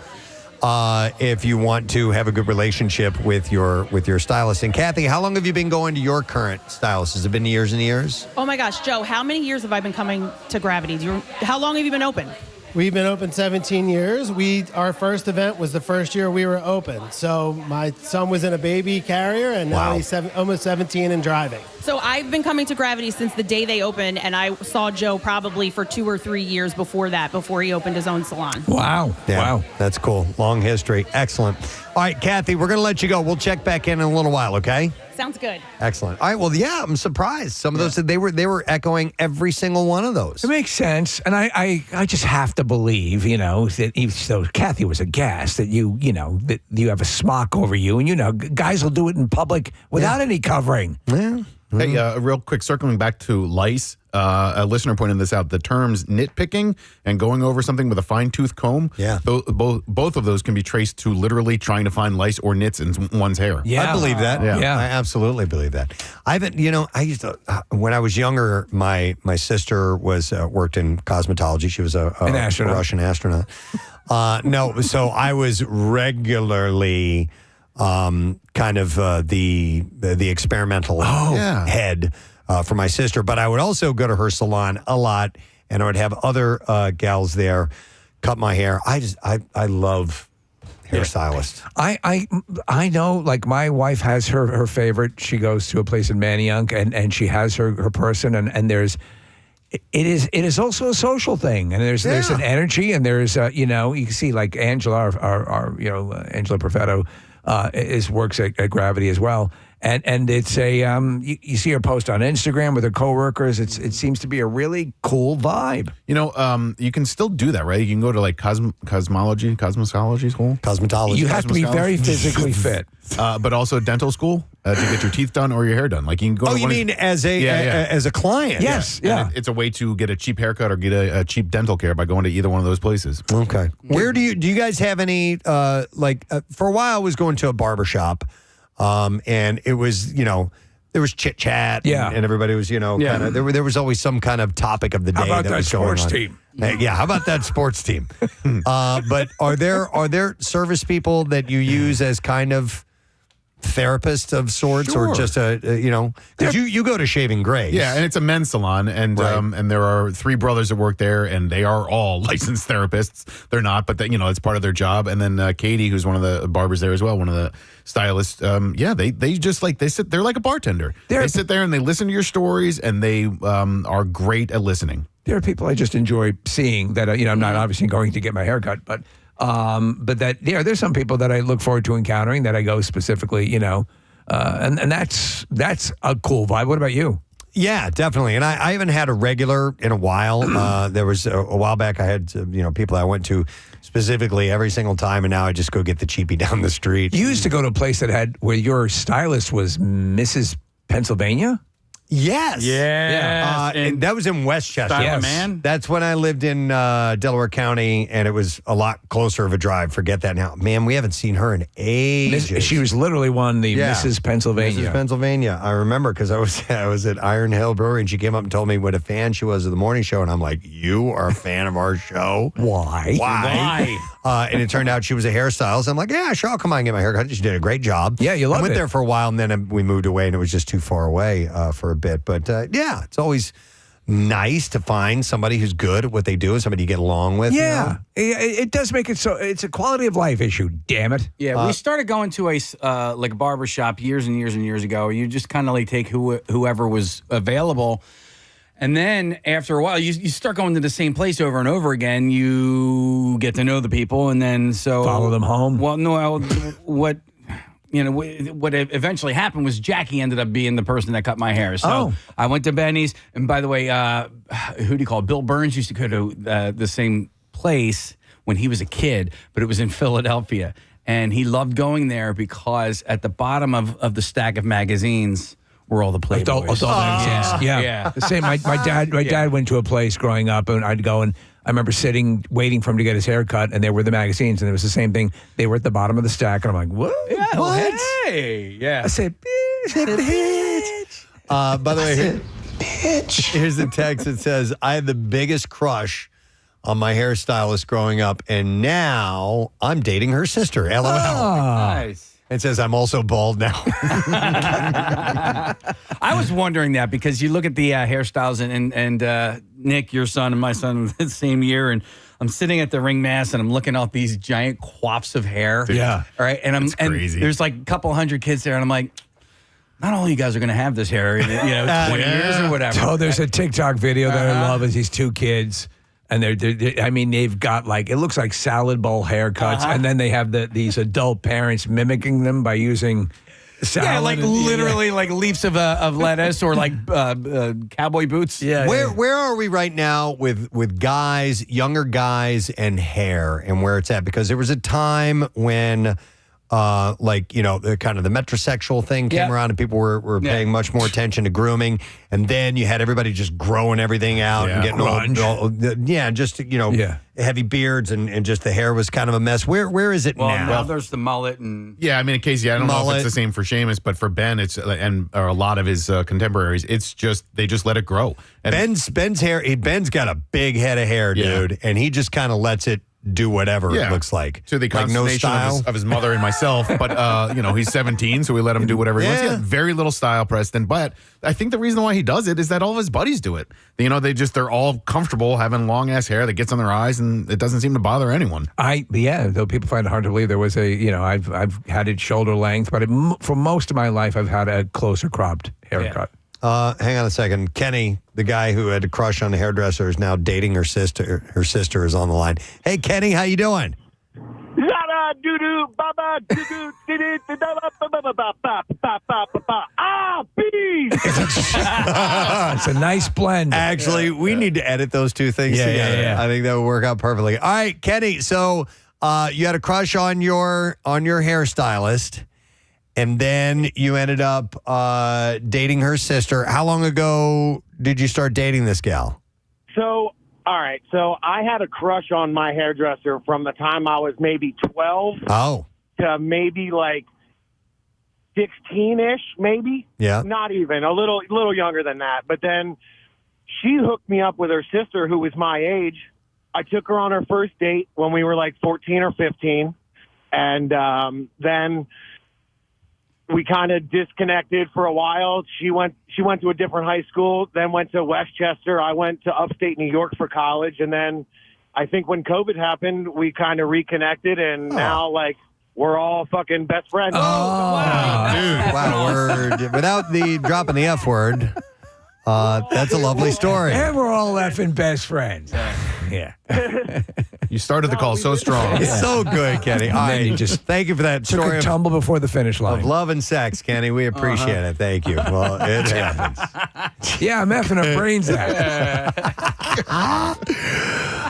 if you want to have a good relationship with your stylist. And Kathy, how long have you been going to your current stylist? Has it been years and years? Oh my gosh, Joe, how many years have I been coming to Gravity? How long have you been open? We've been open 17 years. Our first event was the first year we were open. So my son was in a baby carrier, and now he's almost 17 and driving. So I've been coming to Gravity since the day they opened, and I saw Joe probably for 2 or 3 years before he opened his own salon. Wow. Yeah, Wow. That's cool. Long history. Excellent. All right, Kathy, we're going to let you go. We'll check back in a little while, okay? Sounds good. Excellent. All right. Well, yeah, I'm surprised. Some of those they were echoing every single one of those. It makes sense, and I just have to believe, that even so, Kathy was aghast that that you have a smock over you, and guys will do it in public without any covering. Yeah. Hey, real quick, circling back to lice, a listener pointed this out. The terms nitpicking and going over something with a fine-tooth comb, both of those can be traced to literally trying to find lice or nits in one's hair. Yeah. I believe that. Yeah. I absolutely believe that. I haven't, I used to, when I was younger, my sister worked in cosmetology. She was an astronaut. Russian astronaut. No, so I was regularly kind of the experimental head for my sister, but I would also go to her salon a lot, and I would have other gals there cut my hair. I love hairstylists. I know, like my wife has her favorite. She goes to a place in Manayunk, and she has her person, and there's. It is also a social thing, and there's an energy, and there's you can see like Angela, our Angela Perfetto, works at Gravity as well, and it's a you see her post on Instagram with her coworkers. It seems to be a really cool vibe. You can still do that, right? You can go to like cosmetology school. Cosmetology. You have to be very physically fit, but also dental school to get your teeth done or your hair done. Like you can go. Oh, to you mean as a client? Yes, And it's a way to get a cheap haircut or get a cheap dental care by going to either one of those places. Okay. Where do you guys have any for a while I was going to a barbershop, and it was there was chit chat, and everybody was kind of there was always some kind of topic of the day. How about that that was going sports on. team? Yeah, how about that sports team? But are there service people that you use as kind of therapists of sorts, or just because you go to Shaving Grace? Yeah, and it's a men's salon, and and there are 3 brothers that work there, and they are all licensed therapists. They're not, but it's part of their job. And then Katie, who's one of the barbers there as well, one of the stylists. They just they're like a bartender. They sit there and they listen to your stories, and they are great at listening. There are people I just enjoy seeing that I'm not obviously going to get my hair cut, but But that, there's some people that I look forward to encountering that I go specifically, and that's a cool vibe. What about you? Yeah, definitely. And I haven't had a regular in a while. There was a while back I had people I went to specifically every single time, and now I just go get the cheapie down the street. You used to go to a place that had where your stylist was Mrs. Pennsylvania? Yes. Yeah. And that was in Westchester. Yes. Man. That's when I lived in Delaware County, and it was a lot closer of a drive. Forget that now. Man, we haven't seen her in ages. She was literally won the Mrs. Pennsylvania. Mrs. Pennsylvania. I remember because I was at Iron Hill Brewery, and she came up and told me what a fan she was of the morning show, and I'm like, you are a fan of our show? Why? And it turned out she was a hairstylist. I'm like, yeah, sure, I'll come on and get my hair cut. She did a great job. Yeah, you loved I went it. there for a while, and then we moved away, and it was just too far away for a bit. But yeah, it's always nice to find somebody who's good at what they do and somebody you get along with. Yeah, it does make it so. It's a quality of life issue. Damn it. Yeah, we started going to a like a barber shop years and years and years ago. You just kind of like take whoever was available. And then after a while, you start going to the same place over and over again. You get to know the people, and then follow them home. Well, no, what eventually happened was Jackie ended up being the person that cut my hair. So I went to Benny's, and by the way, who do you call it? Bill Burns used to go to the same place when he was a kid, but it was in Philadelphia, and he loved going there because at the bottom of the stack of magazines were all the Playboys. Adult magazines. Yeah. The same. My dad went to a place growing up, and I'd go, and I remember waiting for him to get his hair cut, and there were the magazines, and it was the same thing. They were at the bottom of the stack, and I'm like, what? Yeah, what? Hey, yeah. I said, bitch. By the way, here's the text that says, I had the biggest crush on my hairstylist growing up, and now I'm dating her sister. LOL. Nice. It says, I'm also bald now. I was wondering that because you look at the hairstyles and Nick, your son, and my son the same year, and I'm sitting at the ring mass and I'm looking at these giant coifs of hair. Yeah. All right. And crazy. There's like a couple hundred kids there, and I'm like, not all you guys are going to have this hair in 20 years or whatever. Oh, there's a TikTok video that I love. Is these two kids. And they've got it looks like salad bowl haircuts, and then they have these adult parents mimicking them by using salad. Yeah, like literally like leaves of lettuce or like cowboy boots. Yeah. Where are we right now with guys, younger guys, and hair, and where it's at? Because there was a time when the kind of the metrosexual thing came around, and people were paying much more attention to grooming, and then you had everybody just growing everything out and getting heavy beards, and just the hair was kind of a mess. Where is it now? Well, there's the mullet and I mean, Casey, I don't know if it's the same for Seamus, but for Ben, or a lot of his contemporaries, it's just they just let it grow. And Ben's hair, Ben's got a big head of hair, dude, and he just kind of lets it do whatever it looks like. To the consternation of his mother and myself. But, he's 17, so we let him do whatever he wants. He has very little style, Preston. But I think the reason why he does it is that all of his buddies do it. They're all comfortable having long-ass hair that gets on their eyes, and it doesn't seem to bother anyone. Though people find it hard to believe there was I've had it shoulder length, but for most of my life, I've had a closer cropped haircut. Hang on a second. Kenny, the guy who had a crush on the hairdresser, is now dating her sister. Her sister is on the line. Hey, Kenny, how you doing? It's a nice blend. Actually, we need to edit those two things together. Yeah. I think that would work out perfectly. All right, Kenny. So you had a crush on your hairstylist. And then you ended up dating her sister. How long ago did you start dating this gal? So I had a crush on my hairdresser from the time I was maybe 12 to maybe like 16-ish, maybe. Yeah. Not even, a little younger than that. But then she hooked me up with her sister, who was my age. I took her on her first date when we were like 14 or 15. And then we kind of disconnected for a while. She went to a different high school, then went to Westchester. I went to upstate New York for college. And then I think when COVID happened, we kind of reconnected, and now we're all fucking best friends. Oh, wow. Dude. Wow, word. Without the dropping the F word, that's a lovely story. And we're all effing best friends. Yeah. You started the call so strong. It's so good, Kenny. All right, you just thank you for that took story a tumble before the finish line. of love and sex, Kenny. We appreciate it. Thank you. Well, it happens. Yeah, I'm effing her brains out.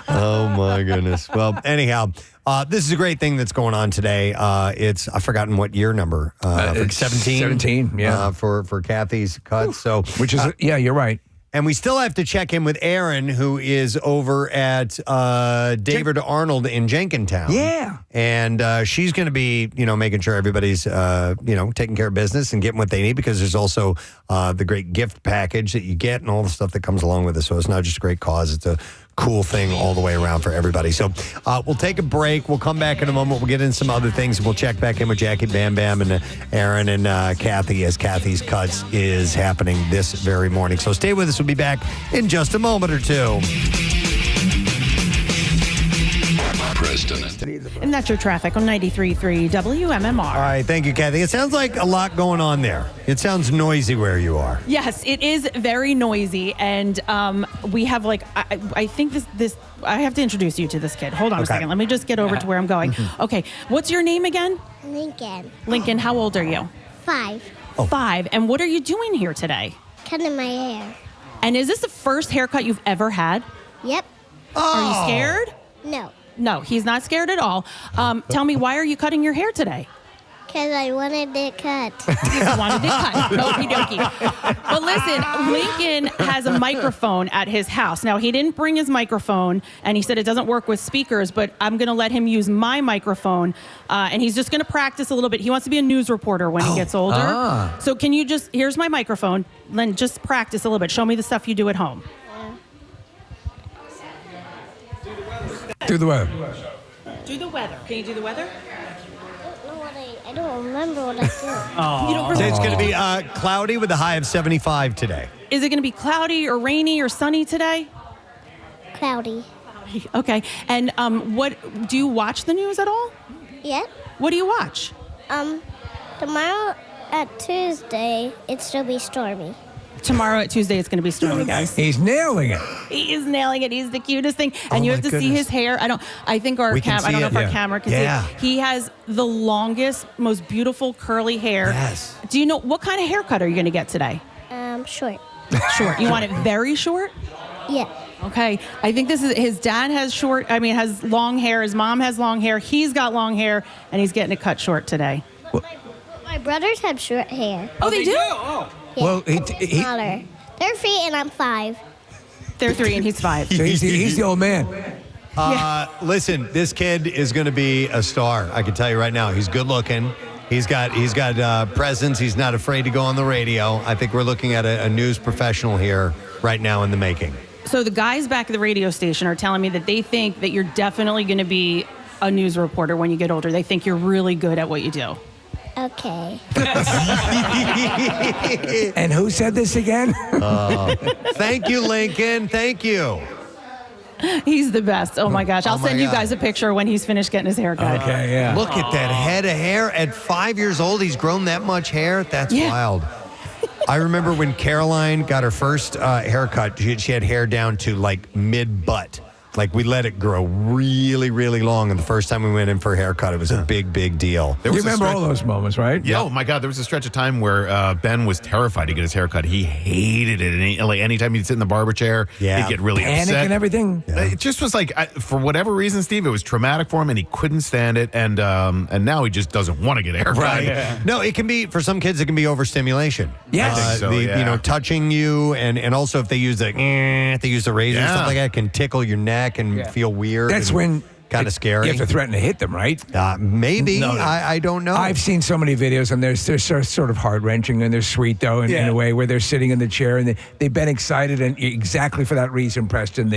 Oh my goodness. Well, anyhow, this is a great thing that's going on today. I've forgotten what year number. It's 17. 17, yeah. For Kathy's cut. So, Which is, yeah, you're right. and we still have to check in with Aaron, who is over at David Arnold in Jenkintown. Yeah. And she's going to be, making sure everybody's, taking care of business and getting what they need, because there's also the great gift package that you get and all the stuff that comes along with it. So it's not just a great cause. It's a cool thing all the way around for everybody. So we'll take a break. We'll come back in a moment. We'll get into some other things. We'll check back in with Jackie Bam Bam and Aaron and Kathy as Kathy's Cuts is happening this very morning. So stay with us. We'll be back in just a moment or two. Preston. And that's your traffic on 93.3 WMMR. All right. Thank you, Kathy. It sounds like a lot going on there. It sounds noisy where you are. Yes, it is very noisy, and we have I think this. I have to introduce you to this kid. Hold on a second. Let me just get over to where I'm going. Okay, what's your name again? Lincoln. Lincoln. How old are you? 5. 5. And what are you doing here today? Cutting my hair. And is this the first haircut you've ever had? Yep. Are you scared? No. No, he's not scared at all. Tell me, why are you cutting your hair today? Because I wanted it cut. You wanted it cut. Okie dokie. But listen, Lincoln has a microphone at his house. Now, he didn't bring his microphone, and he said it doesn't work with speakers, but I'm going to let him use my microphone, and he's just going to practice a little bit. He wants to be a news reporter when he gets older. So can you here's my microphone, then just practice a little bit. Show me the stuff you do at home. Do the weather. Do the weather. Can you do the weather? I don't remember what I did. You don't remember? It's going to be cloudy with a high of 75 today. Is it going to be cloudy or rainy or sunny today? Cloudy. Okay. And what do you watch the news at all? Yep. What do you watch? Tomorrow at Tuesday, it's still be stormy. Tomorrow at Tuesday, it's going to be stormy, guys. He's nailing it. He is nailing it. He's the cutest thing. And you have to see his hair. I think our camera, I don't know if our camera can see it. He has the longest, most beautiful curly hair. Yes. Do you know what kind of haircut are you going to get today? Short. Short. You want it very short? Yeah. Okay. I think his dad has has long hair. His mom has long hair. He's got long hair, and he's getting it cut short today. My brothers have short hair. Oh, they do? Yeah. Well, smaller. They're 3 and I'm 5. They're 3 and he's 5. So he's the old man. Listen, this kid is going to be a star. I can tell you right now. He's good looking. He's got presence. He's not afraid to go on the radio. I think we're looking at a news professional here right now in the making. So the guys back at the radio station are telling me that they think that you're definitely going to be a news reporter when you get older. They think you're really good at what you do. Okay. And who said this again? Thank you, Lincoln. Thank you. He's the best. Oh my gosh. I'll send you guys a picture when he's finished getting his hair cut. Okay, yeah. Look at that head of hair. At 5 years old, he's grown that much hair. That's wild. I remember when Caroline got her first haircut, she had hair down to like mid-butt. Like, we let it grow really, really long. And the first time we went in for a haircut, it was a big, big deal. You remember all those moments, right? Yeah. Oh, my God. There was a stretch of time where Ben was terrified to get his haircut. He hated it. And anytime he'd sit in the barber chair, he'd get really Panic upset. and everything. Yeah. It just was like, for whatever reason, Steve, it was traumatic for him, and he couldn't stand it. And now he just doesn't want to get a haircut. Right. Yeah. No, it can be, for some kids, it can be overstimulation. Yes. I think so, touching you, and also if they use the razor and stuff like that, it can tickle your neck and feel weird. That's when kind of scary. You have to threaten to hit them, right? Maybe. No. I don't know. I've seen so many videos, and they're sort of heart-wrenching, and they're sweet, though, in a way where they're sitting in the chair, and they've been excited, and exactly for that reason, Preston,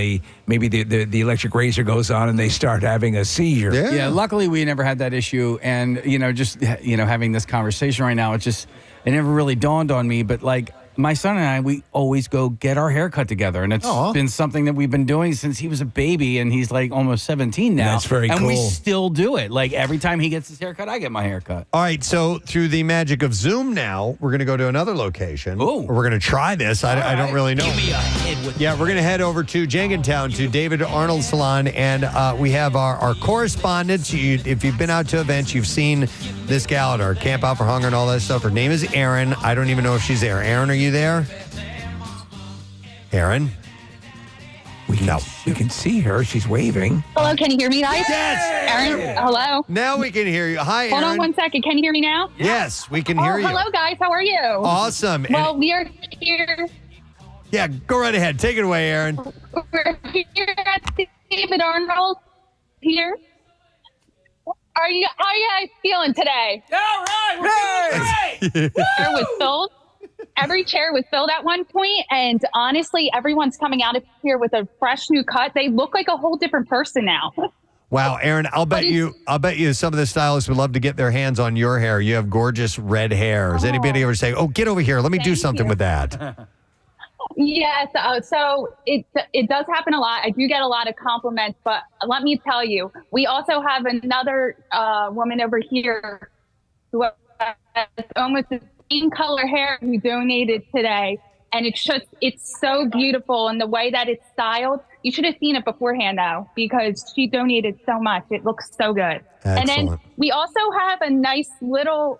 maybe the electric razor goes on, and they start having a seizure. Yeah, luckily we never had that issue, and, just having this conversation right now, it never really dawned on me, but, like, my son and I, we always go get our hair cut together. And it's been something that we've been doing since he was a baby, and he's like almost 17 now. That's very cool. And we cool. still do it. Like every time he gets his hair cut, I get my hair cut. All right, so through the magic of Zoom now, we're going to go to another location. Ooh. We're going to try this. I don't really know. Give me a head with we're going to head over to Jenkintown to David Arnold's salon, and we have our correspondents. If you've been out to events, you've seen this gal at our Camp Out for Hunger and all that stuff. Her name is Erin. I don't even know if she's there. Erin, are you there? Erin? We can see her. She's waving. Hello, can you hear me, guys? Yes! Erin, hello? Now we can hear you. Hi, Erin. Hold on one second. Can you hear me now? Yes, we can hear you. Hello, guys. How are you? Awesome. Well, we are here. Yeah, go right ahead. Take it away, Erin. We're here at David Arnold here. How are you guys feeling today? All right, we're feeling great. Chair was filled. Every chair was filled at one point, and honestly, everyone's coming out of here with a fresh new cut. They look like a whole different person now. Wow, Erin, I'll bet you some of the stylists would love to get their hands on your hair. You have gorgeous red hair. Does anybody ever say, "Oh, get over here, let me do something with that"? Yes, so it does happen a lot. I do get a lot of compliments, but let me tell you, we also have another woman over here who has almost the same color hair who donated today, and it's so beautiful, and the way that it's styled. You should have seen it beforehand, though, because she donated so much. It looks so good. Excellent. And then we also have a nice little.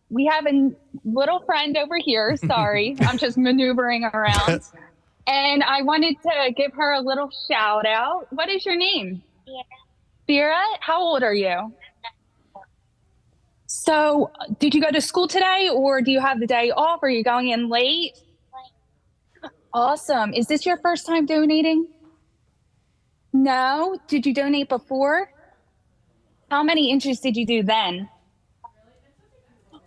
We have a little friend over here. Sorry, I'm just maneuvering around. And I wanted to give her a little shout out. What is your name? Vera. How old are you? So, did you go to school today, or do you have the day off? Or are you going in late? Awesome. Is this your first time donating? No? Did you donate before? How many inches did you do then?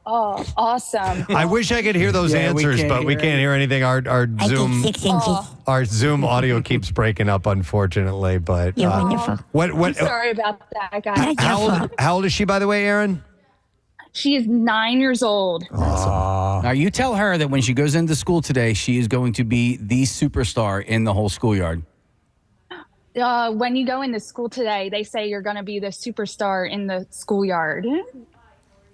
Oh, awesome. I wish I could hear those answers, but we can't hear anything. Our Zoom 6 inches. Our Zoom audio keeps breaking up, unfortunately. But You're wonderful. What? I'm sorry about that, guys. How old is she, by the way, Erin? She is 9 years old. Awesome. Now, you tell her that when she goes into school today, she is going to be the superstar in the whole schoolyard. When you go into school today, they say you're going to be the superstar in the schoolyard.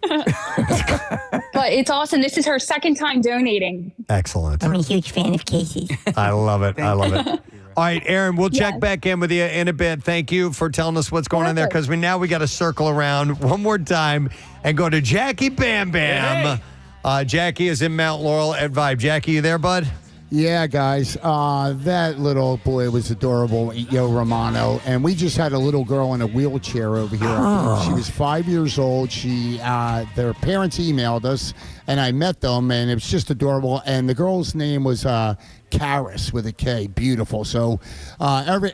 But it's awesome. This is her second time donating. Excellent. I'm a huge fan of Casey's. I love it. I love it. All right, Erin, we'll check back in with you in a bit. Thank you for telling us what's going on there, because we got to circle around one more time and go to Jackie Bam Bam. Jackie is in Mount Laurel at Vibe. Jackie, you there, bud? Yeah, guys. That little boy was adorable, Yo Romano. And we just had a little girl in a wheelchair over here. She was 5 years old. Their parents emailed us, and I met them, and it was just adorable. And the girl's name was Karis with a K. Beautiful. So every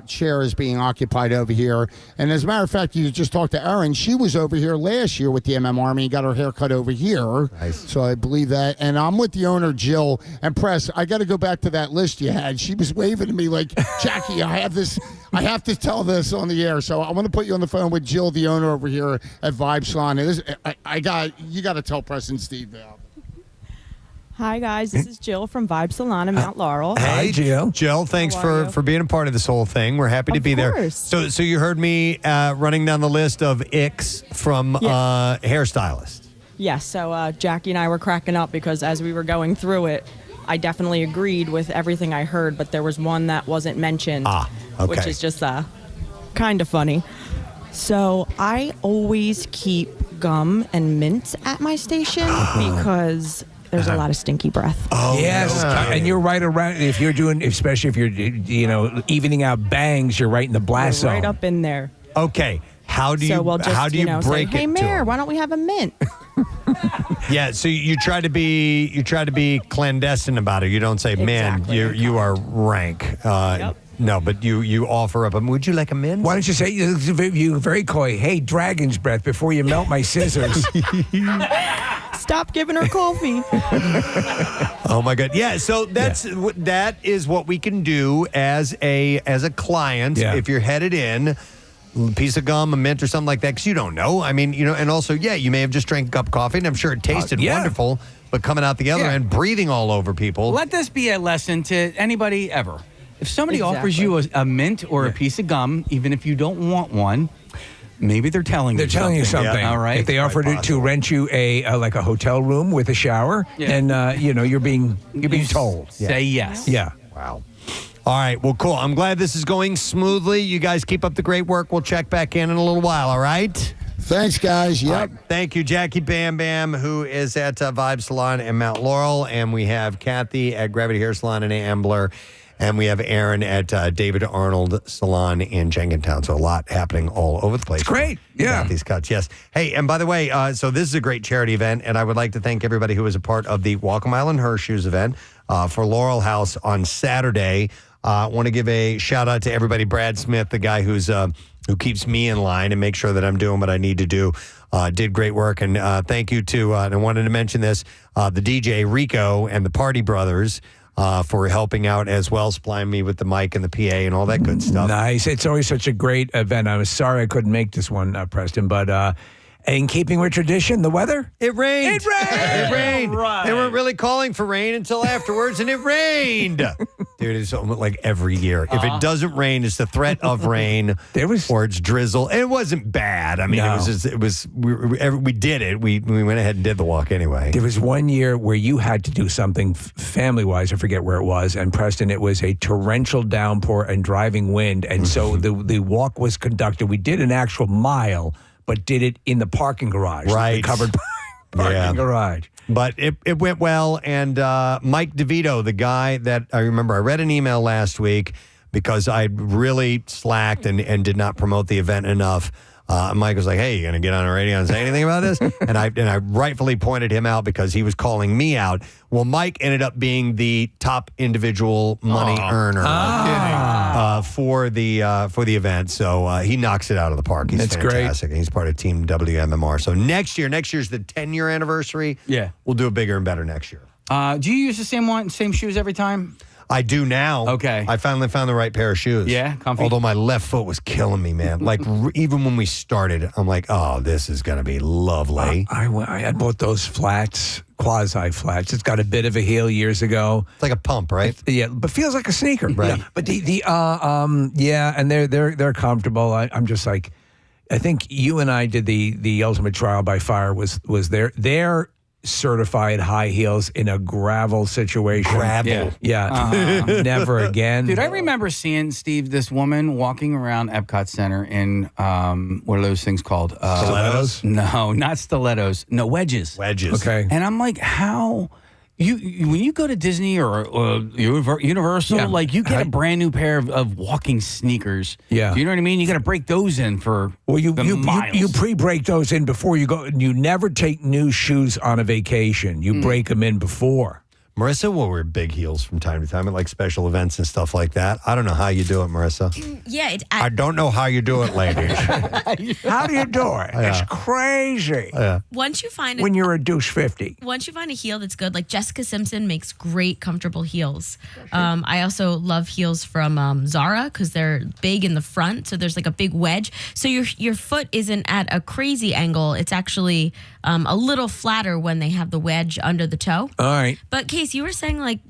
chair is being occupied over here. And as a matter of fact, you just talked to Erin. She was over here last year with the MM Army and got her hair cut over here. Nice. So I believe that. And I'm with the owner, Jill. And Press, I got to go back to that list you had. She was waving to me like, Jackie, I have this. I have to tell this on the air. So I want to put you on the phone with Jill, the owner over here at Vibe Salon. You got to tell Preston Steve that. Hi, guys. This is Jill from Vibe Salon in Mount Laurel. Hey, Jill. Jill, thanks for being a part of this whole thing. We're happy to be there. So you heard me running down the list of icks from hairstylist. Yes, so Jackie and I were cracking up because as we were going through it, I definitely agreed with everything I heard, but there was one that wasn't mentioned, which is just kind of funny. So I always keep gum and mint at my station because there's a lot of stinky breath. Oh, yes. And you're right around, if you're doing, especially if you're, evening out bangs, you're right in the blast zone. Right up in there. Okay. How do you break say, it hey, to Mayor, them? why don't we have a mint? Yeah, so you try to be clandestine about it. You don't say, man, you are rank. No, but you offer up. Would you like a mint? Why don't you say, you very coy, hey, dragon's breath, before you melt my scissors. Stop giving her coffee. Oh my God! Yeah, so that is what we can do as a client if you're headed in. piece of gum, a mint or something like that, because you don't know. I mean, and also, you may have just drank a cup of coffee, and I'm sure it tasted wonderful, but coming out the other end, breathing all over people. Let this be a lesson to anybody ever. If somebody offers you a mint or a piece of gum, even if you don't want one, maybe they're telling you something. Yeah. All right. If they offer to rent you a hotel room with a shower, then you're being told. Say yes. Yeah. Wow. All right. Well, cool. I'm glad this is going smoothly. You guys keep up the great work. We'll check back in a little while. All right. Thanks, guys. Yep. Right. Thank you, Jackie Bam Bam, who is at Vibe Salon in Mount Laurel, and we have Kathy at Gravity Hair Salon in Ambler. And we have Aaron at David Arnold Salon in Jenkintown. So a lot happening all over the place. It's great. Yeah. These cuts, yes. Hey, and by the way, so this is a great charity event, and I would like to thank everybody who was a part of the Walk a Mile in Her Shoes event for Laurel House on Saturday. I want to give a shout out to everybody. Brad Smith, the guy who keeps me in line and makes sure that I'm doing what I need to do, did great work. And thank you to, and I wanted to mention this, the DJ Rico and the Party Brothers, for helping out as well, supplying me with the mic and the PA and all that good stuff. Nice. It's always such a great event. I was sorry I couldn't make this one, Preston, but in keeping with tradition, the weather? It rained. It rained. It rained. Right. They weren't really calling for rain until afterwards, and it rained. Dude, it's almost like every year. If it doesn't rain, it's the threat of rain, or it's drizzle. And it wasn't bad. I mean, we did it. We went ahead and did the walk anyway. There was one year where you had to do something family-wise. I forget where it was. And Preston, it was a torrential downpour and driving wind. And so the walk was conducted. We did an actual mile, but did it in the parking garage. Right. The covered parking garage. But it went well. And Mike DeVito, the guy that I remember, I read an email last week because I really slacked and did not promote the event enough. Mike was like, hey, you going to get on the radio and say anything about this? and I rightfully pointed him out because he was calling me out. Well, Mike ended up being the top individual money earner for the event. So he knocks it out of the park. He's fantastic. And he's part of Team WMMR. So next year's the 10-year anniversary. Yeah. We'll do it bigger and better next year. Do you use the same shoes every time? I do now. Okay. I finally found the right pair of shoes. Yeah, comfy. Although my left foot was killing me, man. Like, even when we started, I'm like, oh, this is going to be lovely. I bought those flats, quasi-flats. It's got a bit of a heel years ago. It's like a pump, right? Yeah, but feels like a sneaker. Right. Yeah. But and they're comfortable. I'm just like, I think you and I did the ultimate trial by fire was their certified high heels in a gravel situation. Gravel. Yeah. Never again. Dude, I remember seeing, Steve, this woman walking around Epcot Center in, what are those things called? Stilettos? No, not stilettos. No, wedges. Wedges. Okay. And I'm like, how... You when you go to Disney or Universal, like you get a brand new pair of walking sneakers. Yeah. Do you know what I mean? You got to break those in for you miles. pre-break those in before you go. You never take new shoes on a vacation. You break them in before. Marissa will wear big heels from time to time at like special events and stuff like that. I don't know how you do it, Marissa. Yeah. I don't know how you do it, ladies. How do you do it? Yeah. It's crazy. Yeah. Once you find when you're a douche 50. Once you find a heel that's good, like Jessica Simpson makes great, comfortable heels. I also love heels from Zara because they're big in the front, so there's like a big wedge. So your foot isn't at a crazy angle. It's actually a little flatter when they have the wedge under the toe. All right. But Case, you were saying like,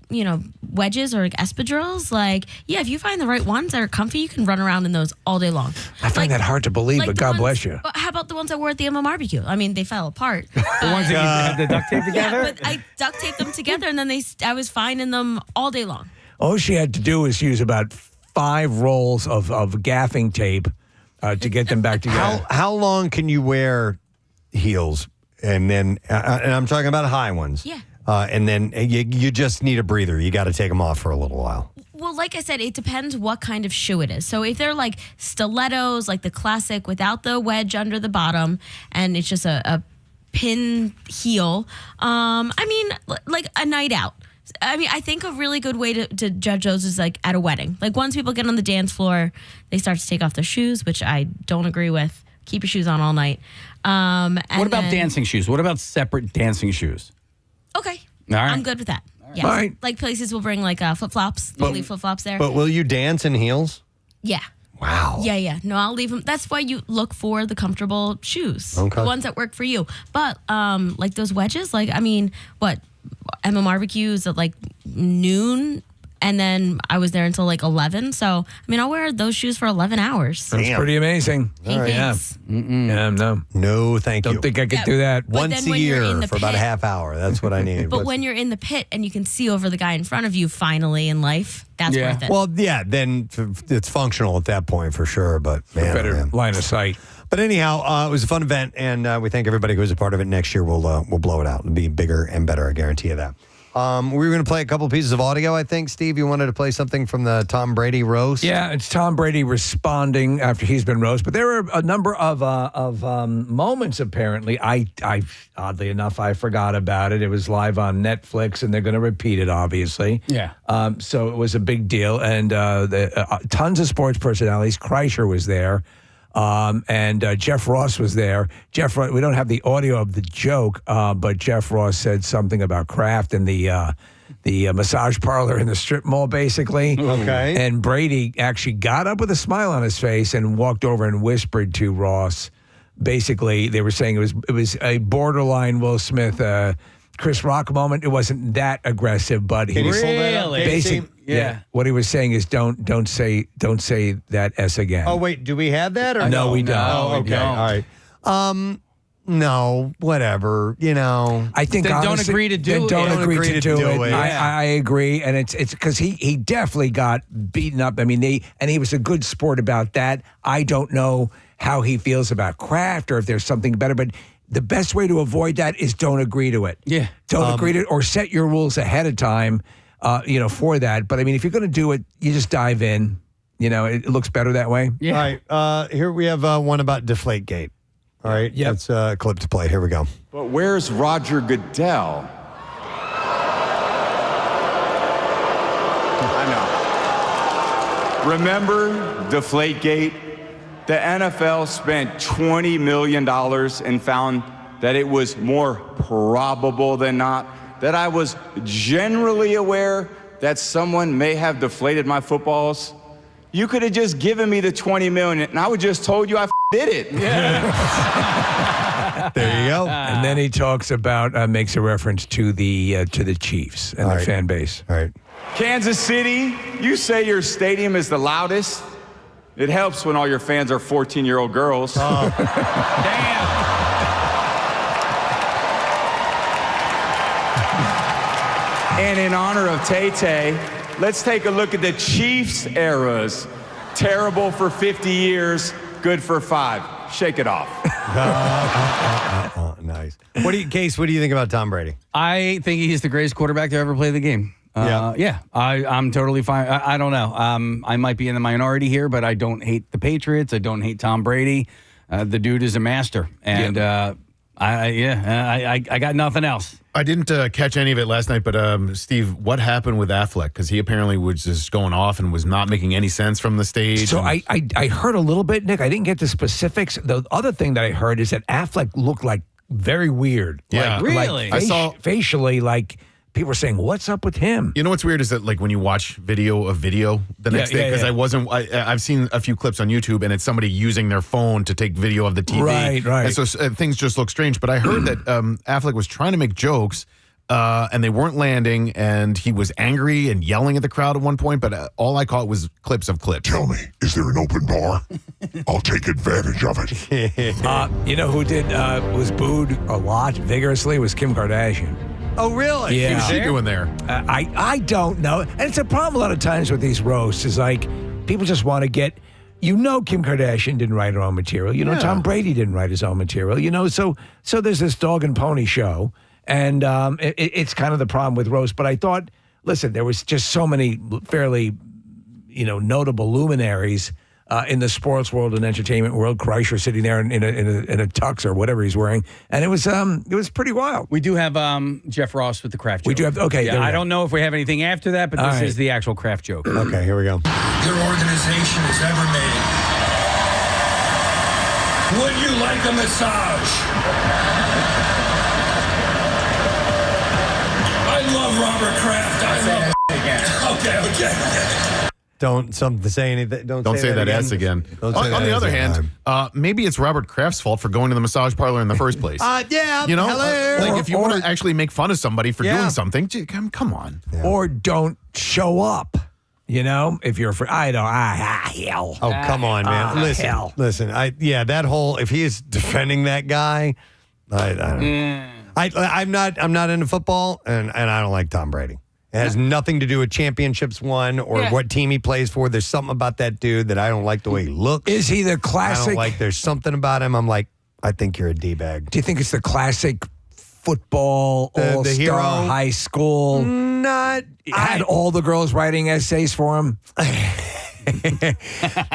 wedges or like espadrilles. Like, yeah, if you find the right ones that are comfy, you can run around in those all day long. I find that hard to believe, but God bless you. But how about the ones I wore at the MMRBQ? I mean, they fell apart. The ones that you had the duct tape together? Yeah, but I duct taped them together, and then I was fine in them all day long. All she had to do was use about 5 rolls of gaffing tape to get them back together. How long can you wear heels? And then, and I'm talking about high ones. Yeah. And then you just need a breather. You got to take them off for a little while. Well, like I said, it depends what kind of shoe it is. So if they're like stilettos, like the classic without the wedge under the bottom, and it's just a pin heel, I mean, like a night out. I mean, I think a really good way to judge those is like at a wedding. Like once people get on the dance floor, they start to take off their shoes, which I don't agree with. Keep your shoes on all night. What about dancing shoes? What about separate dancing shoes? Okay. All right. I'm good with that. Yes. All right. Like places will bring like flip-flops. They'll leave flip-flops there. But will you dance in heels? Yeah. Wow. Yeah. No, I'll leave them. That's why you look for the comfortable shoes, Okay. the ones that work for you. But like those wedges, like I mean, what Emma barbecues at like noon. And then I was there until like 11. So, I mean, I'll wear those shoes for 11 hours. That's pretty amazing. Hey, Yeah. thanks. No, thank you. Don't think I could do that. But Once then a when you're year in the for about a pit- half hour. That's what I need. But when you're in the pit and you can see over the guy in front of you finally in life, that's worth it. Well, yeah, then it's functional at that point for sure. But man, better line of sight. But anyhow, it was a fun event, and we thank everybody who was a part of it. Next year, we'll blow it out. It'll be bigger and better. I guarantee you that. We were going to play a couple pieces of audio, I think. Steve, you wanted to play something from the Tom Brady roast? Yeah, it's Tom Brady responding after he's been roasted. But there were a number of moments, apparently. I oddly enough, I forgot about it. It was live on Netflix, and they're going to repeat it, obviously. Yeah. So it was a big deal. And tons of sports personalities. Kreischer was there. And Jeff Ross was there. Jeff, we don't have the audio of the joke, but Jeff Ross said something about Kraft and the massage parlor in the strip mall, basically. Okay. And Brady actually got up with a smile on his face and walked over and whispered to Ross. Basically, they were saying it was a borderline Will Smith, Chris Rock moment. It wasn't that aggressive, but he was basically. Yeah. What he was saying is don't say that S again. Oh, wait. Do we have that? Or No, we don't. Oh, okay. All right. No, whatever. I think Then don't honestly, agree to do then it. don't agree to do it. Yeah. I agree, and it's because he definitely got beaten up. I mean, he was a good sport about that. I don't know how he feels about Kraft or if there's something better, but the best way to avoid that is don't agree to it. Yeah. Don't agree to it or set your rules ahead of time, for that. But I mean, if you're going to do it, you just dive in. It looks better that way. Yeah. All right. Here we have one about Deflategate. All right. Yep. That's a clip to play. Here we go. But where's Roger Goodell? I know. Remember Deflategate? The NFL spent $20 million and found that it was more probable than not that I was generally aware that someone may have deflated my footballs. You could have just given me the $20 million and I would just told you I did it. Yeah. There you go. And then he talks about makes a reference to the Chiefs and their fan base. All right. Kansas City, you say your stadium is the loudest. It helps when all your fans are 14-year-old girls. Oh. Damn. And in honor of Tay-Tay, let's take a look at the Chiefs eras. Terrible for 50 years, good for 5. Shake it off. Nice. Case, what do you think about Tom Brady? I think he's the greatest quarterback to ever play the game. I'm totally fine. I don't know. I might be in the minority here, but I don't hate the Patriots. I don't hate Tom Brady. The dude is a master, and I got nothing else. I didn't catch any of it last night, but Steve, what happened with Affleck? Because he apparently was just going off and was not making any sense from the stage. So I heard a little bit, Nick. I didn't get the specifics. The other thing that I heard is that Affleck looked like very weird. Yeah. Really? I saw facially, like people were saying, "What's up with him?" You know what's weird is that like when you watch video the next day, because I've seen a few clips on YouTube and it's somebody using their phone to take video of the TV. Right. And so things just look strange. But I heard that Affleck was trying to make jokes and they weren't landing, and he was angry and yelling at the crowd at one point. But all I caught was clips of clips. Tell me, is there an open bar? I'll take advantage of it. You know who was booed a lot vigorously was Kim Kardashian. Oh, really? Yeah. What's she doing there? I don't know. And it's a problem a lot of times with these roasts is like people just want to get, Kim Kardashian didn't write her own material. Tom Brady didn't write his own material, so there's this dog and pony show. And it's kind of the problem with roast. But I thought, listen, there was just so many fairly, notable luminaries in the sports world and entertainment world. Kreischer sitting there in a tux or whatever he's wearing, and it was pretty wild. We do have Jeff Ross with the Kraft joke. We do have Yeah, I don't know if we have anything after that, but this is the actual Kraft joke. Okay, here we go. Your organization has ever made. Would you like a massage? I love Robert Kraft. I love again. Okay. Don't say anything. Don't say that again. S again. Don't say On that the S other again. hand, maybe it's Robert Kraft's fault for going to the massage parlor in the first place. Yeah. You know, hello. like if you want to actually make fun of somebody for Yeah. doing something, come on. Or don't show up. You know, if you're for, hell. Oh, come on, man. Listen. That whole, if he is defending that guy, I don't know. I'm not into football, and I don't like Tom Brady. It has nothing to do with championships won or what team he plays for. There's something about that dude that I don't like the way he looks. Is he the classic? I don't like, there's something about him. I'm like, I think you're a D-bag. Do you think it's the classic football all-star hero? high school? Not. Had all the girls writing essays for him?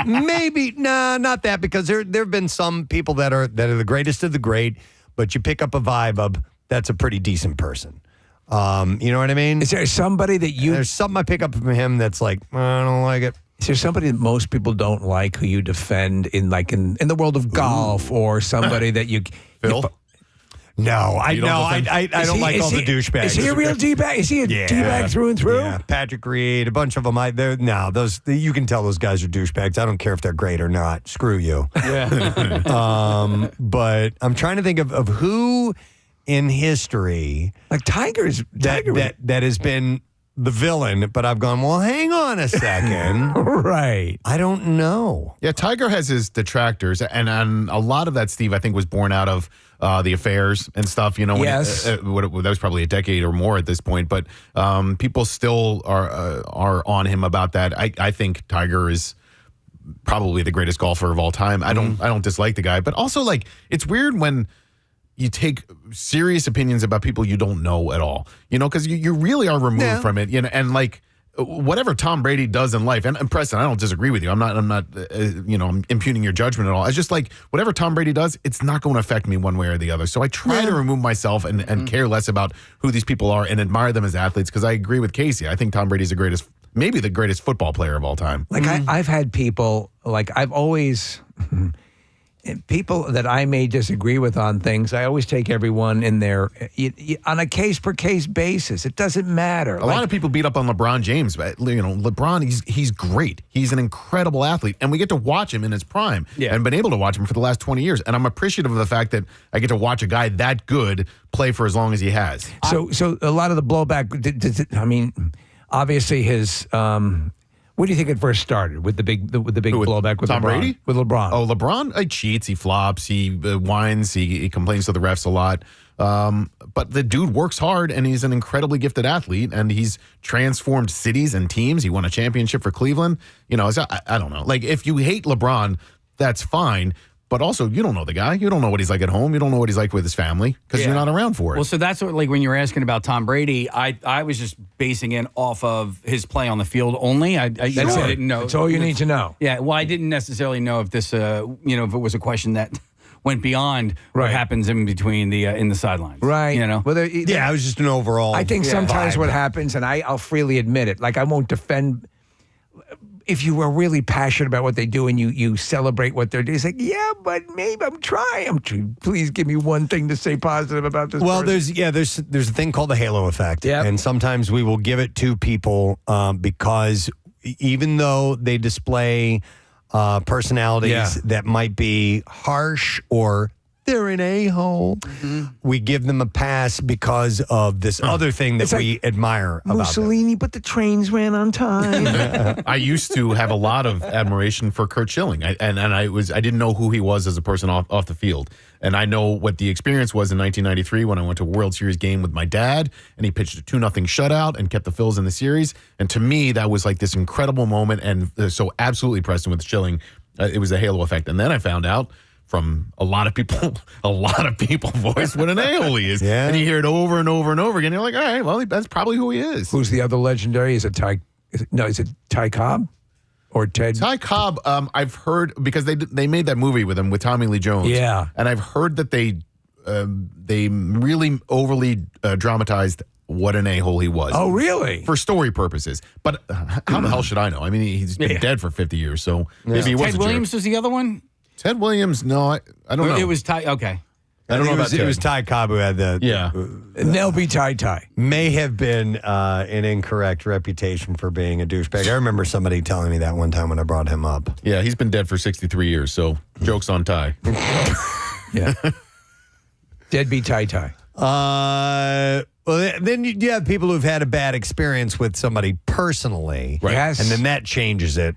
Maybe. Nah, not that, because there have been some people that are the greatest of the great, but you pick up a vibe of that's a pretty decent person. You know what I mean? Is there somebody that There's something I pick up from him that's like, I don't like it. Is there somebody that most people don't like who you defend in the world of golf, or somebody that you Phil? No, I don't like all the douchebags. Is he a real D-bag? Is he a D-bag through and through? Yeah, Patrick Reed, a bunch of them. You can tell those guys are douchebags. I don't care if they're great or not. Screw you. Yeah. But I'm trying to think of who in history, like Tiger that has been the villain, but I've gone, well, hang on a second. Right. I don't know. Yeah, Tiger has his detractors, and a lot of that, Steve, I think was born out of the affairs and stuff. You know, yes. That was probably a decade or more at this point, but people still are on him about that. I think Tiger is probably the greatest golfer of all time. I don't dislike the guy, but also, like, it's weird when you take serious opinions about people you don't know at all, you know, because you really are removed from it, you know, and like whatever Tom Brady does in life, and Preston, I don't disagree with you. I'm not I'm impugning your judgment at all. It's just like whatever Tom Brady does, it's not going to affect me one way or the other. So I try to remove myself and care less about who these people are and admire them as athletes, because I agree with Casey. I think Tom Brady's maybe the greatest football player of all time. Like I've had people, like I've always... people that I may disagree with on things, I always take everyone in there on a case-per-case basis. It doesn't matter. A lot of people beat up on LeBron James, but you know, LeBron, he's great. He's an incredible athlete, and we get to watch him in his prime, and been able to watch him for the last 20 years. And I'm appreciative of the fact that I get to watch a guy that good play for as long as he has. So a lot of the blowback, I mean, obviously his... Where do you think it first started with the big blowback with Tom LeBron? Brady? With LeBron? Oh, LeBron he cheats, he flops, he whines, he complains to the refs a lot. But the dude works hard, and he's an incredibly gifted athlete, and he's transformed cities and teams. He won a championship for Cleveland. You know, I don't know. Like, if you hate LeBron, that's fine. But also, you don't know the guy. You don't know what he's like at home. You don't know what he's like with his family, because you're not around for it. Well, so that's what, like, when you were asking about Tom Brady, I was just basing it off of his play on the field only. I didn't know. That's all you need to know. Yeah. Well, I didn't necessarily know if this, if it was a question that went beyond what happens in between the in the sidelines. Right. You know. Well, it was just an overall. I think sometimes vibe. what happens, and I'll freely admit it, like I won't defend. If you are really passionate about what they do and you celebrate what they're doing, it's like, yeah, but maybe I'm trying. Please give me one thing to say positive about this. Well, person. there's a thing called the halo effect, and sometimes we will give it to people because even though they display personalities that might be harsh or they're an a-hole, we give them a pass because of this other thing that we admire about Mussolini, but the trains ran on time. I used to have a lot of admiration for Curt Schilling, I didn't know who he was as a person off the field, and I know what the experience was in 1993 when I went to a World Series game with my dad, and he pitched a 2-0 shutout and kept the Phils in the series, and to me that was like this incredible moment, and so absolutely Preston with Schilling, it was a halo effect, and then I found out from a lot of people voice what an a-hole he is. Yeah. And you hear it over and over and over again. You're like, all right, well, that's probably who he is. Who's the other legendary? Is it Ty Cobb or Ted? Ty Cobb, I've heard, because they made that movie with him, with Tommy Lee Jones. Yeah. And I've heard that they really overly dramatized what an a-hole he was. Oh, really? For story purposes. But how the hell should I know? I mean, he's been dead for 50 years, so maybe he was Ted a Williams jerk. was the other one? Ted Williams, no, I don't know. It was Ty. Okay. I don't know about it was Ty Cobb who had the they'll be Ty. May have been an incorrect reputation for being a douchebag. I remember somebody telling me that one time when I brought him up. Yeah, he's been dead for 63 years, so joke's on Ty. Yeah. Deadbeat Ty. Well, then you have people who've had a bad experience with somebody personally. Right. Yes. And then that changes it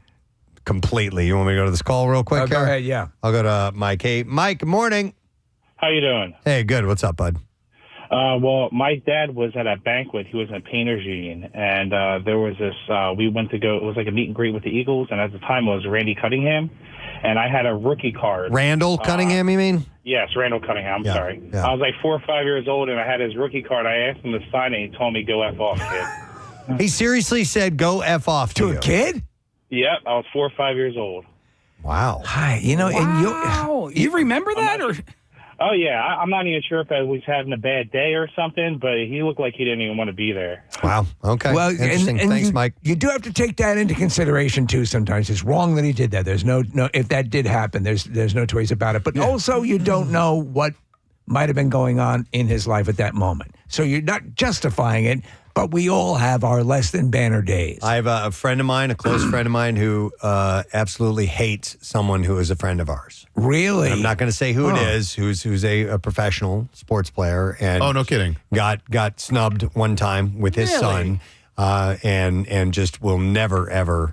completely. You want me to go to this call real quick? Go ahead, yeah. I'll go to Mike. Hey, Mike, good morning. How you doing? Hey, good. What's up, bud? Well, my dad was at a banquet. He was in a painters union, and there was this. We went to go. It was like a meet and greet with the Eagles, and at the time it was Randy Cunningham, and I had a rookie card. Randall Cunningham, you mean? Yes, Randall Cunningham. I'm sorry. Yeah. I was like 4 or 5 years old, and I had his rookie card. I asked him to sign it. He told me, "Go F off, kid." He seriously said, "Go F off" to a kid? Yep, I was 4 or 5 years old. Wow. Hi, and you remember that or? Oh yeah, I'm not even sure if I was having a bad day or something, but he looked like he didn't even want to be there. Wow. Okay. Well, Interesting. Thanks, Mike. You do have to take that into consideration too. Sometimes it's wrong that he did that. There's no. If that did happen, there's no two ways about it. But also, you don't know what might have been going on in his life at that moment. So you're not justifying it. But we all have our less than banner days. I have a friend of mine, a close friend of mine, who absolutely hates someone who is a friend of ours. Really? And I'm not going to say who it is. Who's a professional sports player, and no kidding, got snubbed one time with his son, and just will never ever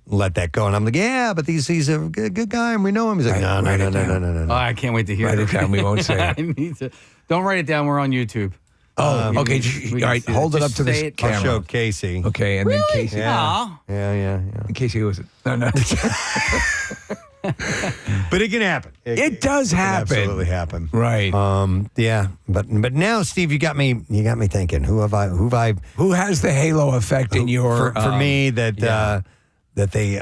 let that go. And I'm like, yeah, but he's a good guy, and we know him. He's like, no. Oh, I can't wait to hear Write it. it down. We won't say it. I need to. Don't write it down. We're on YouTube. Oh, okay. All right, hold it up to this camera. I'll show Casey. Okay, and then Casey. Yeah. Yeah. Casey, who was it? No. But it can happen. It does happen. Absolutely happen. Right. Yeah. But now, Steve, you got me thinking. Who has the halo effect in your for me that they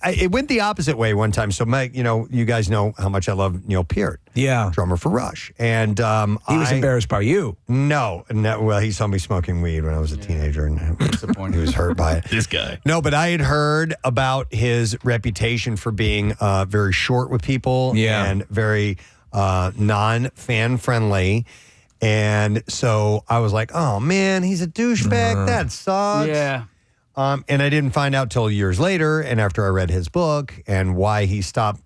it went the opposite way one time. So Mike, you guys know how much I love Neil Peart. Yeah. Drummer for Rush. And he was embarrassed by you. No. Well, he saw me smoking weed when I was a teenager, and he was hurt by it. This guy. No, but I had heard about his reputation for being very short with people and very non-fan friendly. And so I was like, oh man, he's a douchebag. That sucks. Yeah. And I didn't find out till years later, and after I read his book and why he stopped.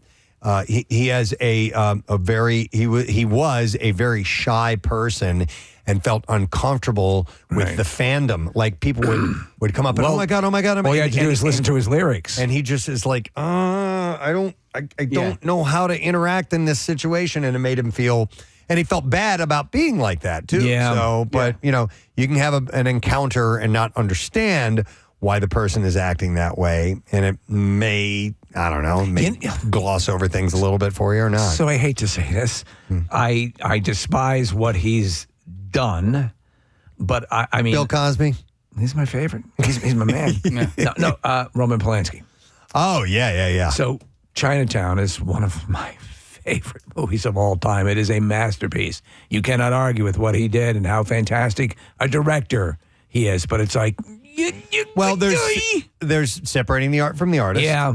He has he was a very shy person and felt uncomfortable with the fandom. Like people would come up and oh my god. All you had to do is listen to his lyrics, and he just is like, I don't know how to interact in this situation, and it made him feel. And he felt bad about being like that too. Yeah. So, but you can have an encounter and not understand why the person is acting that way, and it may gloss over things a little bit for you or not. So I hate to say this, I despise what he's done, but I mean, Bill Cosby, he's my favorite. He's my man. No, Roman Polanski. Oh yeah. So Chinatown is one of my favorite movies of all time. It is a masterpiece. You cannot argue with what he did and how fantastic a director he is. But it's like, there's separating the art from the artist. Yeah.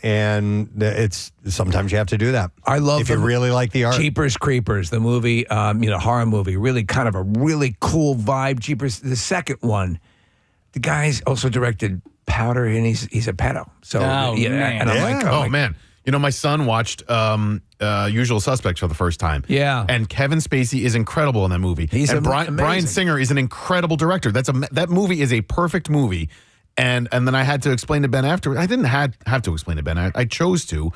And it's sometimes you have to do that. I love if you really like the art. Jeepers Creepers, the movie, horror movie, really kind of a really cool vibe. Jeepers, the second one, the guy's also directed Powder, and he's a pedo. So and I'm like, oh man. My son watched Usual Suspects for the first time. Yeah. And Kevin Spacey is incredible in that movie. Bryan Singer is an incredible director. That movie is a perfect movie. And then I had to explain to Ben afterwards. I didn't have to explain to Ben. I chose to.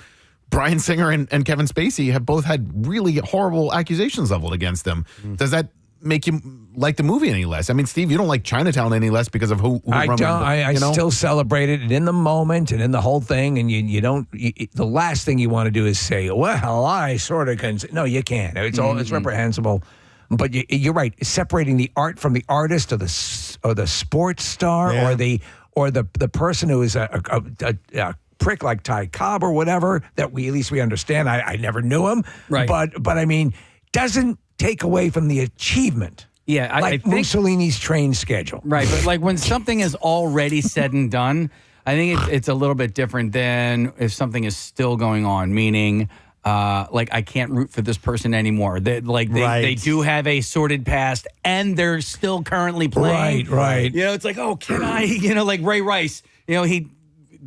Bryan Singer and Kevin Spacey have both had really horrible accusations leveled against them. Does that make you like the movie any less? I mean, Steve, you don't like Chinatown any less because of who I don't. I still celebrate it and in the moment and in the whole thing. And you don't. The last thing you want to do is say, "Well, I sort of can." No, you can't. It's reprehensible. But you're right. Separating the art from the artist or the sports star or the person who is a prick like Ty Cobb or whatever that at least we understand. I never knew him. Right. But I mean, doesn't take away from the achievement. Yeah, I think Mussolini's train schedule. Right, but like when something is already said and done, I think it's a little bit different than if something is still going on, meaning I can't root for this person anymore. They do have a sordid past, and they're still currently playing. Right. It's like, oh, can I? Like Ray Rice. He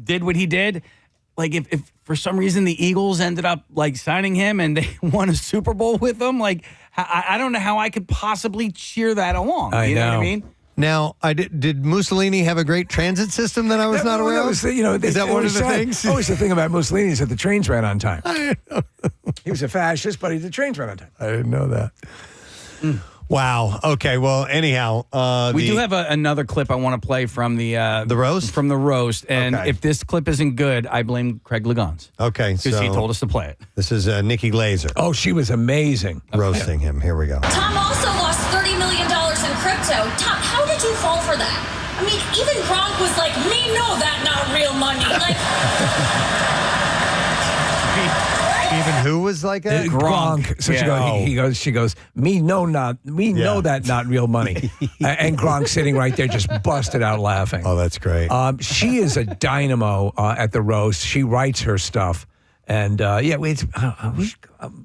did what he did. Like if for some reason the Eagles ended up signing him and they won a Super Bowl with him, I don't know how I could possibly cheer that along. You know what I mean? Now, did Mussolini have a great transit system that I was not aware of? Is that one of the things? Always the thing about Mussolini is that the trains ran on time. He was a fascist, but the trains ran on time. I didn't know that. Wow. Okay. Well, anyhow, we do have another clip I want to play from the roast. From the roast, and if this clip isn't good, I blame Craig Legons. Okay, because he told us to play it. This is Nikki Glazer. Oh, she was amazing roasting him. Here we go. Tom also lost $30 million in crypto. Tom, how did you fall for that? I mean, even Gronk was like, "Me know that not real money." Even who was like a Gronk? So she goes, me know that not real money. And Gronk sitting right there just busted out laughing. Oh, that's great. She is a dynamo at the roast. She writes her stuff. And it'd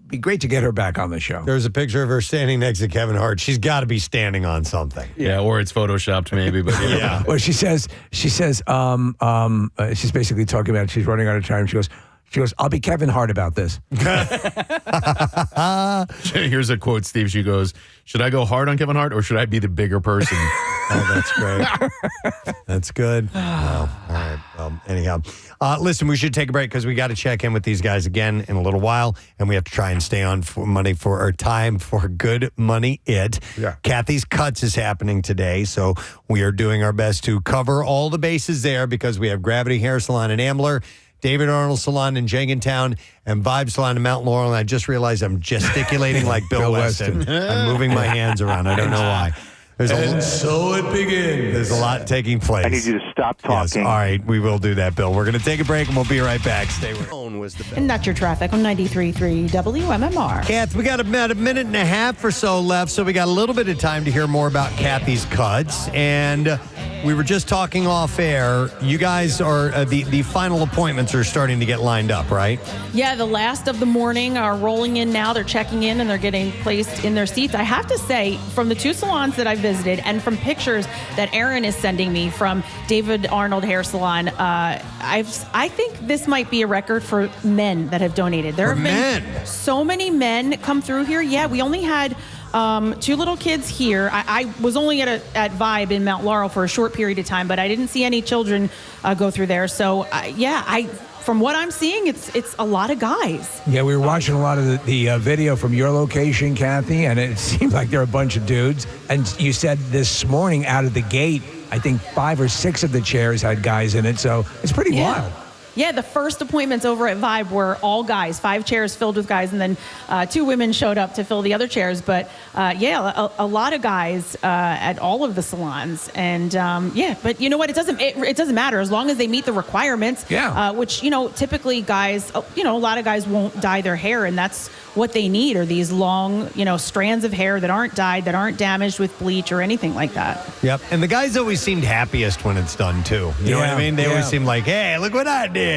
be great to get her back on the show. There's a picture of her standing next to Kevin Hart. She's got to be standing on something. Yeah, or it's photoshopped maybe, but yeah. Well, she says, she's basically talking about she's running out of time. She goes, I'll be Kevin Hart about this. Here's a quote, Steve. She goes, should I go hard on Kevin Hart or should I be the bigger person? Oh, that's great. That's good. Wow. All right. Well, anyhow, listen, we should take a break because we got to check in with these guys again in a little while, and we have to try and stay on for time for Good Money It. Yeah. Kathy's Cuts is happening today, so we are doing our best to cover all the bases there because we have Gravity Hair Salon in Ambler, David Arnold Salon in Jenkintown, and Vibe Salon in Mount Laurel. And I just realized I'm gesticulating like Bill Weston. I'm moving my hands around. I don't know why. So it begins. There's a lot taking place. I need you to stop talking. Yes, all right, we will do that, Bill. We're going to take a break, and we'll be right back. Stay with us. And that's your traffic on 93.3 WMMR. Kath, we got about a minute and a half or so left, so we got a little bit of time to hear more about Kathy's Cuts. And we were just talking off air. You guys are, the final appointments are starting to get lined up, right? Yeah, the last of the morning are rolling in now. They're checking in and they're getting placed in their seats. I have to say, from the two salons that I've visited and from pictures that Aaron is sending me from David Arnold Hair Salon, I think this might be a record for men that have donated. There have been so many men come through here. Yeah, we only had two little kids here. I was only at Vibe in Mount Laurel for a short period of time, but I didn't see any children go through there. So from what I'm seeing, it's a lot of guys. Yeah, we were watching a lot of the video from your location, Kathy, and it seemed like there were a bunch of dudes. And you said this morning out of the gate, I think 5 or 6 of the chairs had guys in it. So it's pretty wild. Yeah, the first appointments over at Vibe were all guys, 5 chairs filled with guys, and then 2 women showed up to fill the other chairs. But a lot of guys at all of the salons, and but you know what? It doesn't matter as long as they meet the requirements. Yeah. Which typically guys, a lot of guys won't dye their hair, and that's what they need are these long, strands of hair that aren't dyed, that aren't damaged with bleach or anything like that. Yep. And the guys always seemed happiest when it's done too. You know what I mean? They always seem like, hey, look what I did.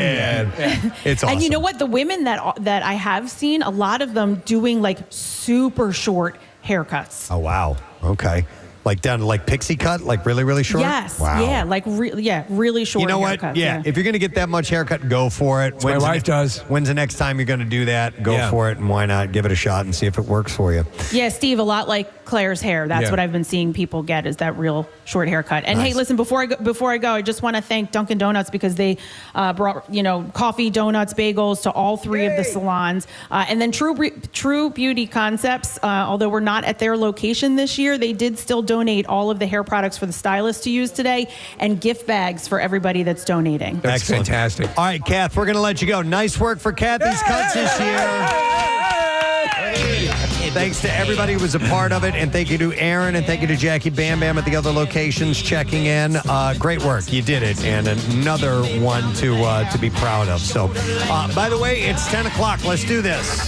It's awesome. And you know what? The women that I have seen, a lot of them doing like super short haircuts. Oh, wow. Okay. Like down to like pixie cut, like really, really short? Yes. Wow. Yeah, really short. You know what? haircuts, Yeah. If you're going to get that much haircut, go for it. My wife does. When's the next time you're going to do that? Go for it, and why not? Give it a shot and see if it works for you. Yeah, Steve, a lot like Claire's hair. That's what I've been seeing people get is that real short haircut. And hey, listen, before I go, I just want to thank Dunkin' Donuts because they brought coffee, donuts, bagels to all 3 of the salons. And then True Beauty Concepts, although we're not at their location this year, they did still donate all of the hair products for the stylists to use today and gift bags for everybody that's donating. That's fantastic. All right, Kath, we're going to let you go. Nice work for Kathy's Cuts this year. Thanks to everybody who was a part of it, and thank you to Aaron, and thank you to Jackie Bam Bam at the other locations checking in. Great work. You did it, and another one to be proud of. So, by the way, it's 10 o'clock. Let's do this.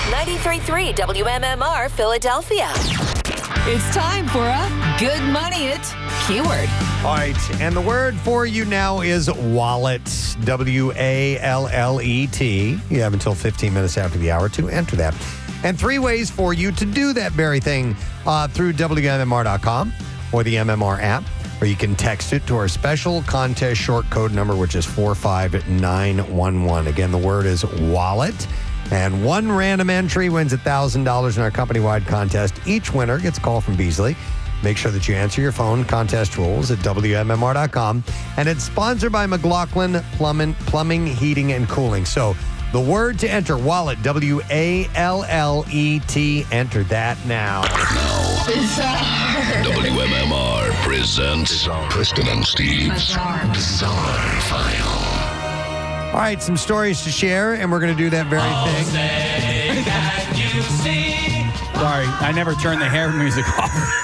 93.3 WMMR Philadelphia. It's time for a Good Money It keyword. All right, and the word for you now is wallet. W-A-L-L-E-T. You have until 15 minutes after the hour to enter that. And 3 ways for you to do that very thing through WMMR.com or the MMR app, or you can text it to our special contest short code number, which is 45911. Again, the word is wallet. And one random entry wins $1,000 in our company-wide contest. Each winner gets a call from Beasley. Make sure that you answer your phone. Contest rules at WMMR.com. And it's sponsored by McLaughlin Plumbing, Heating, and Cooling. So the word to enter, wallet, W-A-L-L-E-T. Enter that now. WMMR presents Preston and Steve's Bizarre File. All right, some stories to share, and we're going to do that very thing. Sorry, I never turned the hair music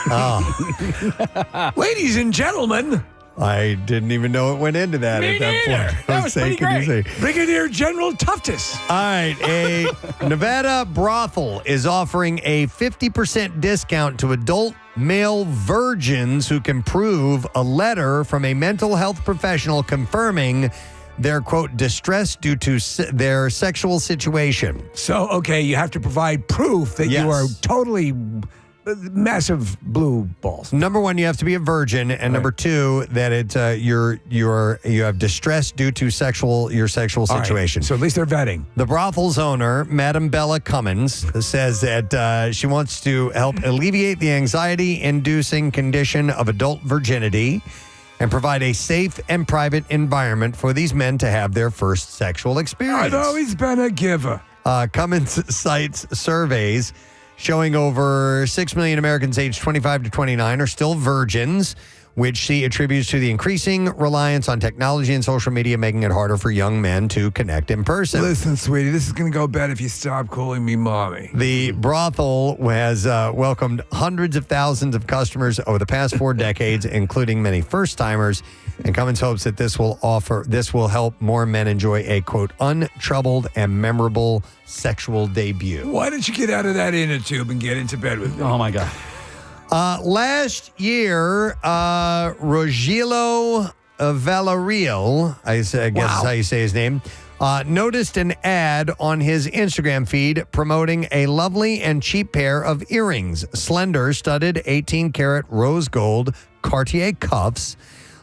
off. Ladies and gentlemen. I didn't even know it went into that Me at that neither. point. That was pretty great. Say. Brigadier General Tuftus. All right, a Nevada brothel is offering a 50% discount to adult male virgins who can prove a letter from a mental health professional confirming their, quote, distress due to their sexual situation. So, okay, you have to provide proof that you are totally massive blue balls. Number one, you have to be a virgin, and number two, that it's you have distress due to your sexual situation. Right. So at least they're vetting. The brothel's owner, Madam Bella Cummins, says that she wants to help alleviate the anxiety-inducing condition of adult virginity and provide a safe and private environment for these men to have their first sexual experience. I've always been a giver. Cummins cites surveys showing over 6 million Americans aged 25 to 29 are still virgins, which she attributes to the increasing reliance on technology and social media, making it harder for young men to connect in person. Listen, sweetie, this is going to go bad if you stop calling me mommy. The brothel has welcomed hundreds of thousands of customers over the past 4 decades, including many first-timers, and Cummins hopes that this will help more men enjoy a, quote, untroubled and memorable sexual debut. Why don't you get out of that inner tube and get into bed with me? Oh, my God. Last year, Rogelio Villarreal, I guess is how you say his name, noticed an ad on his Instagram feed promoting a lovely and cheap pair of earrings, slender, studded, 18-karat rose gold Cartier cuffs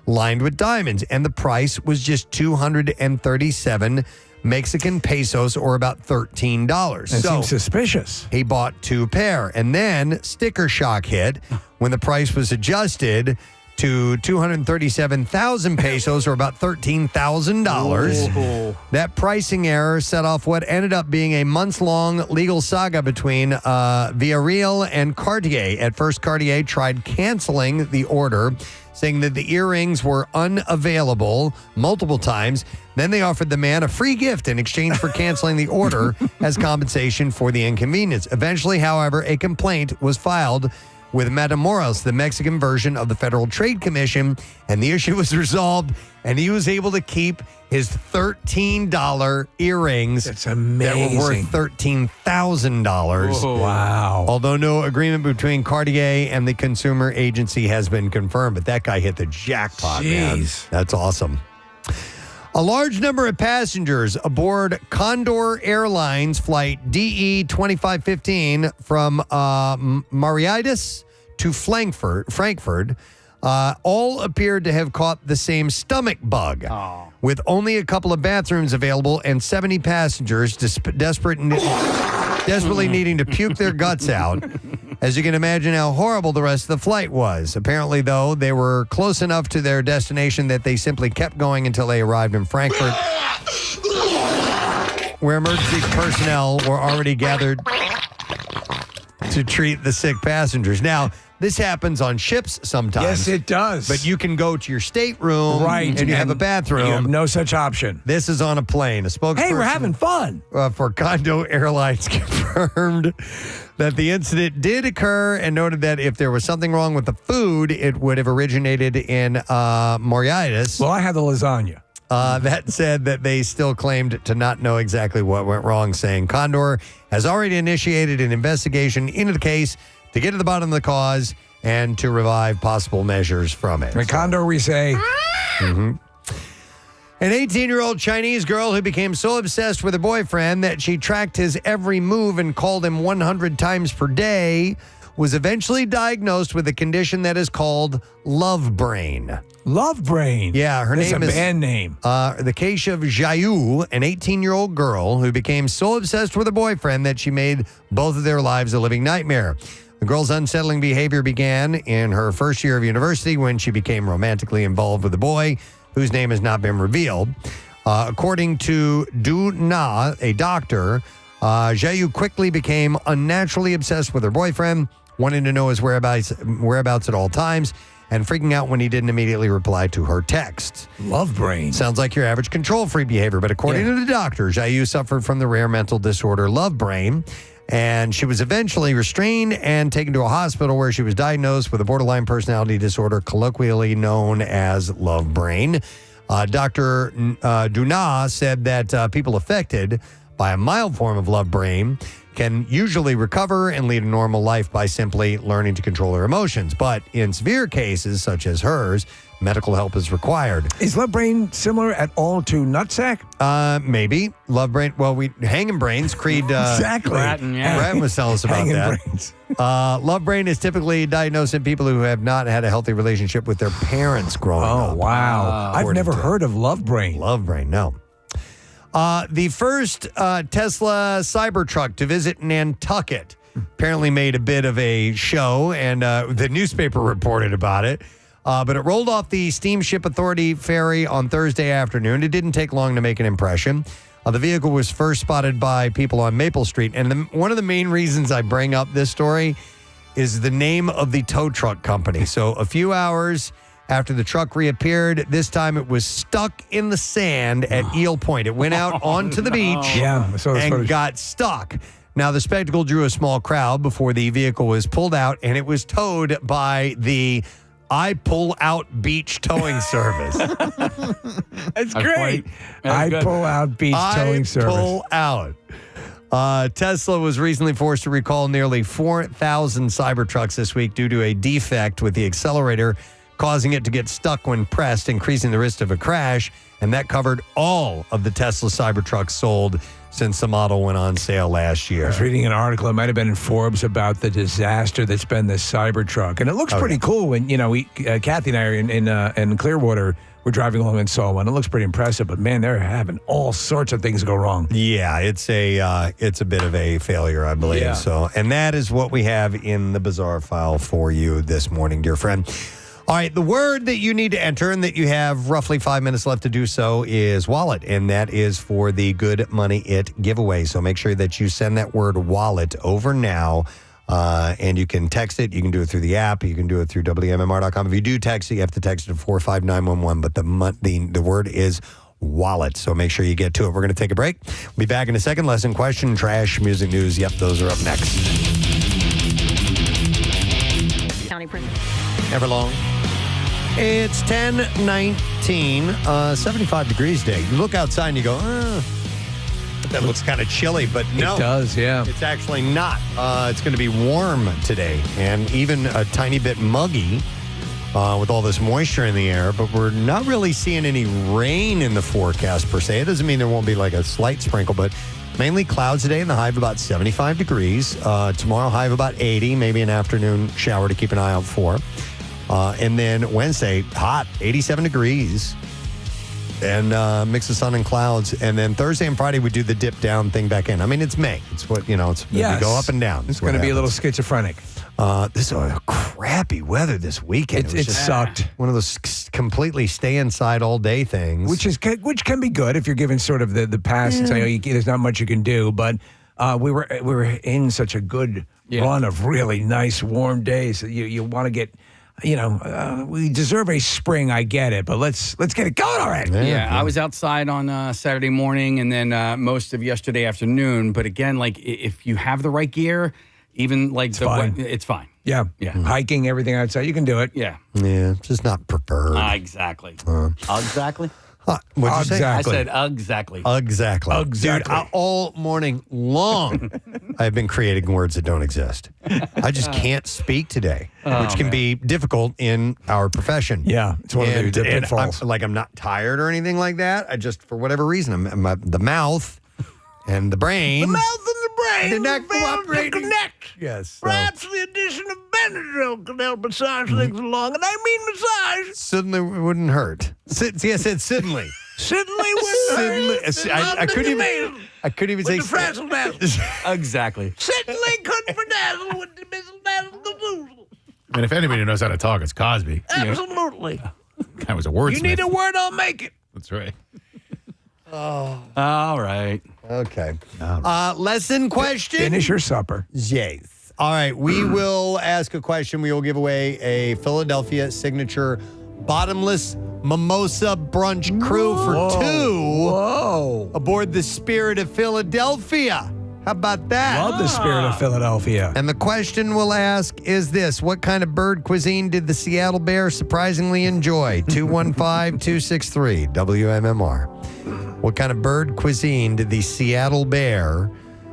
lined with diamonds, and the price was just 237 Mexican pesos, or about $13. That seems suspicious. He bought 2 pair, and then sticker shock hit when the price was adjusted to 237,000 pesos, or about $13,000. That pricing error set off what ended up being a months-long legal saga between Villarreal and Cartier. At first, Cartier tried canceling the order, saying that the earrings were unavailable multiple times. Then they offered the man a free gift in exchange for canceling the order as compensation for the inconvenience. Eventually, however, a complaint was filed with Matamoros, the Mexican version of the Federal Trade Commission, and the issue was resolved, and he was able to keep his $13 earrings. That's amazing. That were worth $13,000. Wow. Although no agreement between Cartier and the consumer agency has been confirmed, but that guy hit the jackpot, man. That's awesome. A large number of passengers aboard Condor Airlines flight DE 2515 from Mauritius to Frankfurt all appeared to have caught the same stomach bug. With only a couple of bathrooms available and 70 passengers desperately needing to puke their guts out. As you can imagine how horrible the rest of the flight was. Apparently, though, they were close enough to their destination that they simply kept going until they arrived in Frankfurt, where emergency personnel were already gathered to treat the sick passengers. Now, this happens on ships sometimes. Yes, it does. But you can go to your stateroom and you have a bathroom. You have no such option. This is on a plane. A spokesperson Hey, we're having fun. For Condor Airlines confirmed that the incident did occur and noted that if there was something wrong with the food, it would have originated in Mauritius. Well, I had the lasagna. That said, that they still claimed to not know exactly what went wrong, saying Condor has already initiated an investigation into the case to get to the bottom of the cause and to revive possible measures from it. The condor, we say. Mm-hmm. An 18-year-old Chinese girl who became so obsessed with her boyfriend that she tracked his every move and called him 100 times per day was eventually diagnosed with a condition that is called love brain. Love brain? Yeah, her That's name a is... band name. The case of Jiayu, an 18-year-old girl who became so obsessed with her boyfriend that she made both of their lives a living nightmare. The girl's unsettling behavior began in her first year of university when she became romantically involved with a boy whose name has not been revealed. According to Du Na, a doctor, Jiayu quickly became unnaturally obsessed with her boyfriend, wanting to know his whereabouts at all times, and freaking out when he didn't immediately reply to her texts. Love brain. Sounds like your average control-freak behavior, but according to the doctor, Jiayu suffered from the rare mental disorder love brain, and she was eventually restrained and taken to a hospital where she was diagnosed with a borderline personality disorder, colloquially known as love brain. Dr. Duna said that people affected by a mild form of love brain can usually recover and lead a normal life by simply learning to control their emotions. But in severe cases, such as hers, medical help is required. Is love brain similar at all to nutsack? Maybe. Love brain. Well, hanging brains. Creed. Exactly. Bratton was telling us about Hanging that. brains. Love brain is typically diagnosed in people who have not had a healthy relationship with their parents growing up. Oh, wow. I've never heard of love brain. Love brain, no. The first Tesla Cybertruck to visit Nantucket apparently made a bit of a show, and the newspaper reported about it. But it rolled off the Steamship Authority ferry on Thursday afternoon. It didn't take long to make an impression. The vehicle was first spotted by people on Maple Street. And one of the main reasons I bring up this story is the name of the tow truck company. So a few hours after the truck reappeared, this time it was stuck in the sand at Eel Point. It went out onto the beach and got stuck. Now, the spectacle drew a small crowd before the vehicle was pulled out, and it was towed by the I Pull Out Beach Towing Service. That's great. I Pull Out Beach Towing Service. Pull Out. Tesla was recently forced to recall nearly 4,000 Cybertrucks this week due to a defect with the accelerator, causing it to get stuck when pressed, increasing the risk of a crash. And that covered all of the Tesla Cybertrucks sold since the model went on sale last year. I was reading an article, it might have been in Forbes, about the disaster that's been the Cybertruck. And it looks pretty cool when, Kathy and I are in Clearwater. We're driving along and saw one. It looks pretty impressive, but man, they're having all sorts of things go wrong. Yeah, it's a bit of a failure, I believe. Yeah. So, and that is what we have in the bizarre file for you this morning, dear friend. All right, the word that you need to enter, and that you have roughly 5 minutes left to do so, is wallet, and that is for the Good Money It giveaway. So make sure that you send that word wallet over now, and you can text it. You can do it through the app. You can do it through WMMR.com. If you do text it, you have to text it to 45911, but the word is wallet. So make sure you get to it. We're going to take a break. We'll be back in a second. Lesson, question, trash, music, news. Yep, those are up next. County Prince. Never long. It's 10:19, 75 degrees day. You look outside and you go, that looks kind of chilly, but no. It does, yeah. It's actually not. It's going to be warm today and even a tiny bit muggy with all this moisture in the air, but we're not really seeing any rain in the forecast per se. It doesn't mean there won't be like a slight sprinkle, but mainly clouds today and the high of about 75 degrees. Tomorrow, high of about 80, maybe an afternoon shower to keep an eye out for. And then Wednesday, hot, 87 degrees, and mix of sun and clouds. And then Thursday and Friday, we do the dip down thing back in. I mean, it's May. It's what, we go up and down. It's going to be a little schizophrenic. This is crappy weather this weekend. It sucked. One of those completely stay inside all day things. Which can be good if you're given sort of the pass and say, there's not much you can do. But we were in such a good run of really nice warm days. You want to get... we deserve a spring. I get it, but let's get it going already. Yeah, I was outside on Saturday morning and then most of yesterday afternoon. But again, like if you have the right gear, even like it's fine. Yeah. Hiking, everything outside, you can do it. Yeah, just not preferred. Exactly. Exactly. What'd you say? I said exactly. Exactly. Exactly. Dude, all morning long, I've been creating words that don't exist. I just can't speak today, which can be difficult in our profession. Yeah, it's one of the pitfalls. I'm not tired or anything like that. I just, for whatever reason, the mouth and the brain. The mouth and the brain. The neck fail to connect. Yes. So. Perhaps the addition of Benadryl can help massage things along. And I mean massage. Suddenly it wouldn't hurt. See, I said suddenly. Suddenly wouldn't hurt. I couldn't even say. With the frazzle dazzle. Exactly. Suddenly couldn't bedazzle with the mizzle dazzle the boozle. And if anybody knows how to talk, it's Cosby. Absolutely. Guy was a wordsmith. You need a word, I'll make it. That's right. Oh. All right. Okay. Lesson question. Finish your supper. Yes. All right. We will ask a question. We will give away a Philadelphia signature bottomless mimosa brunch crew for two. Whoa. Aboard the Spirit of Philadelphia. How about that? Love the Spirit of Philadelphia. And the question we'll ask is this: what kind of bird cuisine did the Seattle Bear surprisingly enjoy? 215-263 WMMR. What kind of bird cuisine did the Seattle Bear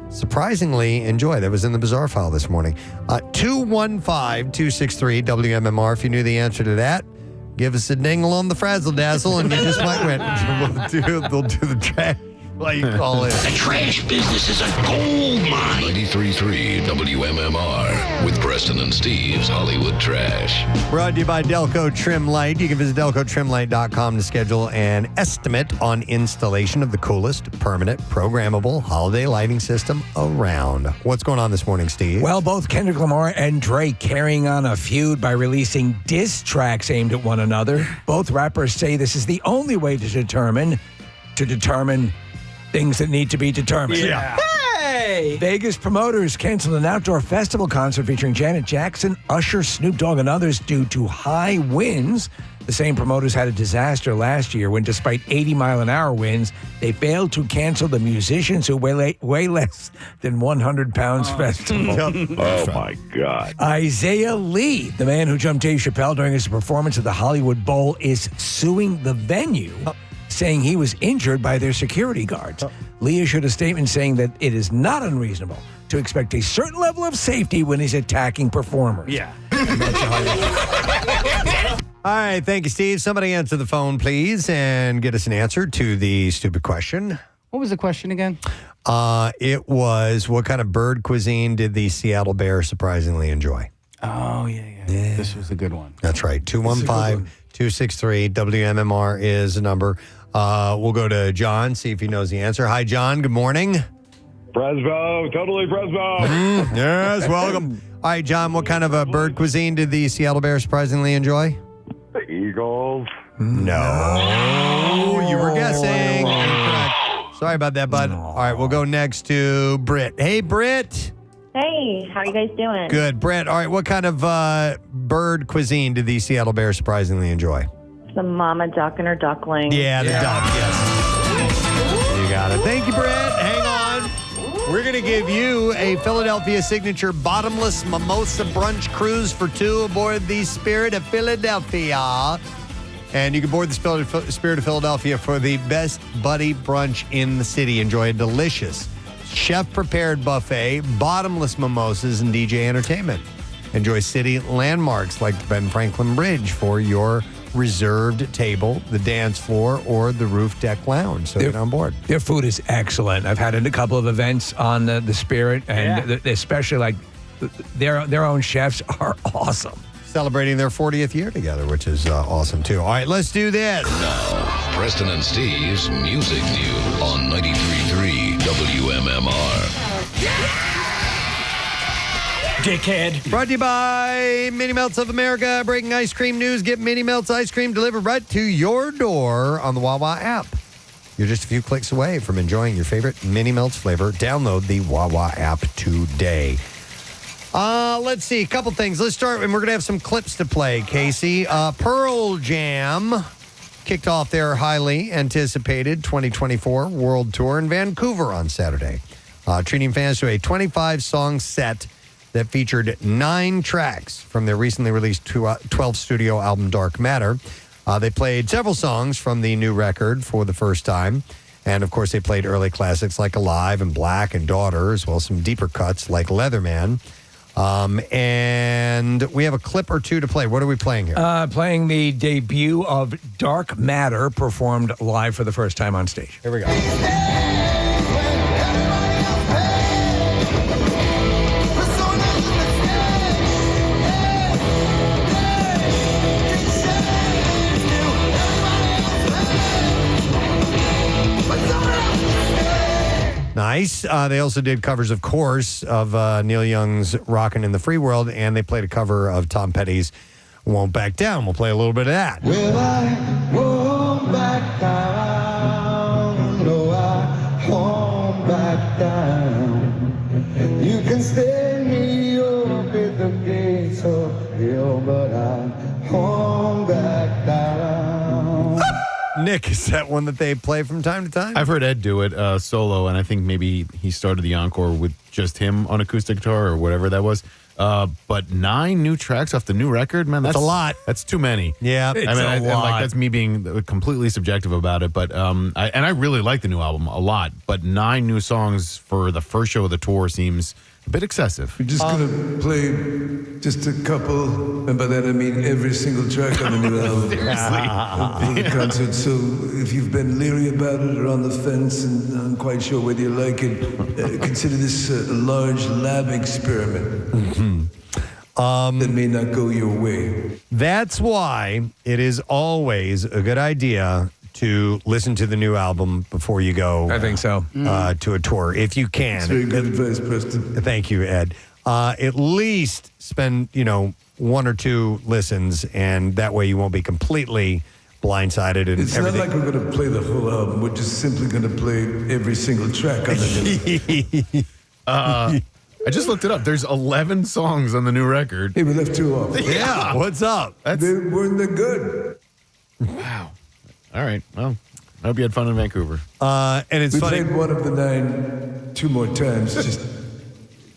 surprisingly enjoy? That was in the bizarre file this morning. 215-263 WMMR. If you knew the answer to that, give us a dingle on the frazzle dazzle and you just might win. They'll do the trash while you call in. The trash business is a gold mine. 93.3 WMMR with Preston and Steve's Hollywood Trash. Brought to you by Delco Trim Light. You can visit DelcoTrimLight.com to schedule an estimate on installation of the coolest, permanent, programmable holiday lighting system around. What's going on this morning, Steve? Well, both Kendrick Lamar and Drake carrying on a feud by releasing diss tracks aimed at one another. Both rappers say this is the only way to determine things that need to be determined. Yeah. Hey! Vegas promoters canceled an outdoor festival concert featuring Janet Jackson, Usher, Snoop Dogg, and others due to high winds. The same promoters had a disaster last year when, despite 80-mile-an-hour winds, they failed to cancel the musicians who weigh less than 100 pounds festival. Oh, my God. Isaiah Lee, the man who jumped Dave Chappelle during his performance at the Hollywood Bowl, is suing the venue, saying he was injured by their security guards. Lee issued a statement saying that it is not unreasonable to expect a certain level of safety when he's attacking performers. Yeah. All right, thank you, Steve. Somebody answer the phone, please, and get us an answer to the stupid question. What was the question again? It was, what kind of bird cuisine did the Seattle Bear surprisingly enjoy? Oh, yeah. This was a good one. That's right. 215-263 WMMR is the number. We'll go to John, see if he knows the answer. Hi, John. Good morning. Presbo, totally Presbo. Yes, welcome. All right, John, what kind of a bird cuisine did the Seattle Bear surprisingly enjoy? The Eagles. No, you were guessing. Incorrect. Sorry about that, bud. All right, we'll go next to Britt. Hey, Britt. Hey, how are you guys doing? Good. Brett, all right, what kind of bird cuisine did the Seattle Bears surprisingly enjoy? The mama duck and her duckling. Yeah, the duck, yes. You got it. Thank you, Brett. Hang on. We're going to give you a Philadelphia signature bottomless mimosa brunch cruise for two aboard the Spirit of Philadelphia. And you can board the Spirit of Philadelphia for the best buddy brunch in the city. Enjoy a delicious chef-prepared buffet, bottomless mimosas, and DJ entertainment. Enjoy city landmarks like the Ben Franklin Bridge for your reserved table, the dance floor, or the roof deck lounge. So get on board. Their food is excellent. I've had a couple of events on the Spirit, and especially like their own chefs are awesome. Celebrating their 40th year together, which is awesome too. All right, let's do this. Now, Preston and Steve's Music News on 93.3 WMMR. Dickhead. Brought to you by Mini Melts of America. Breaking ice cream news. Get Mini Melts ice cream delivered right to your door on the Wawa app. You're just a few clicks away from enjoying your favorite Mini Melts flavor. Download the Wawa app today. Let's see, a couple things. Let's start, and we're going to have some clips to play, Casey. Pearl Jam kicked off their highly anticipated 2024 World Tour in Vancouver on Saturday, treating fans to a 25-song set that featured 9 tracks from their recently released 12th studio album, Dark Matter. They played several songs from the new record for the first time. And, of course, they played early classics like Alive and Black and Daughter, as well as some deeper cuts like Leatherman. And we have a clip or two to play. What are we playing here? Playing the debut of Dark Matter, performed live for the first time on stage. Here we go. Nice. They also did covers, of course, of Neil Young's Rockin' in the Free World, and they played a cover of Tom Petty's Won't Back Down. We'll play a little bit of that. Well, I won't back down. No, I won't back down. You can stand me up at the gates of hell, but I won't back down. Nick, is that one that they play from time to time? I've heard Ed do it solo, and I think maybe he started the encore with just him on acoustic guitar or whatever that was. But 9 new tracks off the new record, man, that's a lot. That's too many. Yeah, I mean, and like that's me being completely subjective about it. But I really like the new album a lot. But 9 new songs for the first show of the tour seems a bit excessive. We're just going to play just a couple, and by that I mean every single track on the new album. Seriously. For the concert. So if you've been leery about it or on the fence and unsure sure whether you like it, consider this a large lab experiment. That may not go your way. That's why it is always a good idea to listen to the new album before you go. I think so. To a tour, if you can. That's very good advice, Preston. Thank you, Ed. At least spend 1 or 2 listens, and that way you won't be completely blindsided and It's everything. not like we're going to play the whole album. We're just simply going to play every single track on the new. I just looked it up. There's 11 songs on the new record. Hey, we left 2 off. Yeah, what's up? They weren't that good. Wow. All right. Well, I hope you had fun in Vancouver. And it's we funny. played one of the 9 2 more times. Just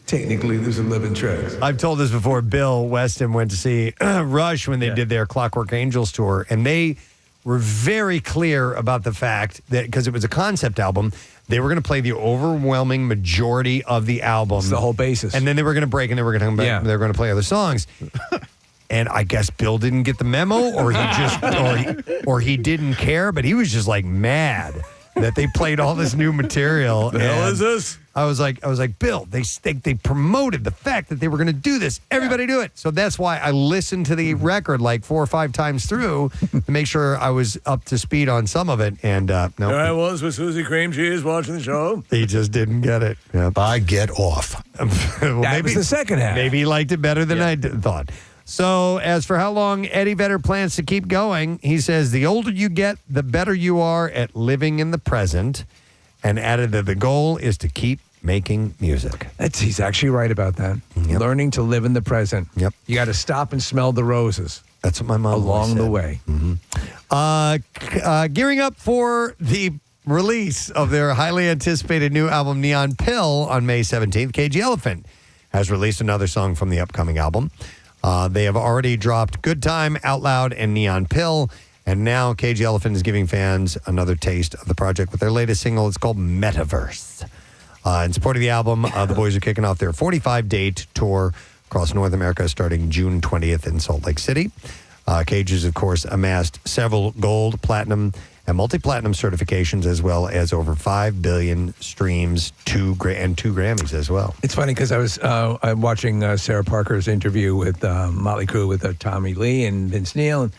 technically, there's 11 tracks. I've told this before. Bill Weston went to see Rush when they did their Clockwork Angels tour, and they were very clear about the fact that because it was a concept album, they were going to play the overwhelming majority of the album. It's the whole basis. And then they were going to break and they were going to come back and they were going to play other songs. And I guess Bill didn't get the memo, or he just, or he didn't care, but he was just like mad that they played all this new material. The hell is this? I was like, Bill, they promoted the fact that they were going to do this. Everybody do it. So that's why I listened to the record like 4 or 5 times through to make sure I was up to speed on some of it. And no, There I was with Susie Cream Cheese watching the show. he just didn't get it. Yep. I get off. Well, That was the second half. Maybe he liked it better than I thought. So as for how long Eddie Vedder plans to keep going, he says the older you get, the better you are at living in the present, and added that the goal is to keep making music. He's actually right about that. Yep. Learning to live in the present. Yep. You got to stop and smell the roses. That's what my mom along the always way. said. Gearing up for the release of their highly anticipated new album, Neon Pill, on May 17th, KG Elephant has released another song from the upcoming album. They have already dropped Good Time, Out Loud, and Neon Pill. And now KG Elephant is giving fans another taste of the project with their latest single. It's called Metaverse. In support of the album, the boys are kicking off their 45-date tour across North America starting June 20th in Salt Lake City. KG has, of course, amassed several gold, platinum, and multi-platinum certifications, as well as over 5 billion streams, 2 Grammys as well. It's funny because I was watching Sarah Parker's interview with Motley Crue with Tommy Lee and Vince Neil,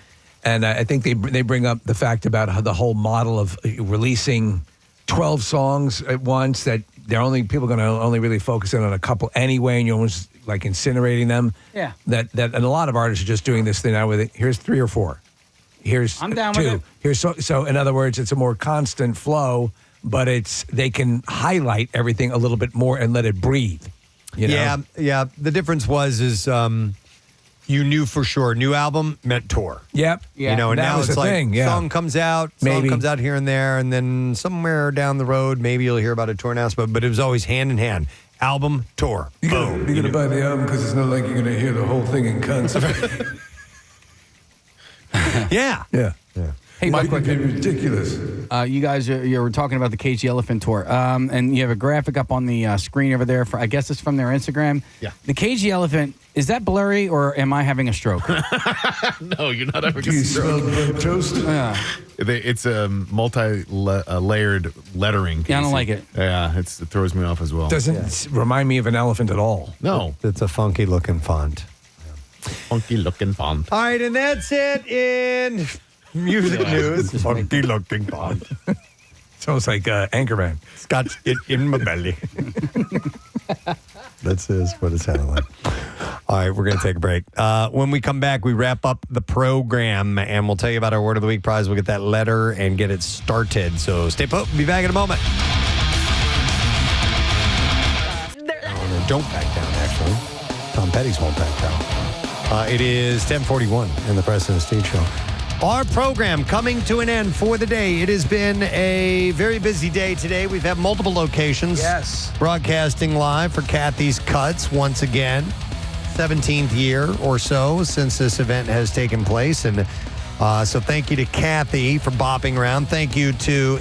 and I think they bring up the fact about how the whole model of releasing 12 songs at once, that people going to only really focus in on a couple anyway, and you're almost like incinerating them. Yeah. That and a lot of artists are just doing this thing now with it. Here's 3 or 4. Here's I'm down 2. with it. Here's so in other words, it's a more constant flow, but they can highlight everything a little bit more and let it breathe. You know? Yeah. The difference is you knew for sure new album meant tour. Yep. Yeah. And that now was it's the like thing. Yeah. song comes out here and there, and then somewhere down the road, maybe you'll hear about a tour announcement. But it was always hand in hand. Album, tour. You're going to buy the album because it's not like you're going to hear the whole thing in concert. Yeah. Yeah. Hey, Might quick, be ridiculous. you guys you were talking about the Cagey Elephant Tour, and you have a graphic up on the screen over there. I guess it's from their Instagram. Yeah. The Cagey Elephant, is that blurry or am I having a stroke? No, you're not having Do you smell burnt toast? It's a multi-layered lettering. Yeah, I don't Casey. like it. Yeah, it throws me off as well. Doesn't remind me of an elephant at all. No. It's a funky looking font. Funky looking font. All right, and that's it in music news. Funky looking font. It's almost like Anchorman. It's got it in my belly. That's what it sounded like. All right, we're going to take a break. When we come back, we wrap up the program, and we'll tell you about our Word of the Week prize. We'll get that letter and get it started. So stay put. We'll be back in a moment. Don't back down, actually. Tom Petty's won't back down. It is 10:41 in the Preston and Steve Show. Our program coming to an end for the day. It has been a very busy day today. We've had multiple locations. Yes. Broadcasting live for Kathy's Cuts once again. 17th year or so since this event has taken place. And so thank you to Kathy for bopping around. Thank you to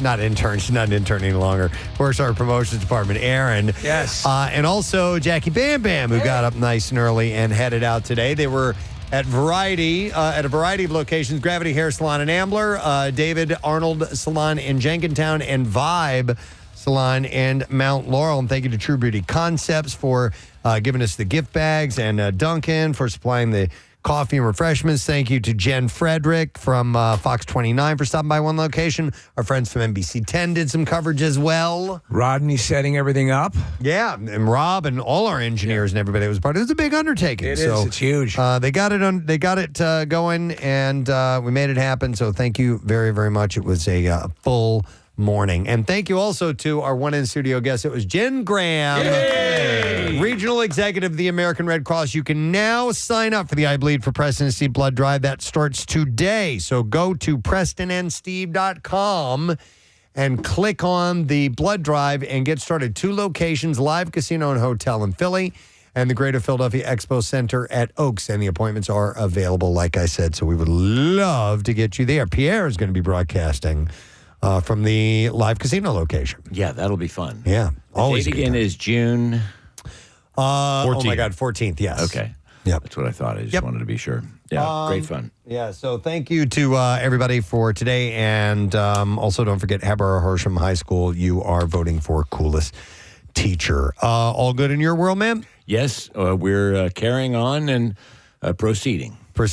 not interns, she's not an intern any longer. Works our promotions department, Aaron. Yes. And also Jackie Bam Bam, who got up nice and early and headed out today. They were at a variety of locations: Gravity Hair Salon in Ambler, David Arnold Salon in Jenkintown, and Vibe Salon in Mount Laurel. And thank you to True Beauty Concepts for giving us the gift bags, and Duncan for supplying the coffee and refreshments. Thank you to Jen Frederick from Fox 29 for stopping by one location. Our friends from NBC 10 did some coverage as well. Rodney setting everything up. Yeah, and Rob and all our engineers and everybody that was part of it. It was a big undertaking. It is. It's huge. They got it going, and we made it happen. So thank you very, very much. It was a full morning. And thank you also to our one in-studio guest. It was Jen Graham, Regional Executive of the American Red Cross. You can now sign up for the I Bleed for Preston and Steve Blood Drive. That starts today. So go to PrestonandSteve.com and click on the blood drive and get started. 2 locations, live casino and hotel in Philly, and the Greater Philadelphia Expo Center at Oaks. And the appointments are available, like I said. So we would love to get you there. Pierre is going to be broadcasting from the live casino location. Yeah, that'll be fun. Yeah. Always. The date again is June. 14th. Oh my God, 14th, yes. Okay. Yep. That's what I thought. I just wanted to be sure. Yeah, great fun. Yeah, so thank you to everybody for today. And also don't forget Haber Horsham High School. You are voting for coolest teacher. All good in your world, man? Yes, we're carrying on and proceeding. All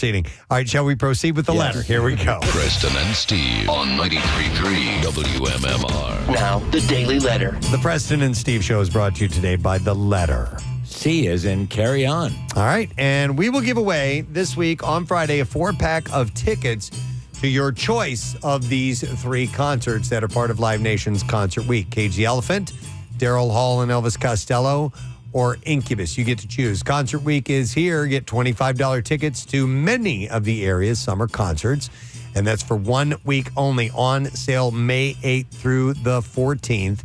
right, shall we proceed with the letter? Here we go. Preston and Steve on 93.3 WMMR. Now, the Daily Letter. The Preston and Steve Show is brought to you today by The Letter. C as in carry on. All right, and we will give away this week on Friday a 4-pack of tickets to your choice of these 3 concerts that are part of Live Nation's Concert Week. Cage the Elephant, Daryl Hall and Elvis Costello, or Incubus. You get to choose. Concert Week is here. Get $25 tickets to many of the area's summer concerts, and that's for 1 week only, on sale May 8th through the 14th.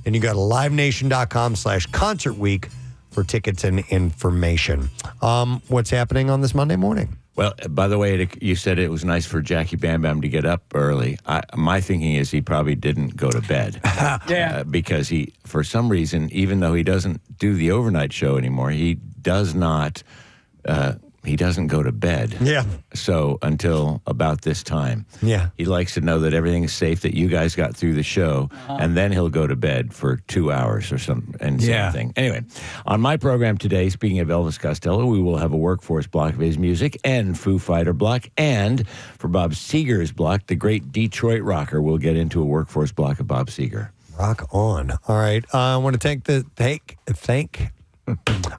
And you go to livenation.com/concert week for tickets and information. What's happening on this Monday morning? Well, by the way, you said it was nice for Jackie Bam Bam to get up early. My thinking is he probably didn't go to bed. Because he, for some reason, even though he doesn't do the overnight show anymore, he doesn't go to bed. Yeah. So until about this time. Yeah. He likes to know that everything is safe, that you guys got through the show, and then he'll go to bed for 2 hours or something. Anyway, on my program today, speaking of Elvis Costello, we will have a workforce block of his music and Foo Fighter block, and for Bob Seger's block, the great Detroit rocker, we'll get into a workforce block of Bob Seger. Rock on. All right. I want to thank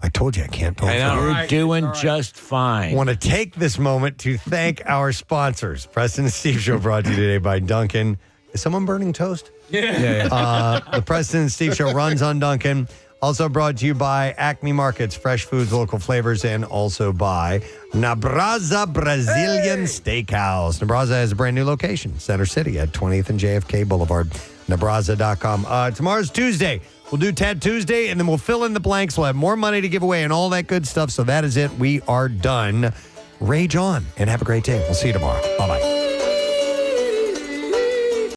I told you I can't talk. You're doing just fine. I want to take this moment to thank our sponsors. Preston and Steve Show brought to you today by Duncan. Is someone burning toast? Yeah. The Preston and Steve Show runs on Duncan. Also brought to you by Acme Markets, fresh foods, local flavors, and also by Nabraza Brazilian Steakhouse. Nabraza has a brand new location, Center City at 20th and JFK Boulevard. Nabraza.com. Tomorrow's Tuesday. We'll do Tat Tuesday, and then we'll fill in the blanks. We'll have more money to give away and all that good stuff. So that is it. We are done rage on and have a great day. We'll see you tomorrow. Bye-bye.